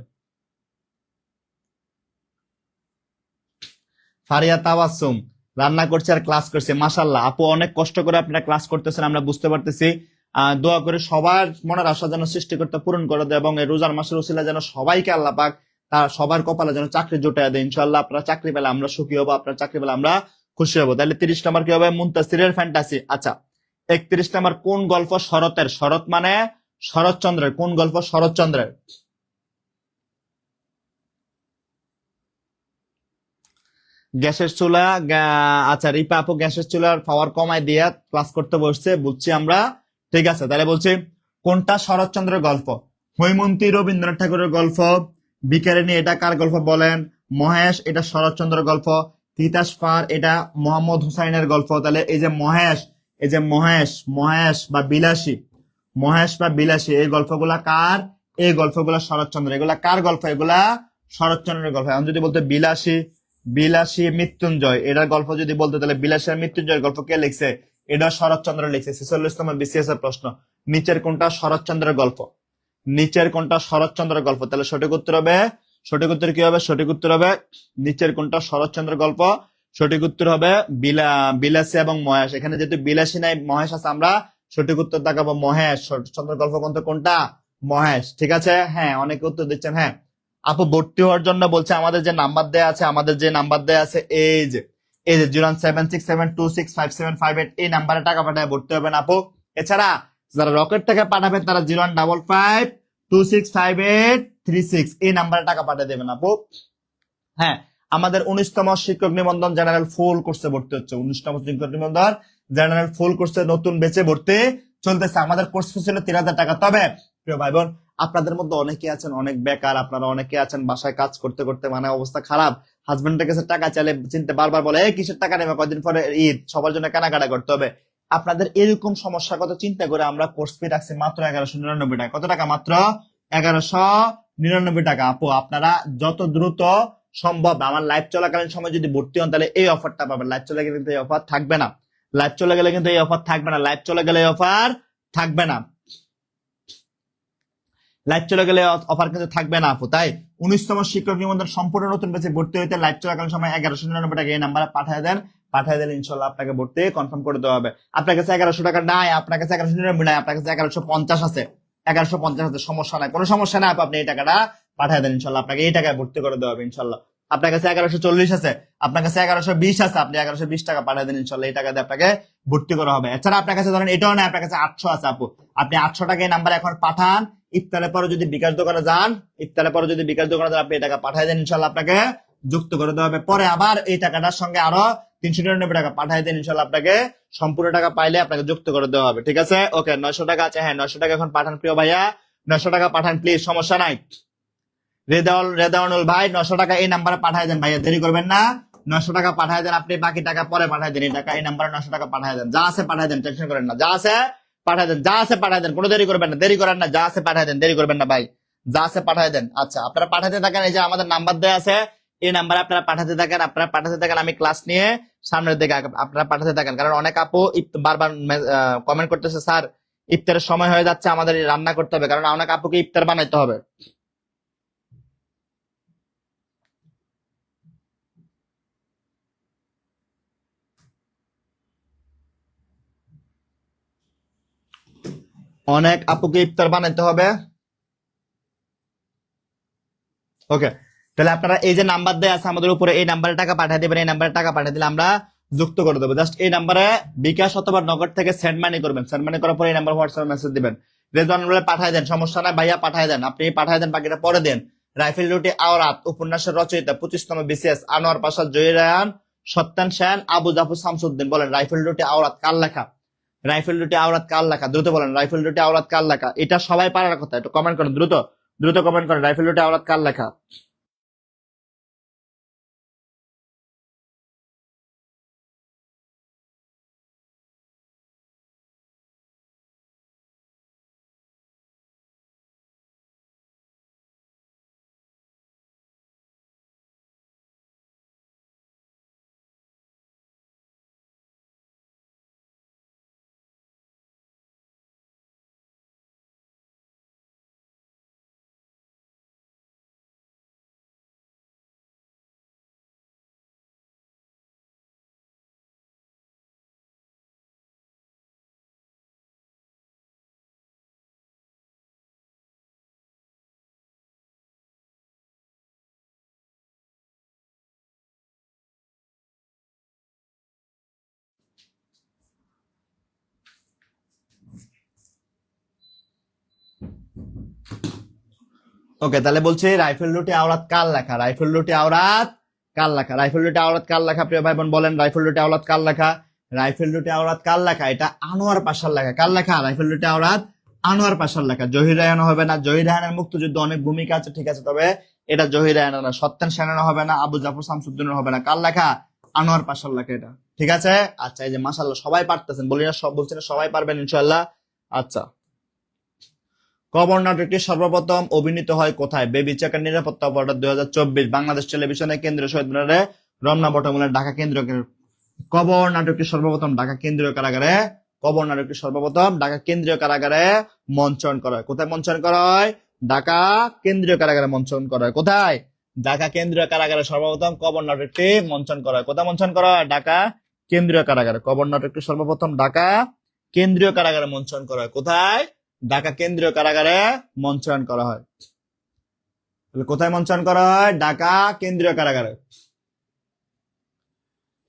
ফারিয়া তাবাসসুম রান্না করছে আর ক্লাস করছে, মাশাল্লাহ আপু, অনেক কষ্ট করে আপনারা ক্লাস করতেছেন, আমরা বুঝতে পারতেছি। দোয়া করে সবার মনের আশা যেন সৃষ্টিকর্তা পূরণ করে দেয়, এবং এই রোজার মাসের উসিলা যেন সবাইকে আল্লাহ পাক তার সবার কপালে যেন চাকরি জুটায় দেয়। ইনশাল্লাহ আপনারা চাকরি পেলে আমরা সুখী হবো, আপনার চাকরি পেলে আমরা খুশি হবো। তাহলে 30 নম্বর কি হবে? মুনতাসিরের ফ্যান্টাসি। আচ্ছা, 31 নম্বর কোন গল্প শরতের? শরৎ মানে শরৎচন্দ্রের। কোন গল্প শরৎচন্দ্রের? গ্যাসের চুলা। আচ্ছা, রিপা আপু গ্যাসের চুলার পাওয়ার কমায় দিয়া ক্লাস করতে বসছে, বুঝছি আমরা। ঠিক আছে, তাহলে বলছি কোনটা শরৎচন্দ্রের গল্প? হৈমন্তী রবীন্দ্রনাথ ঠাকুরের গল্প। বিকারিণী এটা কার গল্প বলেন? মহেশ এটা শরৎচন্দ্রের গল্প। তিতাস পার এটা মোহাম্মদ হুসাইনের গল্প। তাহলে এই যে মহেশ, এই যে মহেশ, মহেশ বা বিলাসী, মহেশ বা বিলাসী এই গল্পগুলা কার? এই গল্পগুলা শরৎচন্দ্র। এগুলা কার গল্প? এগুলা শরৎচন্দ্রের গল্প। এখন যদি বলতে বিলাসী, বিলাসী মৃত্যুঞ্জয় এটার গল্প যদি বলতে, তাহলে বিলাসী আর মৃত্যুঞ্জয়ের গল্প কে লিখছে? এটা শরৎচন্দ্র লিখছে। 46 নম্বর বিসিএস এর প্রশ্ন, নিচের কোনটা শরৎচন্দ্রের গল্প? নিচের কোনটা শরৎচন্দ্রের গল্প? তাহলে সঠিক উত্তর হবে, সঠিক উত্তর কি হবে? সঠিক উত্তর হবে নিচের কোনটা শরৎচন্দ্রের গল্প। সঠিক উত্তর হবে বিলাসী এবং মহেশ। এখানে যেহেতু বিলাসী নাই মহেশ আছে, আমরা সঠিক উত্তর দেখাবো মহেশ। শরৎচন্দ্রের গল্প কোনটা? মহেশ। ঠিক আছে, হ্যাঁ অনেকে উত্তর দিচ্ছেন। হ্যাঁ আপু ভর্তি হওয়ার জন্য বলছে আমাদের যে নাম্বার দেয়া আছে, আমাদের যে নাম্বার দেয়া আছে এই যে 01767265758 এই নাম্বারে টাকা পাঠায় ভর্তি হবেন আপু। এছাড়া যারা রকেট থেকে পাঠাবেন তারা 01552658636 এই নাম্বারে টাকা পাঠিয়ে দেবেন আপু। হ্যাঁ, আমাদের 19তম শিক্ষক নিবন্ধন জেনারেল ফুল কোর্সে ভর্তি হচ্ছে। 19তম শিক্ষক নিবন্ধন জেনারেল ফুল কোর্সে নতুন বেচে ভর্তি চলতেছে। আমাদের কোর্স ফি ছিল 3000 টাকা। তবে প্রিয় ভাই বোন, আপনাদের মধ্যে অনেকে আছেন অনেক বেকার, আপনারা অনেকে আছেন বাসায় কাজ করতে করতে মানে অবস্থা খারাপ, হাজবেন্ডের কাছে টাকা চাইলে চিনতে বারবার বলে এই কিসের টাকা নেবে, কয়দিন পরে ঈদ, সবার জন্য কেনাকাটা করতে হবে। আপনাদের এরকম সমস্যার কথা চিন্তা করে আমরা কোর্স ফি রাখছি মাত্র 1199 টাকা। কত টাকা? মাত্র 1199 টাকা। আপু আপনারা যত দ্রুত সম্ভব আমার লাইভ চলাকালীন সময় যদি ভর্তি হন তাহলে এই অফারটা পাবেন। লাইভ চলে গেলে কিন্তু এই অফার থাকবে না। লাইভ চলে গেলে কিন্তু এই অফার থাকবে না। লাইভ চলে গেলে অফার থাকবে না। লাইভ চলে গেলে অফার কিন্তু থাকবে না আপু। তাই 19তম শিক্ষক নিবন্ধন সম্পূর্ণ নতুন ব্যাচে ভর্তি হইতে লাইভ চলাকালীন সময় 1199 টাকা এই নাম্বারে পাঠিয়ে দেন। পাঠিয়ে দিলে ইনশাল্লাহ আপনাকে ভর্তি কনফার্ম করে দেওয়া হবে। আপনার কাছে 1100 টাকা নাই, আপনার কাছে 1199 নাই, আপনার কাছে 1150 আছে, 1150 আছে, সমস্যা নাই, কোনো সমস্যা নাই আপু। আপনি এই টাকাটা পাঠিয়ে দেন, ইনশাল্লাহ আপনাকে এই টাকায় ভর্তি করে দেওয়া হবে ইনশাল্লাহ। আপনার কাছে 1140 আছে, আপনার কাছে 1120 আছে, আপনি 1120 টাকা পাঠিয়ে দেন, ইনশাল্লাহ এই টাকা দিয়ে আপনাকে ভর্তি করা হবে। এছাড়া আপনার কাছে ধরেন এটাও নাই, আপনার কাছে 800 আছে আপু, আপনি 800 টাকা এই নাম্বারে এখন পাঠান। ইফতারের পরে যদি বিকাশ দোকানে যান, ইফতারের পরে যদি বিকাশ দোকানে যান, আপনি এই টাকা পাঠিয়ে দেন, ইনশাল্লাহ আপনাকে যুক্ত করে দেওয়া হবে। পরে আবার এই টাকাটার সঙ্গে আরো 399 টাকা পাঠিয়ে দেন, ইনশাল্লাহ আপনাকে সম্পূর্ণ টাকা পাইলে আপনাকে যুক্ত করে দেওয়া হবে। ঠিক আছে, ওকে। 900 টাকা আছে, হ্যাঁ 900 টাকা এখন পাঠান প্রিয় ভাইয়া, 900 টাকা পাঠান প্লিজ, সমস্যা নাই। রেদাউনুল ভাই 900 টাকা এই নাম্বারে পাঠিয়ে দেন ভাইয়া, দেরি করবেন না। 900 টাকা পাঠিয়ে দেন, আপনি বাকি টাকা পরে পাঠিয়ে দেন। এই টাকা এই নাম্বারে 900 টাকা পাঠিয়ে দেন, যা আছে পাঠিয়ে দেন, টেনশন করেন না, যা আছে পাঠিয়ে দেন, যা আছে পাঠিয়ে দেন, কোনো দেরি করবেন না, দেরি করেন না, যা আছে পাঠিয়ে দেন, দেরি করবেন না ভাই, যা আছে পাঠিয়ে দেন। আচ্ছা আপনারা পাঠাতে থাকেন, এই যে আমাদের নাম্বার দেওয়া আছে এই নাম্বারে আপনারা পাঠাতে থাকেন, আপনারা পাঠাতে থাকেন, আমি ক্লাস নিয়ে সামনের দিকে আপনারা পাঠাতে থাকেন। কারণ অনেক আপু বারবার কমেন্ট করতেছে স্যার ইফতারের সময় হয়ে যাচ্ছে, আমাদের রান্না করতে হবে, কারণ অনেক আপুকে ইফতার বানাইতে হবে। অনেক আপুকে ইফতার বানাইতে হবে। ওকে, তাহলে আপনারা এই যে নাম্বার দেওয়া আছে আমাদের উপরে, এই নাম্বারে টাকা পাঠিয়ে দেবেন। এই নাম্বারে টাকা পাঠিয়ে দিলে আমরা যুক্ত করে দেবো। জাস্ট এই নাম্বারে বিকাশ অথবা নগদ থেকে সেন্ড মানি করবেন। সেন্ড মানি করার পরে এই নাম্বার হোয়াটসঅ্যাপ মেসেজ দিবেন, রেজওয়ান বলে পাঠিয়ে দেন, সমস্যা নাই ভাইয়া পাঠিয়ে দেন, আপনি পাঠিয়ে দেন, বাকিটা পরে দেন। রাইফেল রুটি আওরাত উপন্যাসের রচয়িতা 25তম বিসিএস আনোয়ার পাশা, জয়ী রায়ান, সত্যান সেন, আবু জাফর শামসুদ্দিন। বলেন রাইফেল রুটি আওরাত কার লেখা? রাইফেল রুটি আওরাত কার লেখা? দ্রুত বলেন রাইফেল রুটি আওরাত কার লেখা? এটা সবাই পারার কথা, একটু কমেন্ট করেন, দ্রুত দ্রুত কমেন্ট করেন রাইফেল রুটি আওরাত কার লেখা। ওকে, তাহলে বলছি রাইফেল লুটে আওরাত কার লেখা? রাইফেল লুটে আওরাত কার লেখা? রাইফেল লুটে আওরাত কার লেখা? প্রিয় ভাই বোন বলেন, রাইফেল লুটে আওরাত কার লেখা? রাইফেল লুটে আওরাত কার লেখা? এটা আনোয়ার পাশার লেখা। কার লেখা? রাইফেল লুটে আওরাত আনোয়ার পাশার লেখা। জহির রায়হান হবে না। জহির রায়হানের মুক্তিযুদ্ধ অনেক ভূমিকা আছে, ঠিক আছে, তবে এটা জহির রায়হান না। সত্যেন সেনের হবে না। আবু জাফর শামসুদ্দিনের হবে না। কার লেখা? আনোয়ার পাশার লেখা এটা, ঠিক আছে। আচ্ছা, এই যে মাশাআল্লাহ সবাই পারতেছেন, বলি না সব, বলছি না সবাই পারবেন ইনশাআল্লাহ। আচ্ছা, কবর নাটকটি সর্বপ্রথম অভিনীত হয় কোথায়? বেবি চেকার নিরাপত্তা অপারেটর 2024, বাংলাদেশ টেলিভিশনে, কেন্দ্রীয় শহীদ মিনারে, রমনা বটমূলের, ঢাকা কেন্দ্রীয়। কবর নাটকটি সর্বপ্রথম ঢাকা কেন্দ্রীয় কারাগারে, কবর নাটকটি সর্বপ্রথম ঢাকা কেন্দ্রীয় কারাগারে মঞ্চন করা হয়। কোথায় মঞ্চন করা হয়? ঢাকা কেন্দ্রীয় কারাগারে মঞ্চন করা হয়। কোথায়? ঢাকা কেন্দ্রীয় কারাগারে সর্বপ্রথম কবর নাটকটি মঞ্চন করা হয়। কোথায় মঞ্চন করা হয়? ঢাকা কেন্দ্রীয় কারাগারে। কবর নাটকটি সর্বপ্রথম ঢাকা কেন্দ্রীয় কারাগারে মঞ্চন করা হয়। কোথায়? ঢাকা কেন্দ্রীয় কারাগারে মঞ্চন করা হয়। কোথায় মঞ্চন করা হয়? ঢাকা কেন্দ্রীয় কারাগারে।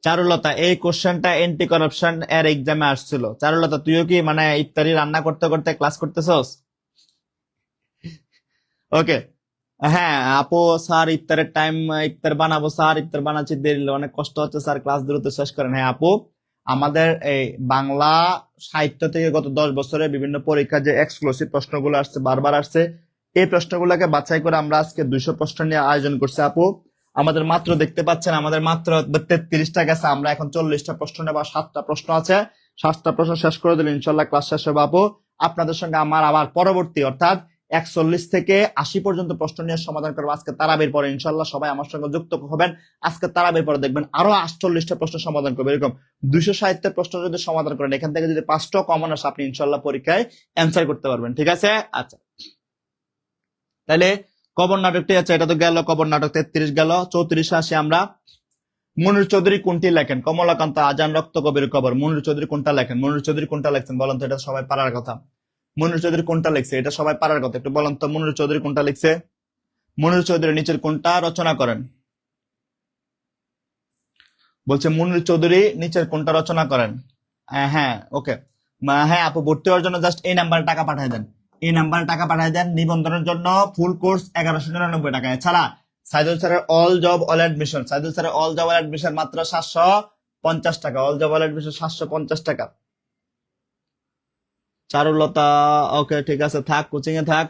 চারুলতা, এই কোশ্চেনটা এন্টি করাপশন এর এক্সামে আসছিল। চারুলতা, তুইও কি মানে ইফতারি রান্না করতে করতে ক্লাস করতেছস? ওকে, হ্যাঁ আপু, স্যার ইফতারের টাইম, ইফতার বানাবো স্যার, ইফতার বানাচ্ছি, দেরি অনেক কষ্ট হচ্ছে স্যার, ক্লাস দ্রুত শেষ করেন। হ্যাঁ আপু, আমাদের এই বাংলা সাহিত্য থেকে গত 10 বছরে বিভিন্ন পরীক্ষার যে এক্সক্লুসিভ প্রশ্নগুলো আসছে, বারবার আসছে, এই প্রশ্নগুলোকে বাছাই করে আমরা আজকে 200 প্রশ্ন নিয়ে আয়োজন করছি আপু। আমাদের মাত্র দেখতে পাচ্ছেন, আমাদের মাত্র 33টা গেছে। আমরা এখন 40টা প্রশ্ন নেব, 7টা প্রশ্ন আছে। 7টা প্রশ্ন শেষ করে দিলে ইনশাল্লাহ ক্লাস শেষ হবে আপু। আপনাদের সঙ্গে আমার আবার পরবর্তী অর্থাৎ 41 থেকে 80 পর্যন্ত প্রশ্ন নিয়ে সমাধান করবো আজকে তারাবির পরে ইনশাল্লাহ। সবাই আমার সঙ্গে যুক্ত হবেন। আজকে তারাবির পরে দেখবেন আরো 48টা প্রশ্ন সমাধান করবে। এরকম 200 সাহিত্যের প্রশ্ন যদি সমাধান করেন, এখান থেকে যদি 5টা কমন আসে, আপনি ইনশাল্লাহ পরীক্ষায় অ্যান্সার করতে পারবেন, ঠিক আছে। আচ্ছা, তাহলে কবর নাটকটি আছে, এটা তো গেল কবর নাটক। 33 গেল। 34 আসি আমরা। মনির চৌধুরী কোনটি লেখেন? কমলাকান্ত আজান, রক্ত কবির কবর। মনির চৌধুরী কোনটা লেখেন? মনির চৌধুরী কোনটা লেখছেন বলেন তো, এটা সবাই পারার কথা। মনির চৌধুরী কোনটা লিখছে? এটা সবাই পারার কথা, একটু বলেন তো মনির চৌধুরী কোনটা লিখছে? মনির চৌধুরী নিচের কোনটা রচনা করেন? বলছে মনির চৌধুরী নিচের কোনটা রচনা করেন? হ্যাঁ, ওকে। হ্যাঁ আপু, ভর্তি হওয়ার জন্য জাস্ট এই নাম্বারে টাকা পাঠিয়ে দেন। এই নাম্বারে টাকা পাঠিয়ে দেন। নিবন্ধনের জন্য ফুল কোর্স 1199 টাকা। এছাড়া সাইদুল স্যারের all job all admission, Saidul স্যারের অল জব অল অ্যাডমিশন মাত্র 750 টাকা। অল জব অল অ্যাডমিশন 750 টাকা। চারুলতা, ওকে ঠিক আছে, থাক, কোচিং এ থাক।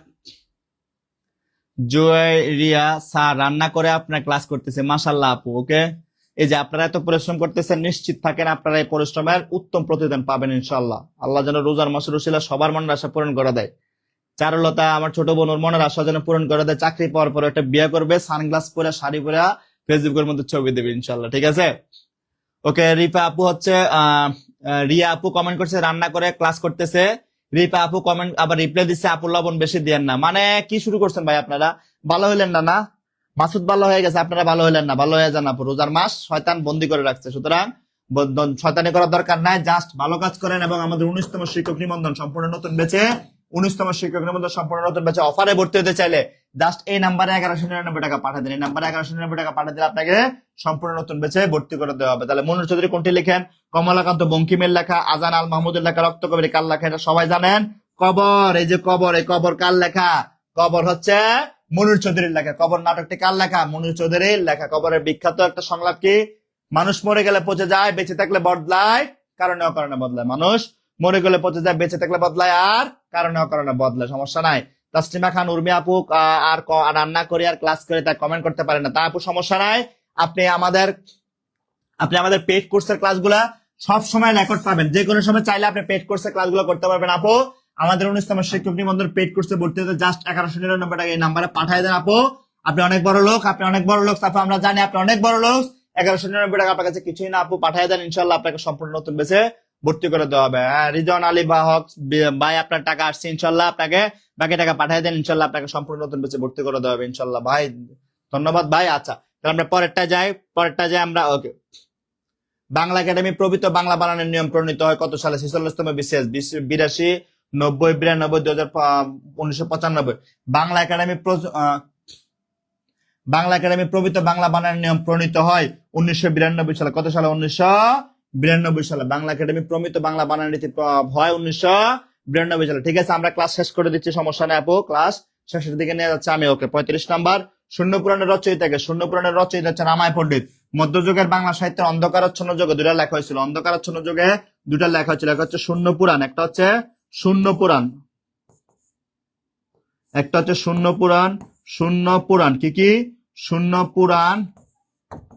জয় রিয়া, স্যার রান্না করে আপনার ক্লাস করতেছে, মাশাল্লাহ আপু। ওকে, এই যে আপনারা এত পরিশ্রম করতেছেন, নিশ্চিত থাকেন আপনারা এই পরিশ্রমের উত্তম প্রতিদান পাবেন ইনশাল্লাহ। আল্লাহ যেন রোজার মাসের উসিলা সবার মনের আশা পূরণ করে দেয়। চারুলতা, আমার ছোট বোন, ওর মনের আশা যেন পূরণ করে দেয়। চাকরি পাওয়ার পর একটা বিয়ে করবে, সানগ্লাস পরে, শাড়ি পরে, ফেসবুকের মধ্যে ছবি দেবে ইনশাল্লাহ, ঠিক আছে। ওকে, রিফা আপু হচ্ছে রিয়া আপু কমেন্ট করছে রান্না করে ক্লাস করতেছে। রিফা আপু কমেন্ট আবার রিপ্লাই দিচ্ছে, আপু লবণ বেশি দিয়েন না। মানে কি শুরু করছেন ভাই আপনারা? ভালো হইলেন না? না, মাসুদ ভালো হয়ে গেছে, আপনারা ভালো হইলেন না? ভালো হয়ে যান আপু। রোজার মাস শয়তান বন্দি করে রাখছে, সুতরাং শয়তানি করার দরকার নাই। জাস্ট ভালো কাজ করেন এবং আমাদের 19তম শিক্ষক নিবন্ধন সম্পূর্ণ নতুন বেচে, 19তম শিক্ষক নিবন্ধন সম্পূর্ণ নতুন বেচে অফারে ভর্তি হতে চাইলে জাস্ট এই নাম্বারে 1199 টাকা পাঠিয়ে দিন। এই নাম্বারে 1199 টাকা পাঠিয়ে দিলে আপনাকে সম্পূর্ণ নতুন বেচে ভর্তি করে দেওয়া হবে। তাহলে মনির চৌধুরী কোনটি লিখেন? কমলাকান্ত বঙ্কিমের লেখা, আজান আল মাহমুদের লেখা, রক্ত কবির কার লেখা? এটা সবাই জানেন। কবর, এই যে কবর, এই কবর কার লেখা? কবর হচ্ছে মনির চৌধুরীর লেখা। কবর নাটকটি কার লেখা? মনির চৌধুরীর লেখা। কবরের বিখ্যাত একটা সংলাপ কি? মানুষ মরে গেলে পচে যায়, বেঁচে থাকলে বদলায়, কারণে অকারণে বদলায়। মানুষ মরে গেলে পচে যায়, বেঁচে থাকলে বদলায়, আর কারণে অকারণে বদলায়। সমস্যা নাই। তাসলিমা খান, উর্মি আপু আর রান্না করে আর ক্লাস করে তা কমেন্ট করতে পারে না, তা আপু সমস্যা নাই। আপনি আমাদের পেড কোর্সের ক্লাসগুলা সব সময় রেকর্ড পাবেন। যে কোনো সময় চাইলে আপনি পেড কোর্সের ক্লাসগুলো করতে পারবেন আপু। আমাদের 19তম শিক্ষক নিবন্ধন পেড কোর্সে ভর্তি হতে জাস্ট 1199 টাকা এই নাম্বারে পাঠিয়ে দেন আপু। আপনি অনেক বড় লোক, আপনি অনেক বড় লোক আপু, আমরা জানি আপনি অনেক বড় লোক। 1199 টাকা আপনার কাছে কিছুই না আপু, পাঠিয়ে দেন, ইনশাল্লাহ আপনাকে সম্পূর্ণ নতুন বেসে ভর্তি করে দেওয়া হবে। রিজন আলী বা হক ভাই, আপনার টাকা আসছে ইনশাল্লাহ, আপনাকে বাকি টাকা পাঠিয়ে দেন, ইনশাল্লাহ আপনাকে সম্পূর্ণ নতুন বেসে ভর্তি করে দেওয়া হবে ইনশাল্লাহ ভাই। ধন্যবাদ ভাই। আচ্ছা, তাহলে আমরা পরেরটা যাই আমরা। ওকে, বাংলা একাডেমি প্রবৃত্ত বাংলা বানানের নিয়ম প্রণীত হয় কত সালে? 46তম বিসিএস, 82, 90, 92, 2000, 1995। বাংলা একাডেমি প্রবৃত্ত বাংলা বানানের নিয়ম প্রণীত হয় 1992 সালে। কত সালে? 1992 সালে। বাংলা একাডেমি প্রমিত বাংলা বানান নীতি হয় 1992 সালে। ঠিক আছে, আমরা ক্লাস শেষ করে দিচ্ছি, সমস্যা নেই আপু, ক্লাস শেষের দিকে নিয়ে যাচ্ছে আমি। ওকে, 35 নাম্বার, শূন্য পুরাণের রচয়িতাকে? শূন্য পুরাণের রচয়িতা হচ্ছে রামায় পণ্ডিত। মধ্যযুগের বাংলা সাহিত্যের অন্ধকারাচ্ছন্ন যুগে দুটা লেখা হয়েছিল, অন্ধকারাচ্ছন্ন যুগে দুটা লেখা হয়েছিল, একটা হচ্ছে শূন্য পুরাণ, একটা হচ্ছে শূন্য পুরাণ, একটা হচ্ছে শূন্য পুরাণ, শূন্য পুরাণ কি কি? শূন্য পুরাণ,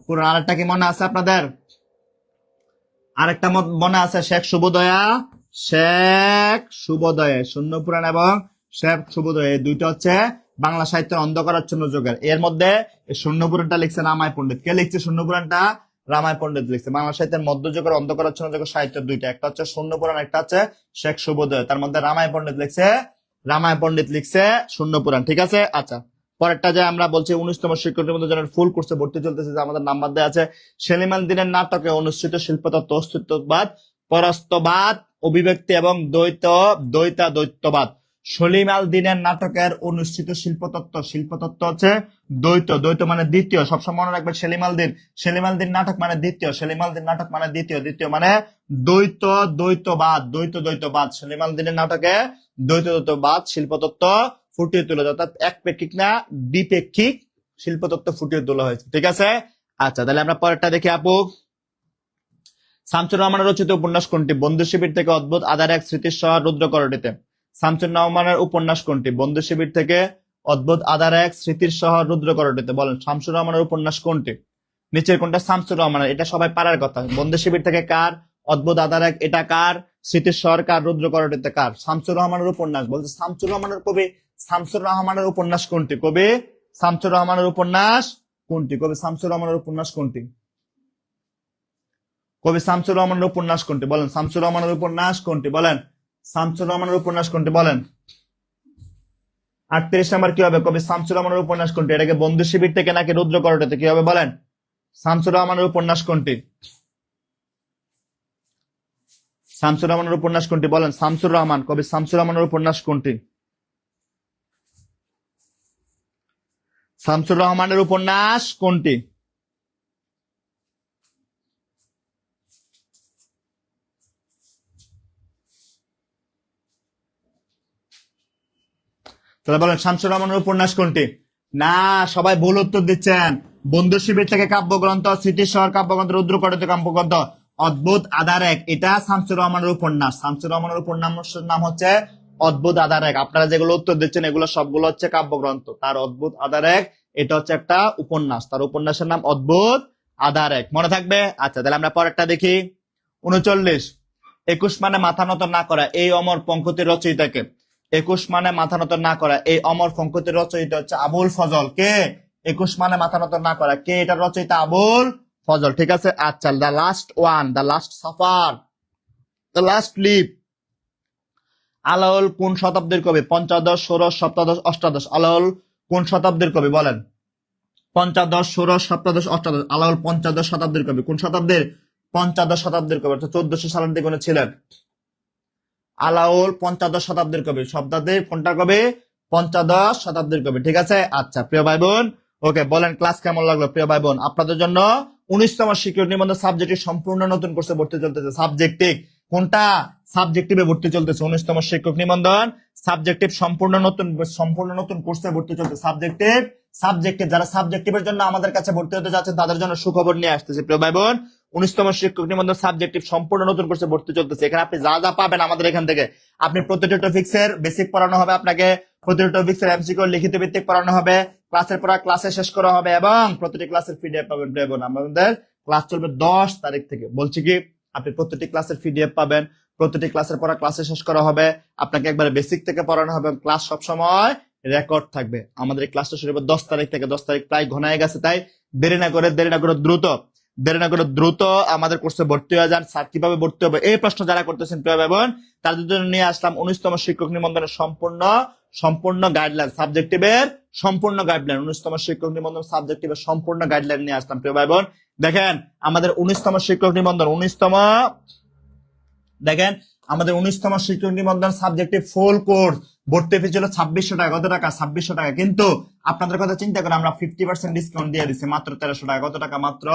পুরাণ। আরেকটা কি মনে আছে আপনাদের? আরেকটা মনে আছে? শেখ শুভোদয়া, শেখ শুভোদয়া, শূন্য পুরাণ এবং শেখ শুভোদয়া, এই দুইটা হচ্ছে বাংলা সাহিত্যের অন্ধকারাচ্ছন্ন যুগের। এর মধ্যে শূন্য পুরাণটা লিখছে রামায় পণ্ডিত। কে লিখছে শূন্য পুরাণটা? রামায় পণ্ডিত লিখছে। বাংলা সাহিত্যের মধ্যযুগের অন্ধকারাচ্ছন্ন যুগের সাহিত্য দুইটা, একটা হচ্ছে শূন্য পুরাণ, একটা হচ্ছে শেখ শুভোদয়। তার মধ্যে রামায় পণ্ডিত লিখছে, রামায় পণ্ডিত লিখছে শূন্য পুরাণ। ঠিক আছে, আচ্ছা পরেরটা যে আমরা বলছি 19তম শিক্ষক নিবন্ধন জনের ফুল কোর্সে ভর্তি চলতেছে, যে আমাদের নাম্বার দেওয়া আছে। সেলিম আল দ্বীনের নাটকে অনুষ্ঠিত শিল্পতত্ত্ব, অস্তিত্ববাদ, পরস্তবাদ, অভিব্যক্তি এবং দ্বৈতাদ্বৈতবাদ। সলিম আল দ্বীনের নাটকের অনুষ্ঠিত শিল্পতত্ত্ব, শিল্পতত্ত্ব হচ্ছে দ্বৈত, দ্বৈত মানে দ্বিতীয়, সবসময় মনে রাখবেন। সেলিম আল দ্বীন, সেলিম আল দ্বীন নাটক মানে দ্বিতীয়, সেলিম আল দ্বীন নাটক মানে দ্বিতীয়, দ্বিতীয় মানে দ্বৈতবাদ, দ্বৈতবাদ। সেলিম আল দ্বীনের নাটকে দ্বৈতবাদ শিল্পতত্ত্ব ফুটিয়ে তোলা, অর্থাৎ একপেক্ষিক না দ্বিপেক্ষিক শিল্পতত্ত্ব ফুটিয়ে তোলা হয়েছে। ঠিক আছে, আচ্ছা তাহলে আমরা পরেরটা দেখি আপু। শামসুর রহমানের রচিত উপন্যাস কোনটি? বন্ধু শিবির থেকে অদ্ভুত আধার এক স্মৃতির শহর রুদ্রকরটিতে। শামসুর রহমানের উপন্যাস কোনটি? বন্ধু শিবির থেকে অদ্ভুত আধার এক স্মৃতির শহর রুদ্রকরটিতে। বলেন শামসুর রহমানের উপন্যাস কোনটি? নিচের কোনটা শামসুর রহমানের? এটা সবাই পারার কথা। বন্ধু শিবির থেকে কার? অদ্ভুত আধার এক এটা কার? স্মৃতির শহর কার? রুদ্রকরটিতে কার? শামসুর রহমানের উপন্যাস। বলছে শামসুর রহমানের কবি শামসুর রহমানের উপন্যাস কোনটি? কবি শামসুর রহমানের উপন্যাস কোনটি? কবি শামসুর রহমানের উপন্যাস কোনটি? কবি শামসুর রহমানের উপন্যাস কোনটি? বলেন শামসুর রহমানের উপন্যাস কোনটি? বলেন শামসুর রহমানের উপন্যাস কোনটি? বলেন। 38 নাম্বার কি হবে? কবি শামসুর রহমানের উপন্যাস কোনটি? এটাকে বন্ধু শিবির থেকে নাকি রুদ্রকরটিতে? কি হবে বলেন? শামসুর রহমানের উপন্যাস কোনটি? শামসুর রহমানের উপন্যাস কোনটি? বলেন শামসুর রহমান, কবি শামসুর রহমানের উপন্যাস কোনটি? শামসুর রহমানের উপন্যাস কোনটি? তাহলে বলেন শামসুর রহমানের উপন্যাস কোনটি? না, সবাই ভুল উত্তর দিচ্ছেন। বন্ধু শিবির থেকে কাব্যগ্রন্থ, স্মৃতির শহর কাব্যগ্রন্থ, রুদ্রকরটিত কাব্যগ্রন্থ, অদ্ভুত আধার এক এটা শামসুর রহমানের উপন্যাস। শামসুর রহমানের উপন্যাসের নাম হচ্ছে অদ্ভুত আধার এক। আপনারা যেগুলো উত্তর দিচ্ছেন এগুলো সবগুলো হচ্ছে কাব্যগ্রন্থ, তার অদ্ভুত আধার এক এটা হচ্ছে একটা উপন্যাস, তার উপন্যাসের নাম অদ্ভুত আধার এক। মনে থাকবে? আচ্ছা তাহলে আমরা পরেরটা দেখি। 39, 21 মানে মাথা নত না করা, এই অমর পঙ্কতির রচয়িতাকে? 21 মানে মাথা নত না করা, এই অমর পঙ্কতির রচয়িতা হচ্ছে আবুল ফজল। কে? 21 মানে মাথা নত না করা, কে এটার রচয়িতা? আবুল ফজল। ঠিক আছে, আচ্ছা the last one, the last suffer, the last leap. Alaol কোন শতাব্দীর কবি? পঞ্চদশ, ষোড়শ, সপ্তদশ, অষ্টাদশ। আলাউল কোন শতাব্দীর কবি? বলেন পঞ্চদশ, ষোড়শ, সপ্তদশ, অষ্টাদশ। আলাউল পঞ্চদশ শতাব্দীর কবি। কোন শতাব্দীর? পঞ্চদশ শতাব্দীর কবি, অর্থাৎ 1400 সালের দিকে উনি ছিলেন। আলাউল পঞ্চদশ শতাব্দীর কবি। শতাব্দীর কোনটা কবি? পঞ্চদশ শতাব্দীর কবি। ঠিক আছে, আচ্ছা প্রিয় ভাই বোন, ওকে বলেন ক্লাস কেমন লাগলো প্রিয় ভাই বোন? আপনাদের জন্য 19তম শিক্ষক নিবন্ধন সাবজেক্টিভ সম্পূর্ণ নতুন কোর্সে ভর্তি চলতেছে। সাবজেক্টিভ কোনটা? সাবজেক্টিভে ভর্তি চলতেছে। 19তম শিক্ষক নিবন্ধন সাবজেক্টিভ সম্পূর্ণ নতুন কোর্সে ভর্তি চলতেছে। সাবজেক্টিভ যারা সাবজেক্টিভের জন্য আমাদের কাছে ভর্তি হতে যাচ্ছেন তাদের জন্য সুখবর নিয়ে আসতেছে প্রিয় ভাই বোন। 19তম শিক্ষক নিবন্ধন সাবজেক্টিভ সম্পূর্ণ নতুন কোর্সে ভর্তি চলতেছে। এখানে আপনি যা যা পাবেন আমাদের এখান থেকে, আপনি প্রতিটি টপিক্সের বেসিক পড়ানো হবে, আপনাকে প্রতিটি টপিক্সের এমসিকিউ লিখিত ভিত্তিক পড়ানো হবে, ক্লাসের পড়া ক্লাসে শেষ করা হবে এবং প্রতিটি ক্লাসের পিডিএফ পাবেন প্রিয় বোন। আমাদের ক্লাস চলবে 10 তারিখ থেকে। বলছি কি আপনি প্রতিটি ক্লাসের পিডিএফ পাবেন, প্রতিটি ক্লাসের পড়া ক্লাসে শেষ করা হবে, আপনাকে একবারে বেসিক থেকে পড়ানো হবে, ক্লাস সবসময় রেকর্ড থাকবে। আমাদের এই ক্লাসটা শুরু হবে 10 তারিখ থেকে। 10 তারিখ প্রায় ঘনায় গেছে, তাই দেরি না করে দ্রুত আমাদের কোর্সে ভর্তি হয়ে যান। স্যার কিভাবে ভর্তি হবে এই প্রশ্ন যারা করতেছেন প্রিয় ভাই বোন, তাদের জন্য নিয়ে আসলাম 19তম শিক্ষক নিবন্ধনের সম্পূর্ণ গাইডলাইন, সাবজেক্টিভের সম্পূর্ণ গাইডলাইন। 19তম শিক্ষক নিবন্ধন সাবজেক্টিভের সম্পূর্ণ গাইডলাইন নিয়ে আসলাম প্রিয় ভাই বোন। দেখেন আমাদের 19তম শিক্ষক নিবন্ধন, দেখেন আমাদের 19তম শিক্ষক নিবন্ধন সাবজেক্টিভ ফুল কোর্স ভর্তি ফি ছিল 2600 টাকা। কত টাকা? 2600 টাকা। কিন্তু আপনাদের কথা চিন্তা করে আমরা 50% ডিসকাউন্ট দিয়ে দিচ্ছি মাত্র 1300 টাকা। কত টাকা? মাত্র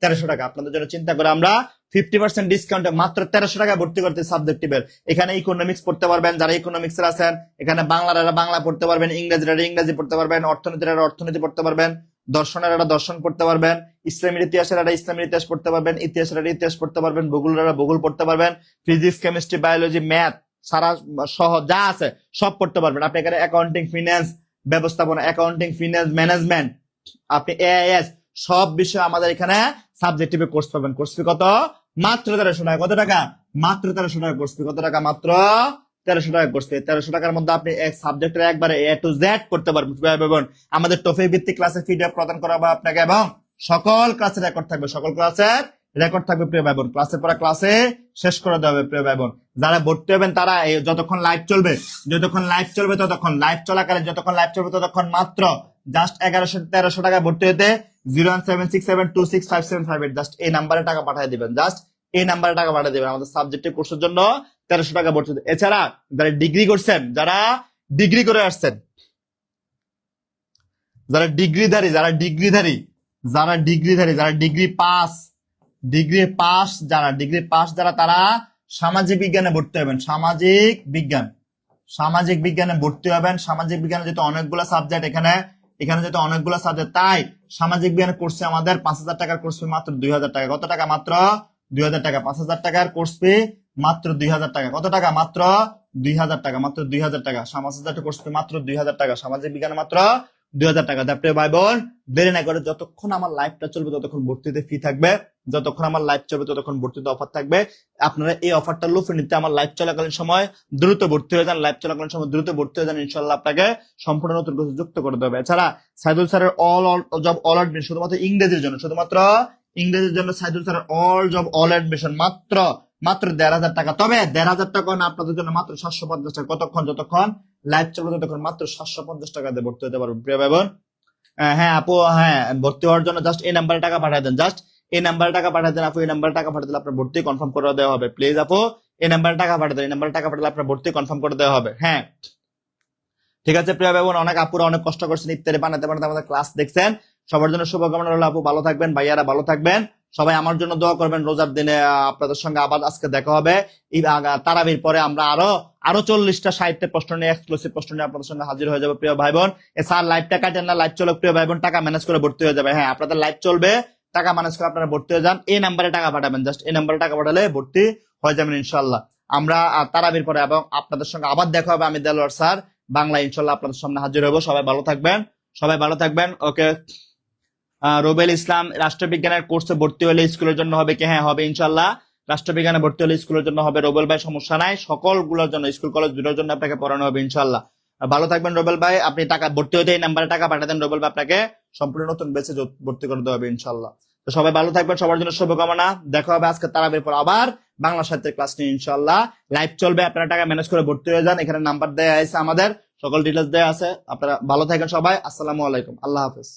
1300 টাকা। আপনাদের জন্য চিন্তা করে আমরা 50% ডিসকাউন্টে মাত্র 1300 টাকা ভর্তি করতে সাবজেক্টিভের। এখানে ইকোনমিক্স পড়তে পারবেন যারা ইকোনমিক্স এর আছেন, এখানে বাংলারা বাংলা পড়তে পারবেন, ইংরেজিরা ইংরেজি পড়তে পারবেন, অর্থনীতিরা অর্থনীতি পড়তে পারবেন, দর্শনেরা দর্শন পড়তে পারবেন, ইসলামের ইতিহাসেরা ইসলামের ইতিহাস পড়তে পারবেন, ইতিহাসেরা ইতিহাস পড়তে পারবেন, ভূগোলেরা ভূগোল পড়তে পারবেন, ফিজিক্স কেমিস্ট্রি বায়োলজি ম্যাথ সারা সহ যা আছে সব পড়তে পারবেন। আপনি এখানে অ্যাকাউন্টিং ফিনান্স ব্যবস্থাপনা, অ্যাকাউন্টিং ফিনান্স ম্যানেজমেন্ট, আপনি এআইএস সব বিষয় আমাদের এখানে সাবজেক্টিভে কোর্স পাবেন। কোর্স ফি কত? মাত্র 1300 টাকা। কত টাকা? মাত্র 1300 টাকা কোর্স ফি। কত টাকা? মাত্র 1300 টাকা কোর্স ফি। 1300 টাকার মধ্যে আপনি এক সাবজেক্টের একবারে এ টু জেড করতে পারবেন। আমাদের টপিক ভিত্তিক ক্লাসে পিডিএফ প্রদান করা হবে আপনাকে এবং সকল ক্লাসের রেকর্ড থাকবে, সকল ক্লাসের রেকর্ড থাকবে প্রিয় ভাই বোন। ক্লাসের পর ক্লাসে শেষ করে দেওয়া হবে প্রিয় ভাই বোন। যারা ভর্তি হবেন তারা যতক্ষণ লাইভ চলবে ততক্ষণ লাইভ চলাকালীন যতক্ষণ লাইভ চলবে ততক্ষণ মাত্র জাস্ট 1100-1300 টাকা ভর্তি হতে 01767265758 জাস্ট এই নাম্বারে টাকা পাঠিয়ে দিবেন। জাস্ট এই নাম্বারে টাকা পাঠিয়ে দিবেন আমাদের সাবজেক্টিভ কোর্সের জন্য 1300 টাকা ভর্তি হতে। এছাড়া যারা ডিগ্রি করছেন, যারা ডিগ্রি করে আসছেন, যারা ডিগ্রিধারী যারা ডিগ্রি পাস যারা তারা সামাজিক বিজ্ঞানে ভর্তি হবেন। সামাজিক বিজ্ঞানে ভর্তি হবেন। সামাজিক বিজ্ঞানে যেহেতু অনেকগুলো সাবজেক্ট এখানে যেহেতু অনেকগুলো সাবজেক্ট, তাই সামাজিক বিজ্ঞানের কোর্সে আমাদের 5000 টাকার কোর্স ফি মাত্র 2000 টাকা। কত টাকা? মাত্র 2000 টাকা। 5000 টাকার কোর্স ফি মাত্র 2000 টাকা। কত টাকা? মাত্র 2000 টাকা। মাত্র 2000 টাকা। 5000 টাকা কোর্স ফি মাত্র 2000 টাকা। সামাজিক বিজ্ঞানে মাত্র 2000 টাকা। প্রিয় ভাই বোন, দেরি না করে যতক্ষণ আমার লাইভটা চলবে ততক্ষণ ভর্তিতে ফি থাকবে, যতক্ষণ আমার লাইভ চলবে ততক্ষণ ভর্তিতে অফার থাকবে। আপনারা এই অফারটা লুফে নিতে আমার লাইভ চলাকালীন সময় দ্রুত ভর্তি হয়ে যান। লাইভ চলাকালীন সময় দ্রুত ভর্তি হয়ে যান, ইনশাল্লাহ আপনাকে সম্পূর্ণ নতুন কিছু যুক্ত করে দেবে। এছাড়া সাইদুল স্যারের অল জব অল অ্যাডমিশন শুধুমাত্র ইংরেজির জন্য, সাইদুল স্যারের অল জব অল অ্যাডমিশন মাত্র 1500 টাকা। তবে 1500 টাকা না, আপনাদের জন্য মাত্র 750 টাকা। যতক্ষণ লাইভ চলবে ততক্ষণ মাত্র 750 টাকা দিয়ে ভর্তি হতে পারবেন প্রিয় ভাই বোন। হ্যাঁ আপু, হ্যাঁ ভর্তি হওয়ার জন্য জাস্ট এই নাম্বারে টাকা পাঠিয়ে দেন। জাস্ট এই নাম্বারে টাকা পাঠিয়ে দেন আপু। এই নাম্বারে টাকা পাঠিয়ে দিলে আপনার ভর্তি কনফার্ম করে দেওয়া হবে। প্লিজ আপু এই নাম্বারে টাকা পাঠিয়ে দেন। এই নাম্বারে টাকা পাঠালে আপনার ভর্তি কনফার্ম করে দেওয়া হবে। হ্যাঁ ঠিক আছে প্রিয় ভাই বোন, অনেক আপুরা অনেক কষ্ট করছেন ইফতারি বানাতে আমাদের ক্লাস দেখছেন। সবার জন্য শুভকামনা রইল। আপু ভালো থাকবেন, ভাইয়ারা ভালো থাকবেন, সবাই আমার জন্য দোয়া করবেন। রোজার দিনে আপনাদের সঙ্গে আবার আজকে দেখা হবে। তারাবির পরে আমরা আরো 40টা 60টা প্রশ্ন নিয়ে, এক্সক্লুসিভ প্রশ্ন নিয়ে আপনাদের সঙ্গে হাজির হয়ে যাবে প্রিয় ভাই বোন। স্যার লাইভটা কাটেন না, লাইভ চলো প্রিয় ভাই বোন, টাকা ম্যানেজ করে ভর্তি হয়ে যাবে। হ্যাঁ আপনাদের লাইভ চলবে, টাকা ম্যানেজ করে আপনারা ভর্তি হয়ে যান। এই নাম্বারে টাকা পাঠাবেন, জাস্ট এই নাম্বারে টাকা পাঠালে ভর্তি হয়ে যাবেন ইনশাল্লাহ। আমরা তারাবির পরে এবং আপনাদের সঙ্গে আবার দেখা হবে। আমি দেলোয়ার স্যার বাংলা ইনশাল্লাহ আপনাদের সামনে হাজির হবো। সবাই ভালো থাকবেন। ওকে। রুবেল ইসলাম, রাষ্ট্রবিজ্ঞানের কোর্সে ভর্তি হলে স্কুলের জন্য হবে কি? হ্যাঁ হবে ইনশাল্লাহ। রাষ্ট্রবিজ্ঞানে ভর্তি হলে স্কুলের জন্য হবে। রুবেল ভাই সমস্যা নাই, সকলগুলোর জন্য স্কুল কলেজ দুটোর জন্য আপনাকে পড়ানো হবে ইনশাল্লাহ। ভালো থাকবেন রুবেল ভাই। আপনি টাকা ভর্তি হতে এই নাম্বারে টাকা পাঠিয়ে দেন, রুবেল ভাই আপনাকে সম্পূর্ণ নতুন বেচে ভর্তি করে দেওয়া হবে ইনশাল্লাহ। তো সবাই ভালো থাকবেন, সবার জন্য শুভকামনা। দেখা হবে আজকে তারাবির পর আবার বাংলা সাহিত্যের ক্লাস নিয়ে ইনশাল্লাহ। লাইভ চলবে, আপনারা টাকা ম্যানেজ করে ভর্তি হয়ে যান। এখানে নাম্বার দেওয়া আছে, আমাদের সকল ডিটেলস দেওয়া আছে। আপনারা ভালো থাকেন সবাই। আসসালামু আলাইকুম, আল্লাহ হাফেজ।